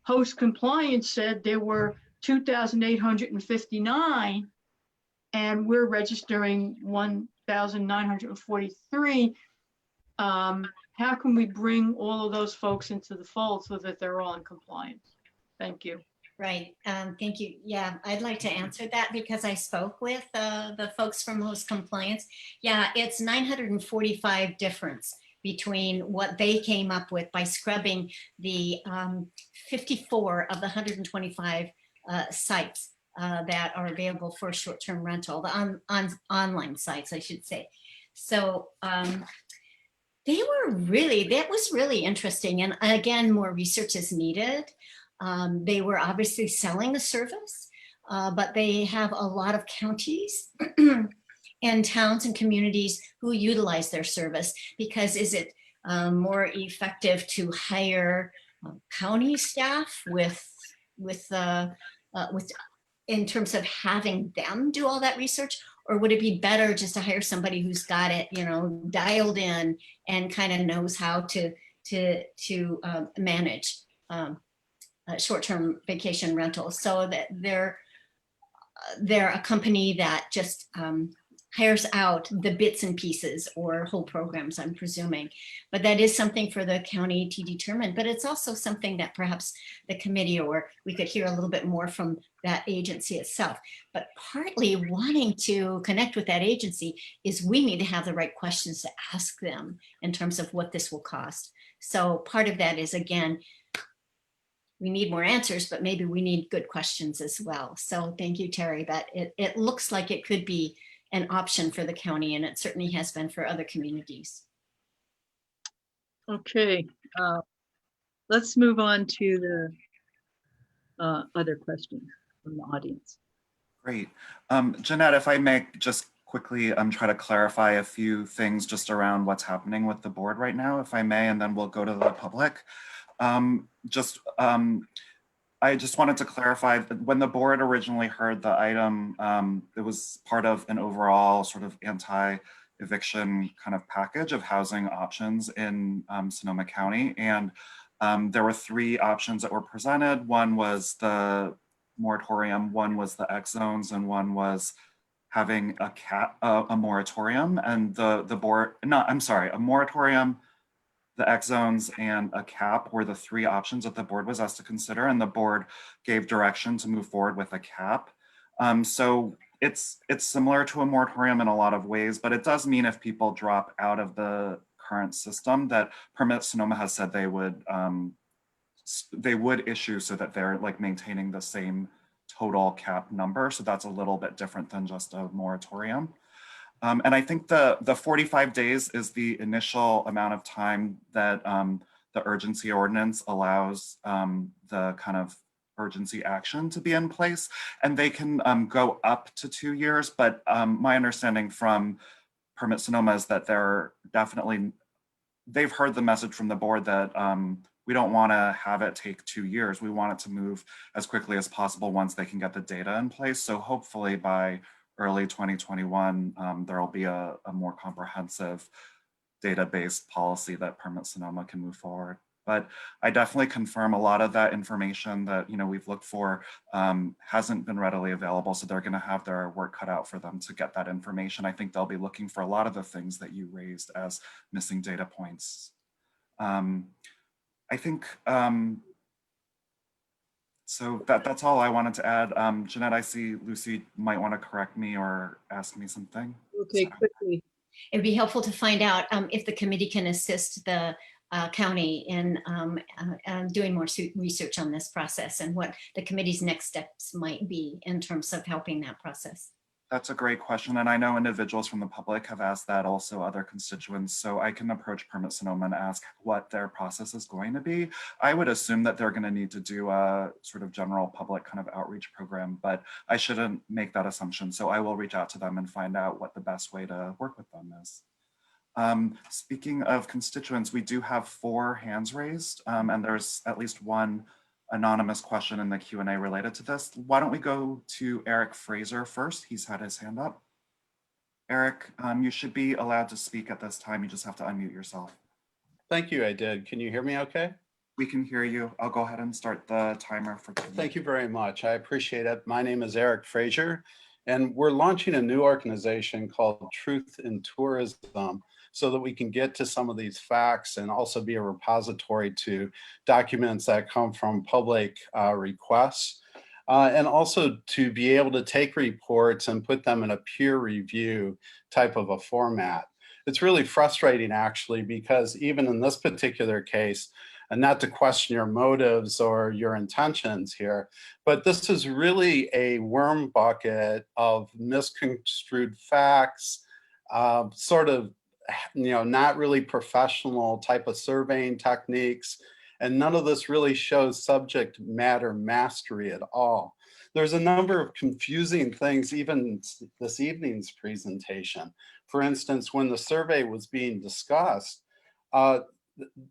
host compliance said there were 2,859 and we're registering 1,943. How can we bring all of those folks into the fold so that they're all in compliance? Thank you. Right. Thank you. Yeah, I'd like to answer that because I spoke with the folks from host compliance. Yeah, it's 945 difference between what they came up with by scrubbing the 54 of the 125 sites that are available for short-term rental, the online sites, I should say. So that was really interesting. And again, more research is needed. They were obviously selling a service, but they have a lot of counties and towns and communities who utilize their service because is it more effective to hire county staff with in terms of having them do all that research, or would it be better just to hire somebody who's got it, dialed in and kind of knows how to manage short-term vacation rentals, so that they're a company that just hires out the bits and pieces or whole programs, I'm presuming. But that is something for the county to determine. But it's also something that perhaps the committee, or we could hear a little bit more from that agency itself. But partly wanting to connect with that agency is we need to have the right questions to ask them in terms of what this will cost. So part of that is, again, we need more answers, but maybe we need good questions as well. So thank you, Terry. But it looks like it could be an option for the county, and it certainly has been for other communities. Okay, let's move on to the other questions from the audience. Great. Jeanette, if I may just quickly try to clarify a few things just around what's happening with the board right now, if I may, and then we'll go to the public. I just wanted to clarify that when the board originally heard the item, it was part of an overall sort of anti-eviction kind of package of housing options in Sonoma County. And there were 3 options that were presented. One was the moratorium, one was the X zones, and one was having a moratorium. And a moratorium, the X zones, and a cap were the 3 options that the board was asked to consider, and the board gave direction to move forward with a cap. So it's similar to a moratorium in a lot of ways, but it does mean if people drop out of the current system that Permit Sonoma has said they would issue so that they're like maintaining the same total cap number. So that's a little bit different than just a moratorium. And I think the 45 days is the initial amount of time that the urgency ordinance allows the kind of urgency action to be in place. And they can go up to 2 years, but my understanding from Permit Sonoma is that they've heard the message from the board that we don't want to have it take 2 years. We want it to move as quickly as possible once they can get the data in place. So hopefully by early 2021, there will be a more comprehensive data-based policy that Permit Sonoma can move forward. But I definitely confirm a lot of that information that we've looked for hasn't been readily available. So they're going to have their work cut out for them to get that information. I think they'll be looking for a lot of the things that you raised as missing data points. I think so that's all I wanted to add. Jeanette, I see Lucy might want to correct me or ask me something. Okay, quickly. It'd be helpful to find out if the committee can assist the county in doing more research on this process and what the committee's next steps might be in terms of helping that process. That's a great question. And I know individuals from the public have asked that, also other constituents. So I can approach Permit Sonoma and ask what their process is going to be. I would assume that they're going to need to do a sort of general public kind of outreach program, but I shouldn't make that assumption. So I will reach out to them and find out what the best way to work with them is. Speaking of constituents, we do have 4 hands raised, and there's at least one anonymous question in the Q&A related to this. Why don't we go to Eric Fraser first? He's had his hand up. Eric, you should be allowed to speak at this time. You just have to unmute yourself. Thank you, I did. Can you hear me okay? We can hear you. I'll go ahead and start the timer for today. Thank you very much. I appreciate it. My name is Eric Fraser, And we're launching a new organization called Truth in Tourism so that we can get to some of these facts and also be a repository to documents that come from public requests. And also to be able to take reports and put them in a peer review type of a format. It's really frustrating actually, because even in this particular case, and not to question your motives or your intentions here, but this is really a worm bucket of misconstrued facts, sort of, not really professional type of surveying techniques. And none of this really shows subject matter mastery at all. There's a number of confusing things even this evening's presentation. For instance, when the survey was being discussed,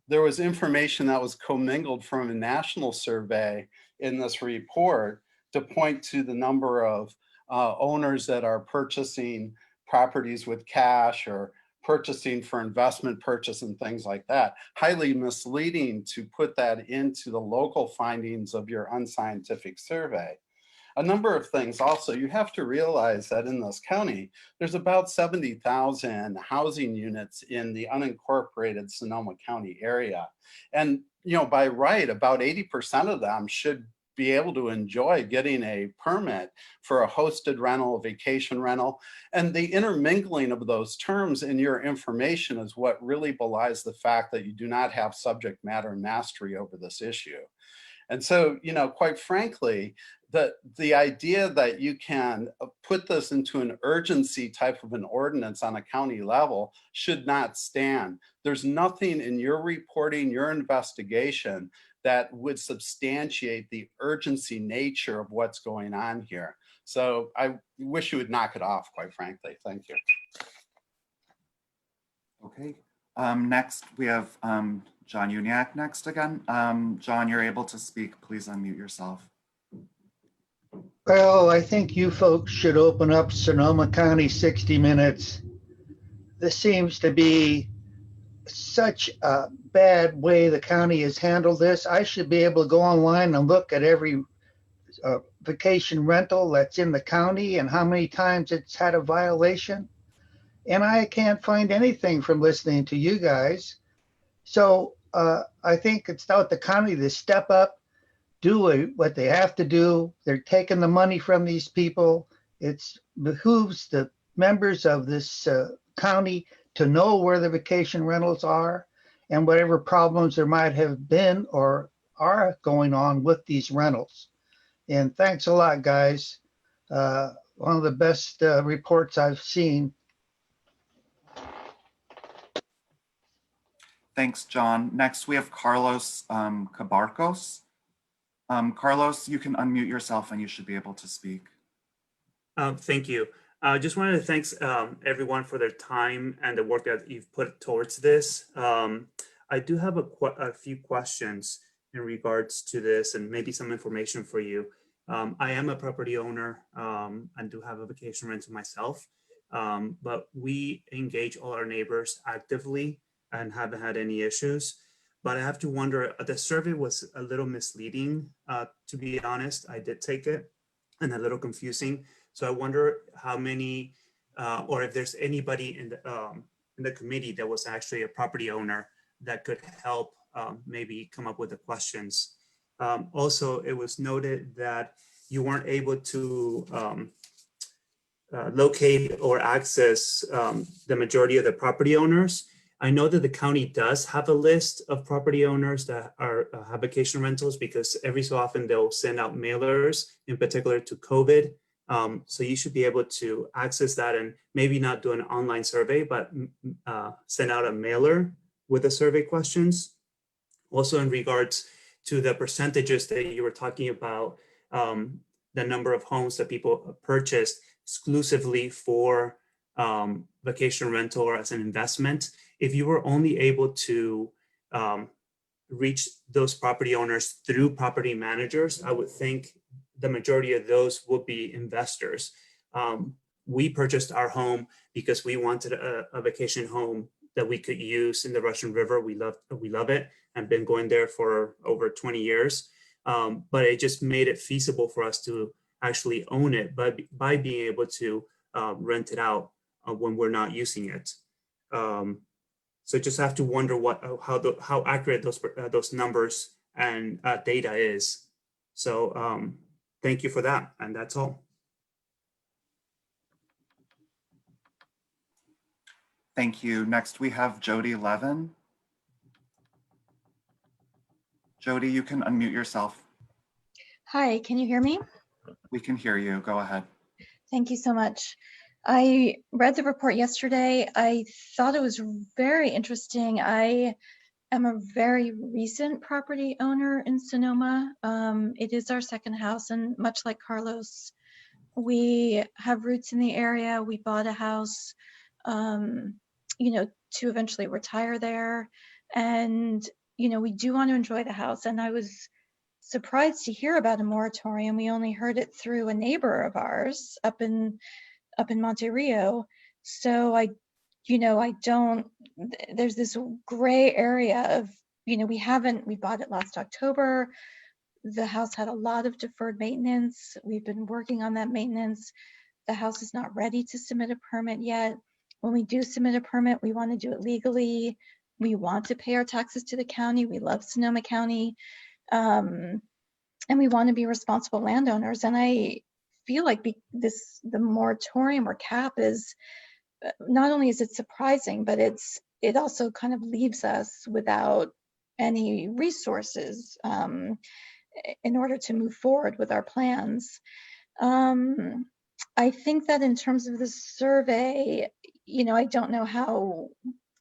there was information that was commingled from a national survey in this report to point to the number of owners that are purchasing properties with cash or purchasing for investment purchase and things like that. Highly misleading to put that into the local findings of your unscientific survey. A number of things also, you have to realize that in this county, there's about 70,000 housing units in the unincorporated Sonoma County area. And by right, about 80% of them should be able to enjoy getting a permit for a hosted rental, a vacation rental. And the intermingling of those terms in your information is what really belies the fact that you do not have subject matter mastery over this issue. And so, quite frankly, the idea that you can put this into an urgency type of an ordinance on a county level should not stand. There's nothing in your reporting, your investigation, that would substantiate the urgency nature of what's going on here. So I wish you would knock it off, quite frankly. Thank you. Okay. Next, we have John Uniacke next again. John, you're able to speak. Please unmute yourself. Well, I think you folks should open up Sonoma County 60 Minutes. This seems to be such a bad way the county has handled this. I should be able to go online and look at every vacation rental that's in the county and how many times it's had a violation. And I can't find anything from listening to you guys. So I think it's out the county to step up, do what they have to do. They're taking the money from these people. It behooves the members of this county to know where the vacation rentals are and whatever problems there might have been or are going on with these rentals. And thanks a lot, guys. One of the best reports I've seen. Thanks, John. Next, we have Carlos Cabarcos. Carlos, you can unmute yourself and you should be able to speak. Thank you. I just wanted to thank everyone for their time and the work that you've put towards this. I do have a few questions in regards to this and maybe some information for you. I am a property owner and do have a vacation rental myself, but we engage all our neighbors actively and haven't had any issues. But I have to wonder, the survey was a little misleading, to be honest. I did take it and a little confusing. So I wonder how many, or if there's anybody in the committee that was actually a property owner that could help maybe come up with the questions. Also, it was noted that you weren't able to locate or access the majority of the property owners. I know that the county does have a list of property owners that are have vacation rentals, because every so often they'll send out mailers, in particular to COVID. So you should be able to access that and maybe not do an online survey, but send out a mailer with the survey questions. Also, in regards to the percentages that you were talking about, the number of homes that people purchased exclusively for vacation rental or as an investment. If you were only able to reach those property owners through property managers, I would think the majority of those would be investors. We purchased our home because we wanted a vacation home that we could use in the Russian River. We love it and been going there for over 20 years. But it just made it feasible for us to actually own it, but by being able to rent it out when we're not using it. So just have to wonder how accurate those numbers and data is. So thank you for that, and that's all. Thank you. Next, we have Jody Levin. Jody, you can unmute yourself. Hi, can you hear me? We can hear you. Go ahead. Thank you so much. I read the report yesterday. I thought it was very interesting. I am a very recent property owner in Sonoma. It is our second house, and much like Carlos, we have roots in the area. We bought a house, to eventually retire there. And, we do want to enjoy the house. And I was surprised to hear about a moratorium. We only heard it through a neighbor of ours up in Monte Rio. So there's this gray area of, we bought it last October. The house had a lot of deferred maintenance. We've been working on that maintenance. The house is not ready to submit a permit yet. When we do submit a permit, we want to do it legally. We want to pay our taxes to the county. We love Sonoma County. And we want to be responsible landowners. And I feel like the moratorium or cap is, not only is it surprising, but it also kind of leaves us without any resources in order to move forward with our plans. I think that in terms of the survey, I don't know how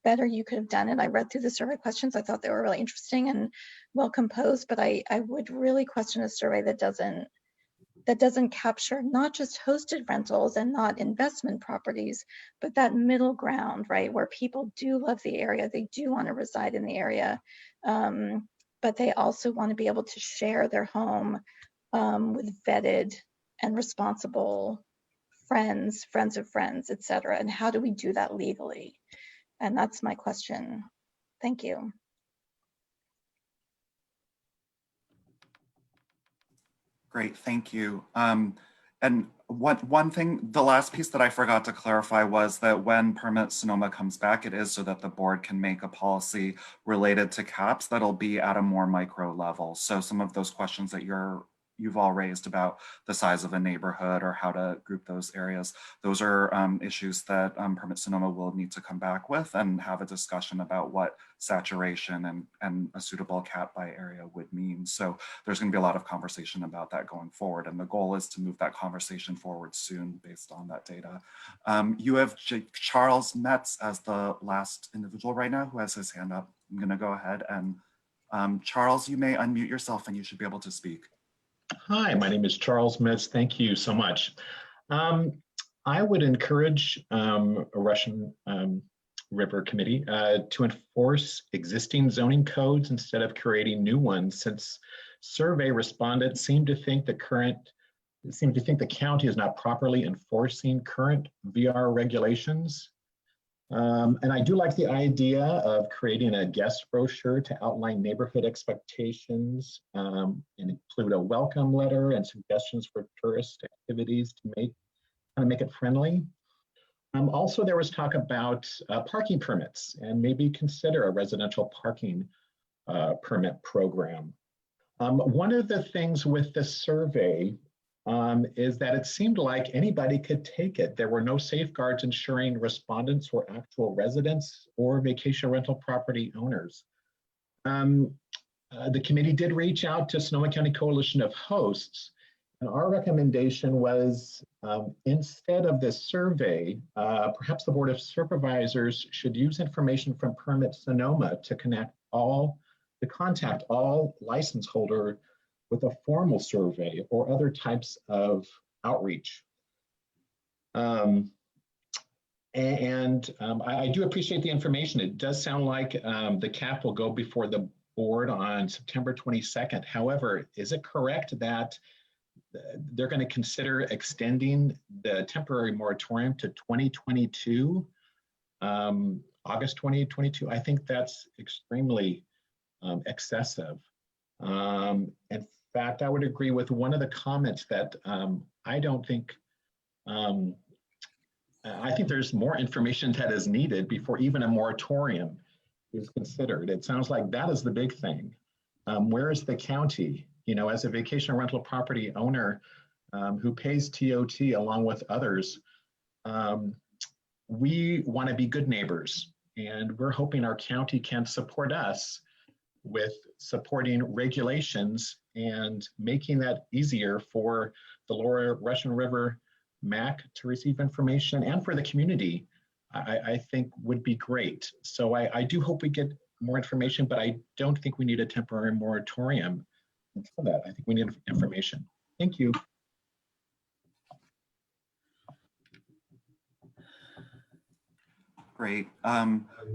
better you could have done it. I read through the survey questions. I thought they were really interesting and well composed, but I would really question a survey that doesn't capture not just hosted rentals and not investment properties, but that middle ground, right, where people do love the area, they do want to reside in the area, but they also want to be able to share their home with vetted and responsible friends of friends, et cetera. And how do we do that legally? And that's my question. Thank you. Great, thank you. And one thing, the last piece that I forgot to clarify was that when Permit Sonoma comes back, it is so that the board can make a policy related to caps that'll be at a more micro level. So some of those questions that you've all raised about the size of a neighborhood or how to group those areas, those are issues that Permit Sonoma will need to come back with and have a discussion about what saturation and a suitable cap by area would mean. So there's going to be a lot of conversation about that going forward. And the goal is to move that conversation forward soon based on that data. You have Charles Metz as the last individual right now who has his hand up. I'm going to go ahead and Charles, you may unmute yourself and you should be able to speak. Hi, my name is Charles Metz. Thank you so much. I would encourage a Russian River Committee to enforce existing zoning codes instead of creating new ones, since survey respondents seem to think the county is not properly enforcing current VR regulations. And I do like the idea of creating a guest brochure to outline neighborhood expectations and include a welcome letter and suggestions for tourist activities to make it friendly. Also, there was talk about parking permits and maybe consider a residential parking permit program. One of the things with the survey is that it seemed like anybody could take it. There were no safeguards ensuring respondents were actual residents or vacation rental property owners. The committee did reach out to Sonoma County Coalition of Hosts, and our recommendation was instead of this survey, perhaps the Board of Supervisors should use information from Permit Sonoma to contact all license holder with a formal survey or other types of outreach. I do appreciate the information. It does sound like the cap will go before the board on September 22nd. However, is it correct that they're going to consider extending the temporary moratorium to 2022, August 2022? I think that's extremely excessive. In fact, I would agree with one of the comments that I don't think, I think there's more information that is needed before even a moratorium is considered. It sounds like that is the big thing. Where is the county? You know, as a vacation rental property owner who pays TOT along with others, we want to be good neighbors, and we're hoping our county can support us with supporting regulations and making that easier for the Lower Russian River MAC to receive information, and for the community, I think would be great. So I do hope we get more information, but I don't think we need a temporary moratorium for that. I think we need information. Thank you. Great.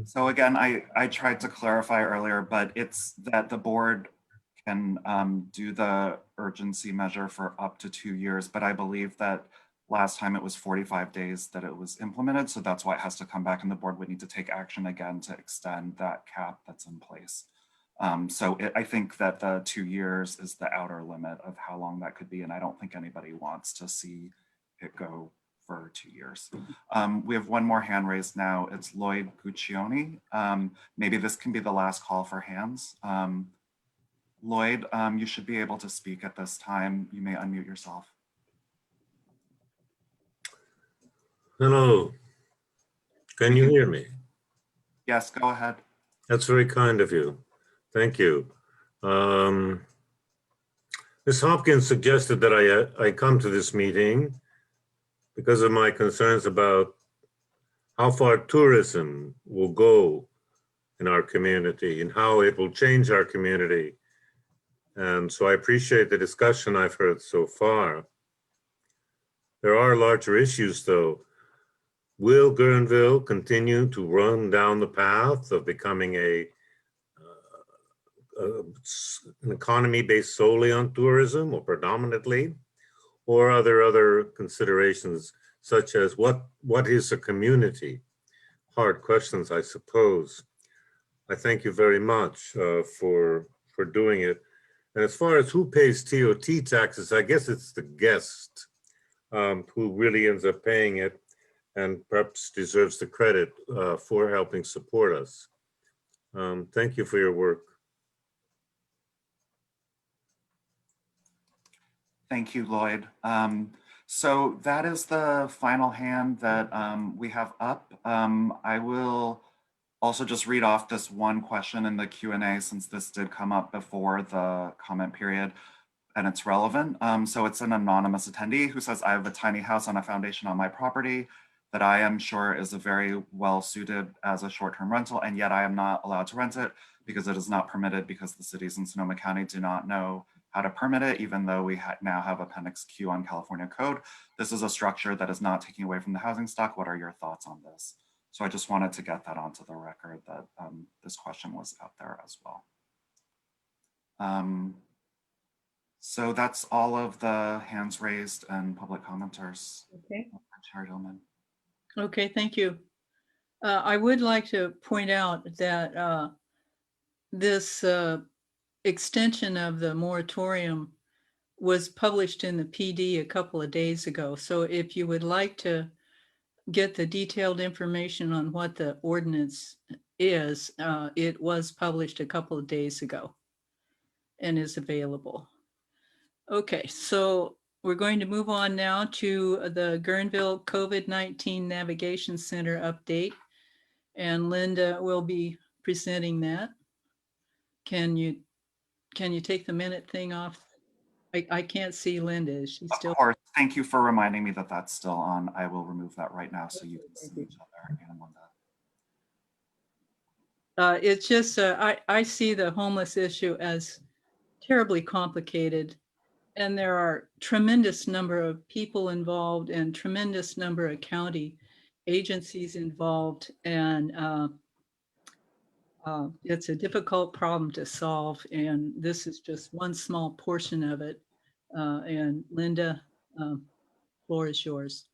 So again, I tried to clarify earlier, but it's that the board can do the urgency measure for up to 2 years, but I believe that last time it was 45 days that it was implemented. So that's why it has to come back, and the board would need to take action again to extend that cap that's in place. I think that the 2 years is the outer limit of how long that could be. And I don't think anybody wants to see it go for 2 years. We have one more hand raised now. It's Lloyd Guccione. Maybe this can be the last call for hands. Lloyd, you should be able to speak at this time. You may unmute yourself. Hello, can you hear me? Yes, go ahead. That's very kind of you. Thank you. Ms. Hopkins suggested that I come to this meeting because of my concerns about how far tourism will go in our community and how it will change our community. And so I appreciate the discussion I've heard so far. There are larger issues though. Will Guerneville continue to run down the path of becoming an economy based solely on tourism, or predominantly? Or are there other considerations such as what is a community? Hard questions, I suppose. I thank you very much for doing it. And as far as who pays TOT taxes, I guess it's the guest who really ends up paying it, and perhaps deserves the credit for helping support us. Thank you for your work. Thank you, Lloyd. So that is the final hand that we have up. I will also just read off this one question in the Q&A, since this did come up before the comment period and it's relevant. So it's an anonymous attendee who says, I have a tiny house on a foundation on my property that I am sure is very well suited as a short-term rental, and yet I am not allowed to rent it because it is not permitted, because the cities in Sonoma County do not know how to permit it, even though we now have Appendix Q on California code. This is a structure that is not taking away from the housing stock. What are your thoughts on this? So I just wanted to get that onto the record, that this question was out there as well. So that's all of the hands raised and public commenters. Okay. Chair Dillman. Okay, thank you. I would like to point out that this extension of the moratorium was published in the PD a couple of days ago. So if you would like to get the detailed information on what the ordinance is, it was published a couple of days ago and is available. Okay, so we're going to move on now to the Guerneville COVID-19 Navigation Center update, and Linda will be presenting that. Can you take the minute thing off? I can't see Linda. Is she still? Of course. Thank you for reminding me that that's still on. I will remove that right now so you can see each other. It's just, I see the homeless issue as terribly complicated, and there are tremendous number of people involved and tremendous number of county agencies involved, and it's a difficult problem to solve, and this is just one small portion of it. And Linda, floor is yours.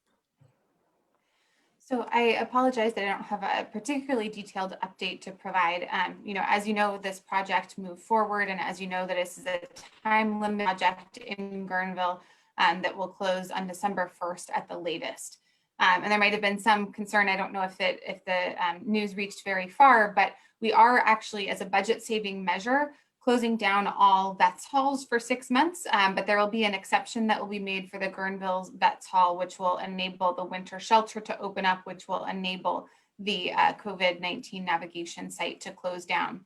So I apologize that I don't have a particularly detailed update to provide. As you know, this project moved forward, and as you know, that this is a time limit project in Guerneville. that will close on December 1st at the latest. And there might have been some concern. I don't know if the news reached very far, but we are actually, as a budget saving measure, closing down all Vets Halls for 6 months, but there will be an exception that will be made for the Guerneville Vets Hall, which will enable the winter shelter to open up, which will enable the COVID-19 navigation site to close down.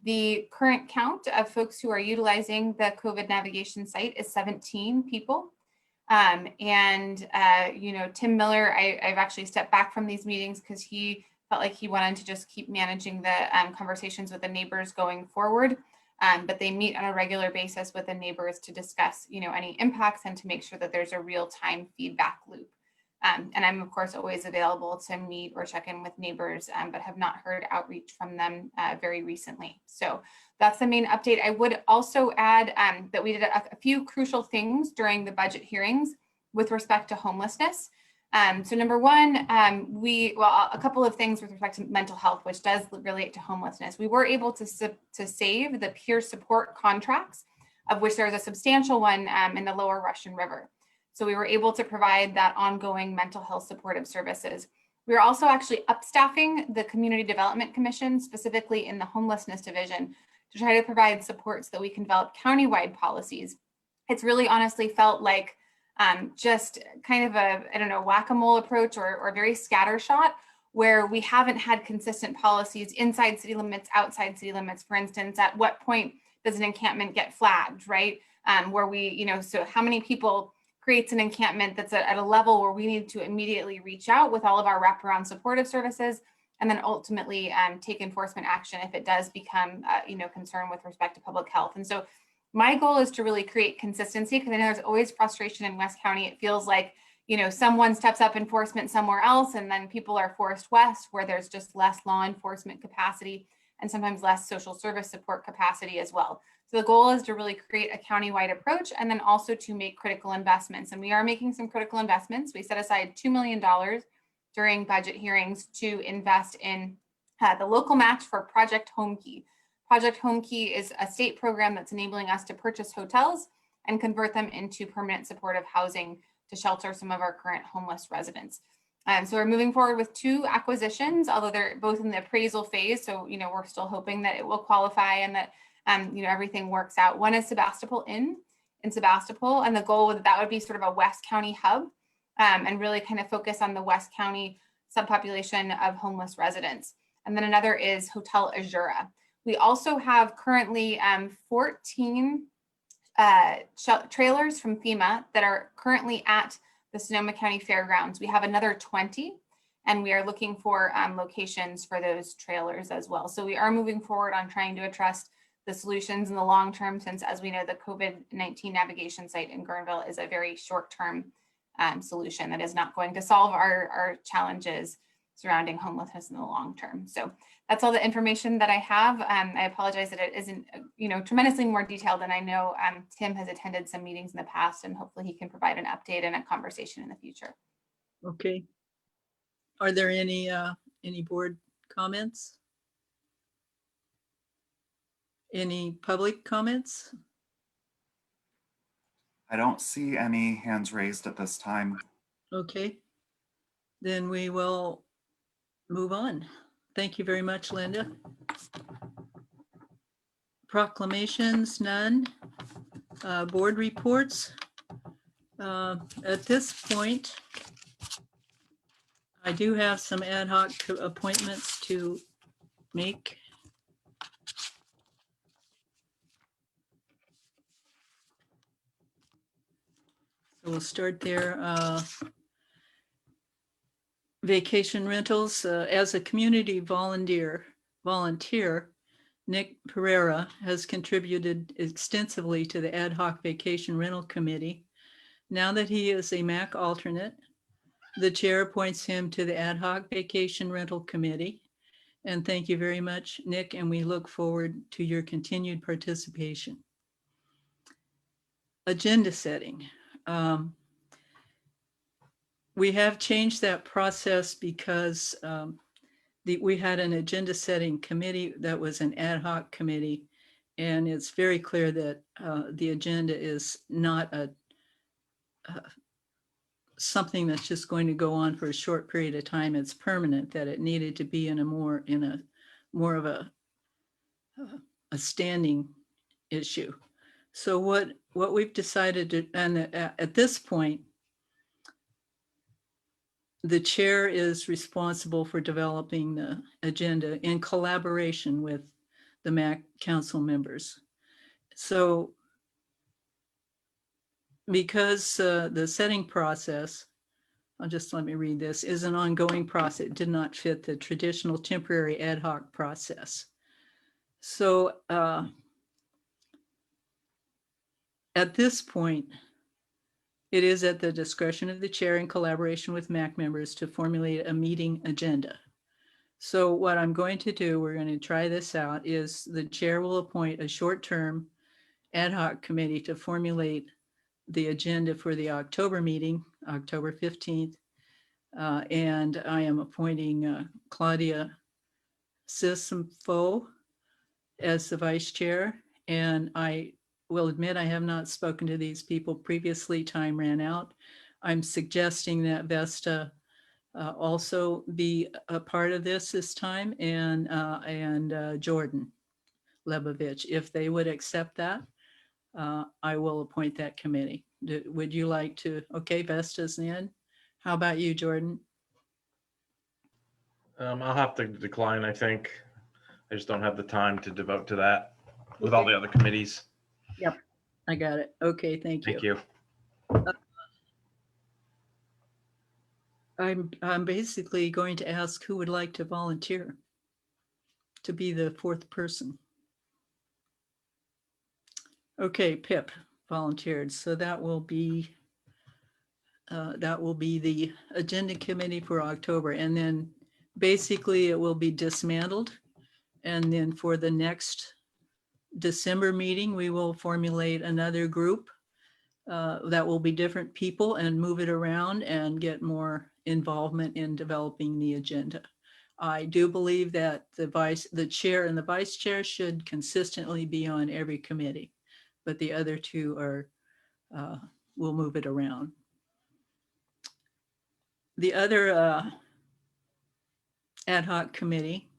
The current count of folks who are utilizing the COVID navigation site is 17 people. You know, Tim Miller, I've actually stepped back from these meetings because he felt like he wanted to just keep managing the conversations with the neighbors going forward. But they meet on a regular basis with the neighbors to discuss, you know, any impacts and to make sure that there's a real-time feedback loop. And I'm, of course, always available to meet or check in with neighbors, but have not heard outreach from them very recently. So that's the main update. I would also add that we did a few crucial things during the budget hearings with respect to homelessness. So number one, a couple of things with respect to mental health, which does relate to homelessness. We were able to save the peer support contracts, of which there is a substantial one in the Lower Russian River. So we were able to provide that ongoing mental health supportive services. We are also actually upstaffing the Community Development Commission, specifically in the homelessness division, to try to provide support so that we can develop countywide policies. It's really honestly felt like just kind of a, I don't know, whack-a-mole approach or very scattershot, where we haven't had consistent policies inside city limits, outside city limits. For instance, at what point does an encampment get flagged, right? Where we, you know, so how many people creates an encampment that's at a level where we need to immediately reach out with all of our wraparound supportive services, and then ultimately take enforcement action if it does become, you know, concern with respect to public health. And so my goal is to really create consistency, because I know there's always frustration in West County. It feels like, you know, someone steps up enforcement somewhere else and then people are forced west, where there's just less law enforcement capacity and sometimes less social service support capacity as well. So the goal is to really create a countywide approach, and then also to make critical investments. And we are making some critical investments. We set aside $2 million during budget hearings to invest in the local match for Project Home Key. Project Home Key is a state program that's enabling us to purchase hotels and convert them into permanent supportive housing to shelter some of our current homeless residents. So we're moving forward with 2 acquisitions, although they're both in the appraisal phase. So, you know, we're still hoping that it will qualify and that, you know, everything works out. One is Sebastopol Inn in Sebastopol, and the goal that would be sort of a West County hub, and really kind of focus on the West County subpopulation of homeless residents. And then another is Hotel Azura. We also have currently 14 trailers from FEMA that are currently at the Sonoma County Fairgrounds. We have another 20, and we are looking for locations for those trailers as well. So we are moving forward on trying to address the solutions in the long term, since, as we know, the COVID-19 navigation site in Guerneville is a very short-term solution that is not going to solve our challenges surrounding homelessness in the long term. So that's all the information that I have. I apologize that it isn't, you know, tremendously more detailed, and I know Tim has attended some meetings in the past, and hopefully he can provide an update and a conversation in the future. Okay. Are there any board comments? Any public comments? I don't see any hands raised at this time. Okay. Then we will move on. Thank you very much, Linda. Proclamations, none. Board reports. At this point, I do have some ad hoc appointments to make. So we'll start there. Vacation rentals. As a community volunteer, Nick Pereira has contributed extensively to the ad hoc vacation rental committee. Now that he is a MAC alternate, the chair appoints him to the ad hoc vacation rental committee. And thank you very much, Nick, and we look forward to your continued participation. Agenda setting. We have changed that process because we had an agenda setting committee that was an ad hoc committee, and it's very clear that the agenda is not something that's just going to go on for a short period of time. It's permanent, that it needed to be in a more of a standing issue. So what we've decided to, and at this point, the chair is responsible for developing the agenda in collaboration with the MAC council members. So because the setting process, let me read this, is an ongoing process. It did not fit the traditional temporary ad hoc process. So at this point, it is at the discretion of the chair in collaboration with MAC members to formulate a meeting agenda. So what I'm going to do, we're going to try this out, is the chair will appoint a short-term ad hoc committee to formulate the agenda for the October meeting, October 15th. And I am appointing Claudia Sismfo as the vice chair. And I will admit I have not spoken to these people previously. Time ran out. I'm suggesting that Vesta also be a part of this time, and Jordan Lebovich. If they would accept that, I will appoint that committee. Would you like to? Okay, Vesta's in. How about you, Jordan? I'll have to decline, I think. I just don't have the time to devote to that with all the other committees. Yep, I got it. Okay, thank you. Thank you. I'm basically going to ask who would like to volunteer to be the fourth person. Okay, Pip volunteered, so that will be the agenda committee for October, and then basically it will be dismantled, and then for the next December meeting we will formulate another group that will be different people and move it around and get more involvement in developing the agenda. I do believe that the chair and the vice chair should consistently be on every committee, but the other two will move it around. The other ad hoc committee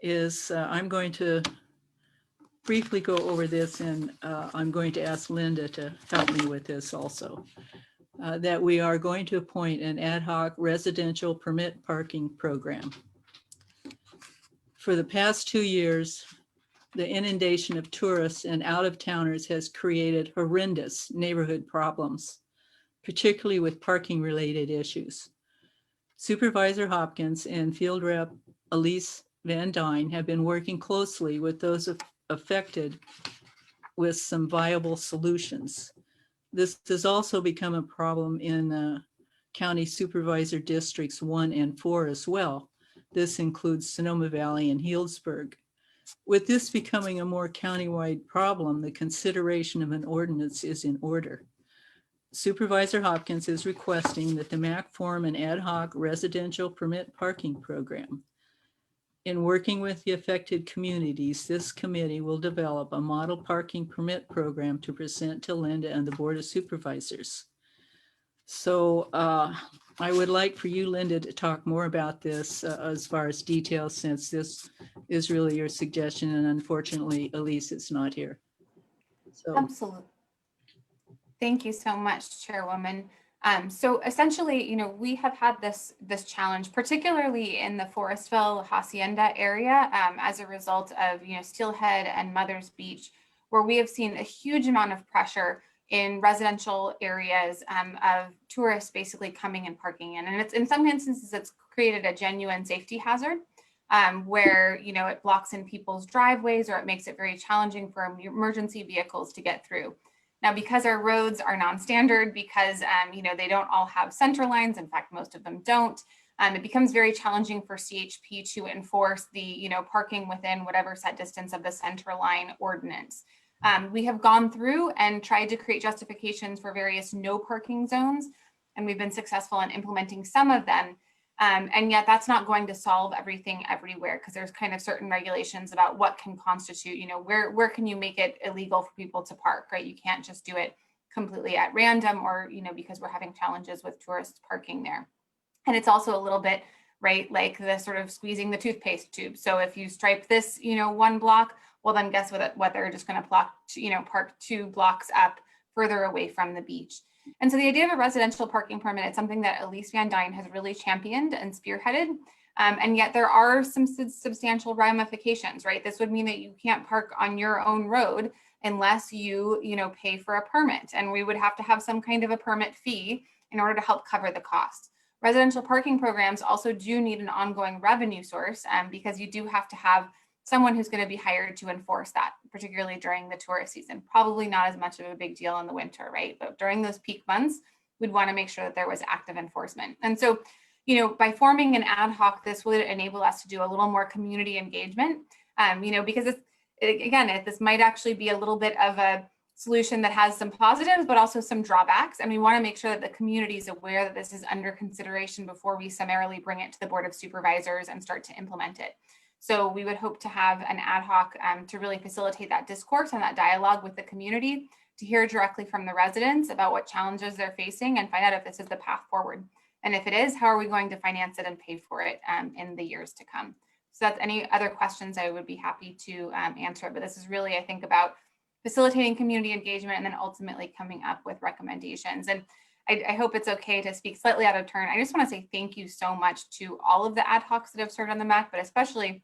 is, I'm going to briefly go over this, and I'm going to ask Linda to help me with this also. That we are going to appoint an ad hoc residential permit parking program. For the past 2 years, the inundation of tourists and out-of-towners has created horrendous neighborhood problems, particularly with parking-related issues. Supervisor Hopkins and Field Rep Elise Van Dyne have been working closely with those affected with some viable solutions. This has also become a problem in County Supervisor Districts 1 and 4 as well. This includes Sonoma Valley and Healdsburg. With this becoming a more countywide problem, the consideration of an ordinance is in order. Supervisor Hopkins is requesting that the MAC form an ad hoc residential permit parking program. In working with the affected communities, this committee will develop a model parking permit program to present to Linda and the Board of Supervisors. So I would like for you, Linda, to talk more about this as far as details, since this is really your suggestion, and unfortunately, Elise is not here. So. Absolutely. Thank you so much, Chairwoman. So essentially, we have had this challenge, particularly in the Forestville Hacienda area, as a result of, Steelhead and Mother's Beach, where we have seen a huge amount of pressure in residential areas of tourists basically coming and parking in. And it's, in some instances, it's created a genuine safety hazard where, it blocks in people's driveways, or it makes it very challenging for emergency vehicles to get through. Now, because our roads are non-standard, because they don't all have center lines, in fact, most of them don't, it becomes very challenging for CHP to enforce the parking within whatever set distance of the center line ordinance. We have gone through and tried to create justifications for various no parking zones, and we've been successful in implementing some of them. And yet that's not going to solve everything everywhere, because there's kind of certain regulations about what can constitute, where can you make it illegal for people to park, right? You can't just do it completely at random or, because we're having challenges with tourist parking there. And it's also a little bit, right, like the sort of squeezing the toothpaste tube. So if you stripe this, one block, well, then guess what they're just going to park 2 blocks up further away from the beach. And so the idea of a residential parking permit is something that Elise Van Dyne has really championed and spearheaded. And yet there are some substantial ramifications, right? This would mean that you can't park on your own road unless you, pay for a permit. And we would have to have some kind of a permit fee in order to help cover the cost. Residential parking programs also do need an ongoing revenue source because you do have to have someone who's going to be hired to enforce that, particularly during the tourist season. Probably not as much of a big deal in the winter, right? But during those peak months, we'd want to make sure that there was active enforcement. And so, by forming an ad hoc, this would enable us to do a little more community engagement, because this might actually be a little bit of a solution that has some positives, but also some drawbacks. And we want to make sure that the community is aware that this is under consideration before we summarily bring it to the Board of Supervisors and start to implement it. So we would hope to have an ad hoc to really facilitate that discourse and that dialogue with the community, to hear directly from the residents about what challenges they're facing and find out if this is the path forward. And if it is, how are we going to finance it and pay for it in the years to come? So that's any other questions I would be happy to answer. But this is really, I think, about facilitating community engagement and then ultimately coming up with recommendations. And I hope it's okay to speak slightly out of turn. I just want to say thank you so much to all of the ad hocs that have served on the MAC, but especially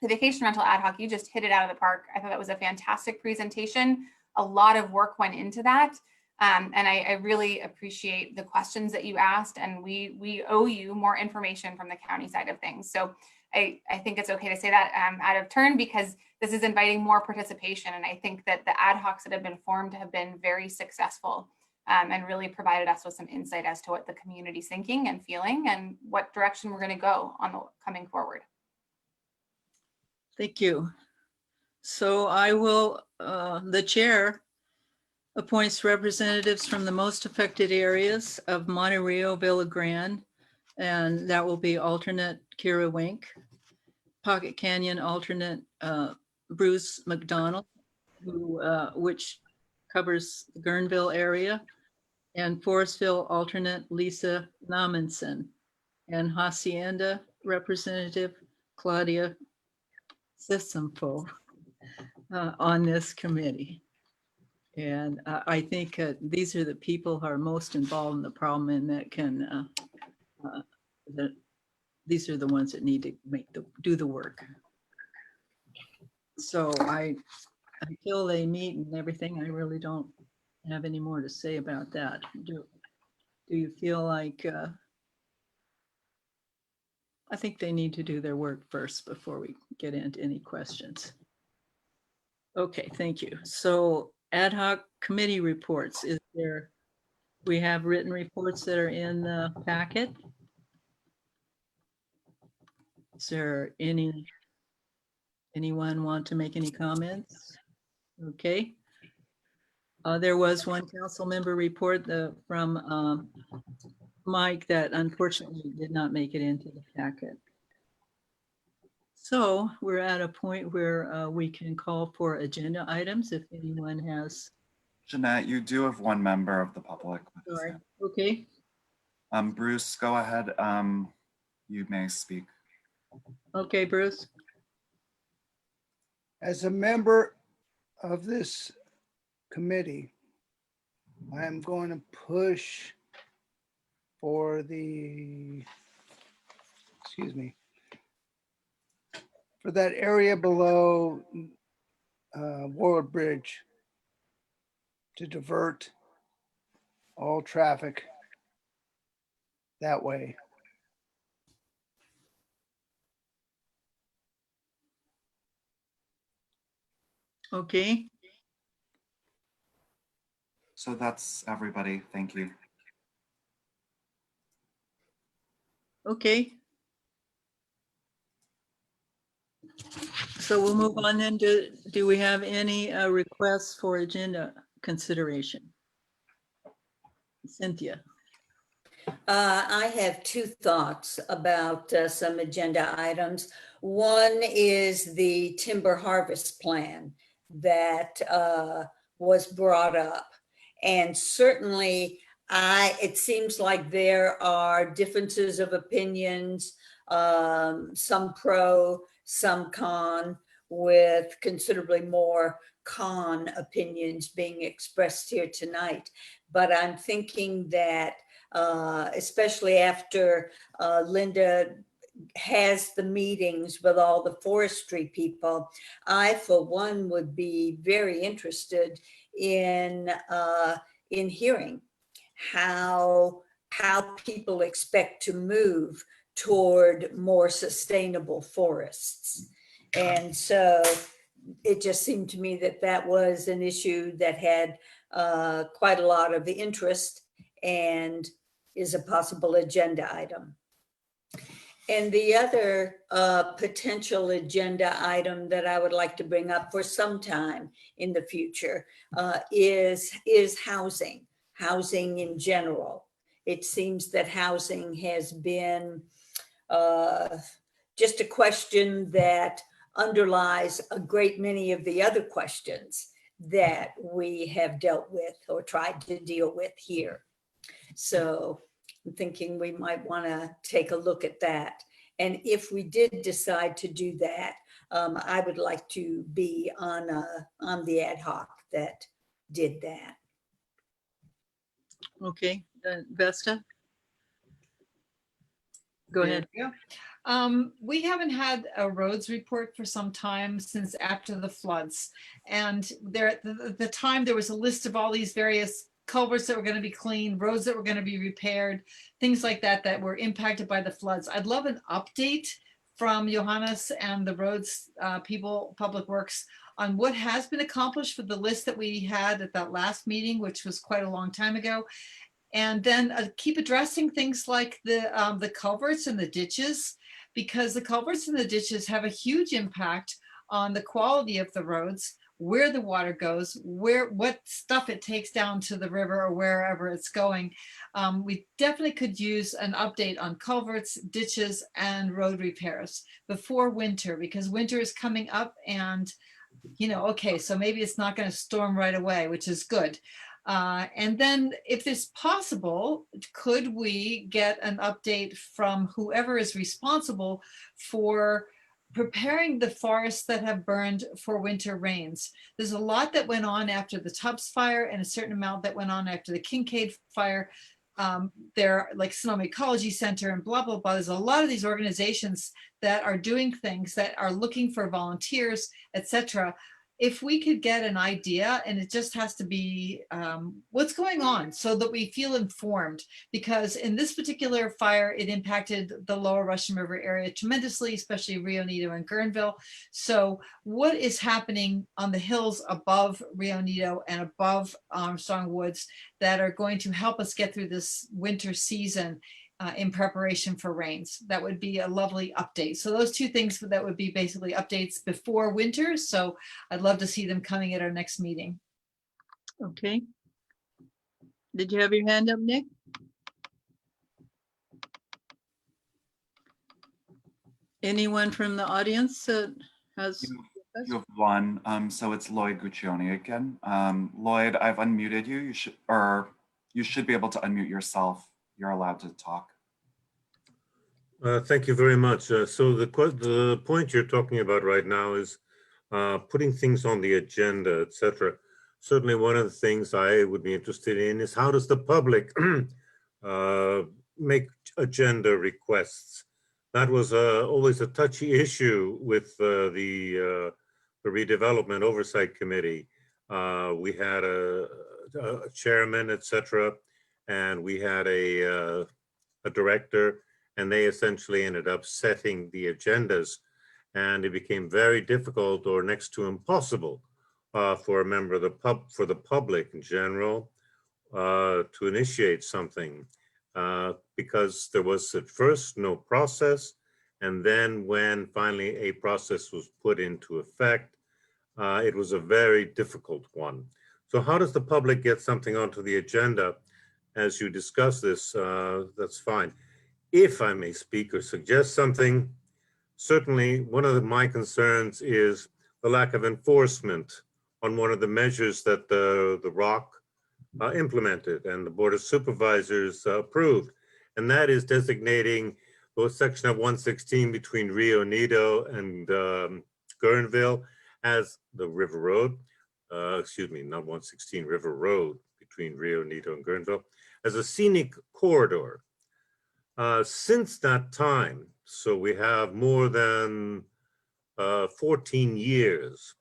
the vacation rental ad hoc. You just hit it out of the park. I thought that was a fantastic presentation. A lot of work went into that. And I really appreciate the questions that you asked, and we owe you more information from the county side of things. So I think it's okay to say that out of turn, because this is inviting more participation. And I think that the ad hocs that have been formed have been very successful and really provided us with some insight as to what the community's thinking and feeling and what direction we're going to go on the coming forward. Thank you. So I will, the chair appoints representatives from the most affected areas of Monte Rio, Villa Grande, and that will be alternate Kira Wink, Pocket Canyon alternate Bruce McDonald, which covers the Guerneville area, and Forestville alternate Lisa Namenson, and Hacienda representative Claudia Sisimfo on this committee. And I think these are the people who are most involved in the problem, and that can, these are the ones that need to do the work. So until they meet and everything, I really don't have any more to say about that. Do you feel like, I think they need to do their work first before we get into any questions. Okay, thank you. So ad hoc committee reports, we have written reports that are in the packet. Is there anyone want to make any comments? Okay. There was one council member report from Mike that unfortunately did not make it into the packet. So we're at a point where we can call for agenda items if anyone has. Jeanette, you do have one member of the public. Sorry. Okay. Bruce, go ahead. You may speak. Okay, Bruce. As a member of this committee, I am going to push for for that area below Warwick Bridge to divert all traffic that way. Okay. So that's everybody. Thank you. Okay. So we'll move on then. Do we have any requests for agenda consideration? Cynthia. I have 2 thoughts about some agenda items. One is the timber harvest plan that was brought up. And certainly, it seems like there are differences of opinions, some pro, some con, with considerably more con opinions being expressed here tonight. But I'm thinking that, especially after Linda has the meetings with all the forestry people, I, for one, would be very interested in hearing how people expect to move toward more sustainable forests. And so it just seemed to me that that was an issue that had quite a lot of interest and is a possible agenda item. And the other potential agenda item that I would like to bring up for some time in the future is housing in general. It seems that housing has been just a question that underlies a great many of the other questions that we have dealt with or tried to deal with here. So I'm thinking we might want to take a look at that. And if we did decide to do that, I would like to be on the ad hoc that did that. Okay, Vesta? Go ahead. Yeah. We haven't had a roads report for some time, since after the floods. And there at the time, there was a list of all these various culverts that were going to be cleaned, roads that were going to be repaired, things like that that were impacted by the floods. I'd love an update from Johannes and the roads people, Public Works, on what has been accomplished for the list that we had at that last meeting, which was quite a long time ago. And then keep addressing things like the culverts and the ditches, because the culverts and the ditches have a huge impact on the quality of the roads, where the water goes, what stuff it takes down to the river or wherever it's going. We definitely could use an update on culverts, ditches, and road repairs before winter, because winter is coming up and, okay, so maybe it's not going to storm right away, which is good. And then if it's possible, could we get an update from whoever is responsible for preparing the forests that have burned for winter rains? There's a lot that went on after the Tubbs fire and a certain amount that went on after the Kincaid fire. There are like Sonoma Ecology Center and blah, blah, blah. There's a lot of these organizations that are doing things, that are looking for volunteers, etc. If we could get an idea, and it just has to be what's going on, so that we feel informed, because in this particular fire, it impacted the lower Russian River area tremendously, especially Rio Neto and Guerneville. So what is happening on the hills above Rio Neto and above Armstrong Woods that are going to help us get through this winter season in preparation for rains? That would be a lovely update. So those two things, that would be basically updates before winter. So I'd love to see them coming at our next meeting. Okay. Did you have your hand up, Nick? Anyone from the audience that has? You have one, so it's Lloyd Guccione again. Lloyd, I've unmuted you. You should be able to unmute yourself. You're allowed to talk. Thank you very much. So the point you're talking about right now is putting things on the agenda, etc. Certainly one of the things I would be interested in is, how does the public make agenda requests? That was always a touchy issue with the redevelopment oversight committee. We had a chairman, etc., and we had a director, and they essentially ended up setting the agendas, and it became very difficult, or next to impossible, for a member of the public in general to initiate something, because there was at first no process, and then when finally a process was put into effect, it was a very difficult one. So how does the public get something onto the agenda? As you discuss this, that's fine. If I may speak or suggest something, certainly one of my concerns is the lack of enforcement on one of the measures that the ROC implemented and the Board of Supervisors approved. And that is designating both section of 116 between Rio Nido and Guerneville as the River Road, excuse me, not 116, River Road between Rio Nido and Guerneville, as a scenic corridor. Since that time, so we have more than 14 years,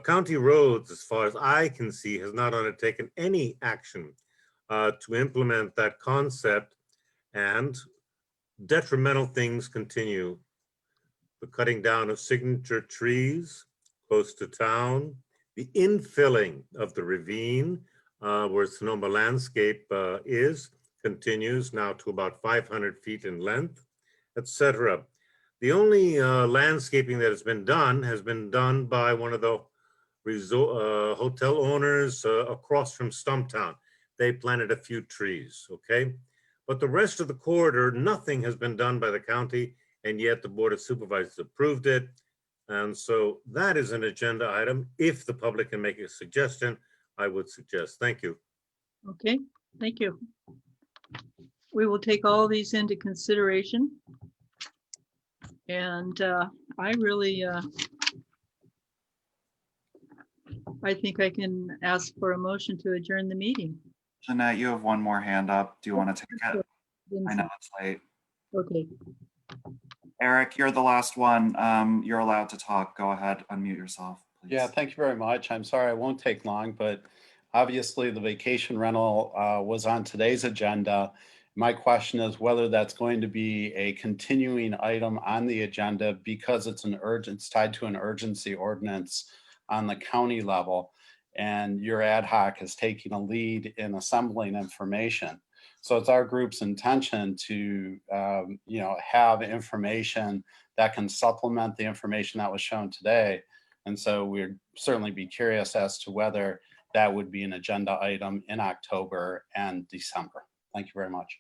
County Roads, as far as I can see, has not undertaken any action to implement that concept, and detrimental things continue. The cutting down of signature trees close to town, the infilling of the ravine where Sonoma Landscape is, continues now to about 500 feet in length, etc. The only landscaping that has been done by one of the hotel owners across from Stumptown. They planted a few trees, okay? But the rest of the corridor, nothing has been done by the county, and yet the Board of Supervisors approved it. And so that is an agenda item. If the public can make a suggestion, I would suggest. Thank you. Okay, thank you. We will take all these into consideration. And I really, I think I can ask for a motion to adjourn the meeting. Jeanette, you have one more hand up. Do you want to take it? I know it's late. Okay. Eric, you're the last one. You're allowed to talk. Go ahead, unmute yourself, please. Yeah, thank you very much. I'm sorry, I won't take long, but obviously the vacation rental was on today's agenda. My question is whether that's going to be a continuing item on the agenda because it's it's tied to an urgency ordinance on the county level, and your ad hoc is taking a lead in assembling information. So it's our group's intention to, have information that can supplement the information that was shown today. And so we'd certainly be curious as to whether that would be an agenda item in October and December. Thank you very much.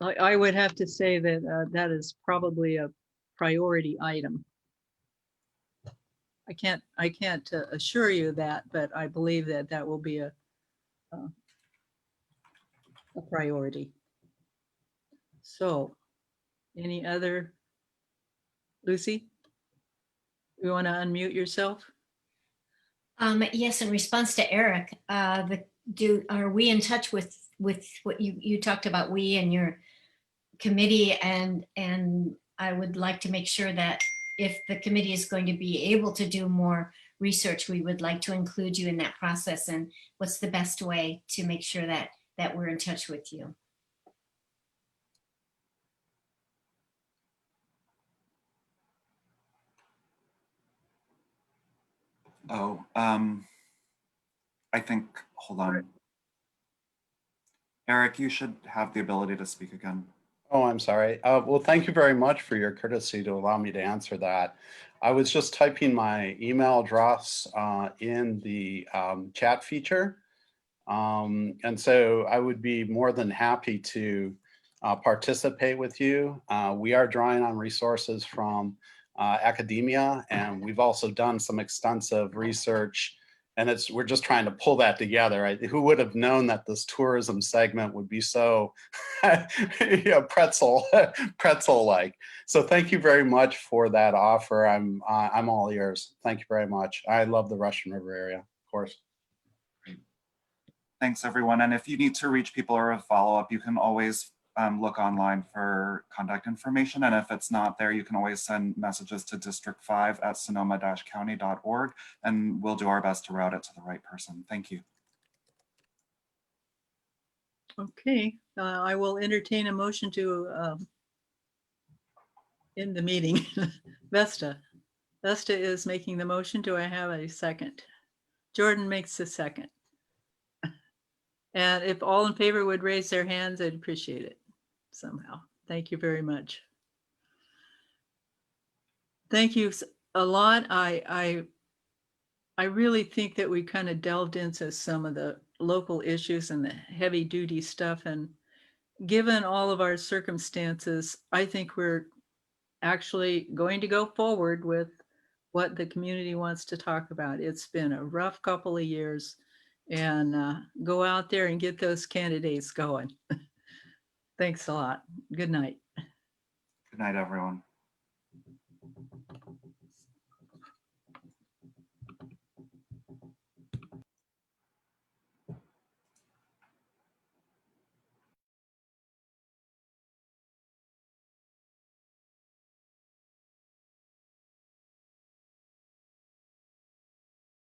I would have to say that that is probably a priority item. I can't assure you that, but I believe that that will be a priority. So, any other? Lucy, you want to unmute yourself? Yes, in response to Eric, are we in touch with what you talked about, we and your committee, and I would like to make sure that if the committee is going to be able to do more research, we would like to include you in that process. And what's the best way to make sure that we're in touch with you? Oh, I think, hold on. Eric, you should have the ability to speak again. Oh, I'm sorry. Well, thank you very much for your courtesy to allow me to answer that. I was just typing my email address in the chat feature. And so I would be more than happy to participate with you. We are drawing on resources from academia, and we've also done some extensive research, and we're just trying to pull that together. Who would have known that this tourism segment would be so pretzel-like? So thank you very much for that offer. I'm all ears. Thank you very much. I love the Russian River area, of course. Thanks, everyone. And if you need to reach people or a follow-up, you can always look online for contact information. And if it's not there, you can always send messages to district5@sonoma-county.org, and we'll do our best to route it to the right person. Thank you. Okay, I will entertain a motion to end the meeting. Vesta is making the motion. Do I have a second? Jordan makes the second. And if all in favor would raise their hands, I'd appreciate it somehow. Thank you very much. Thank you a lot. I really think that we kind of delved into some of the local issues and the heavy duty stuff. And given all of our circumstances, I think we're actually going to go forward with what the community wants to talk about. It's been a rough couple of years. and go out there and get those candidates going. Thanks a lot. Good night. Good night, everyone.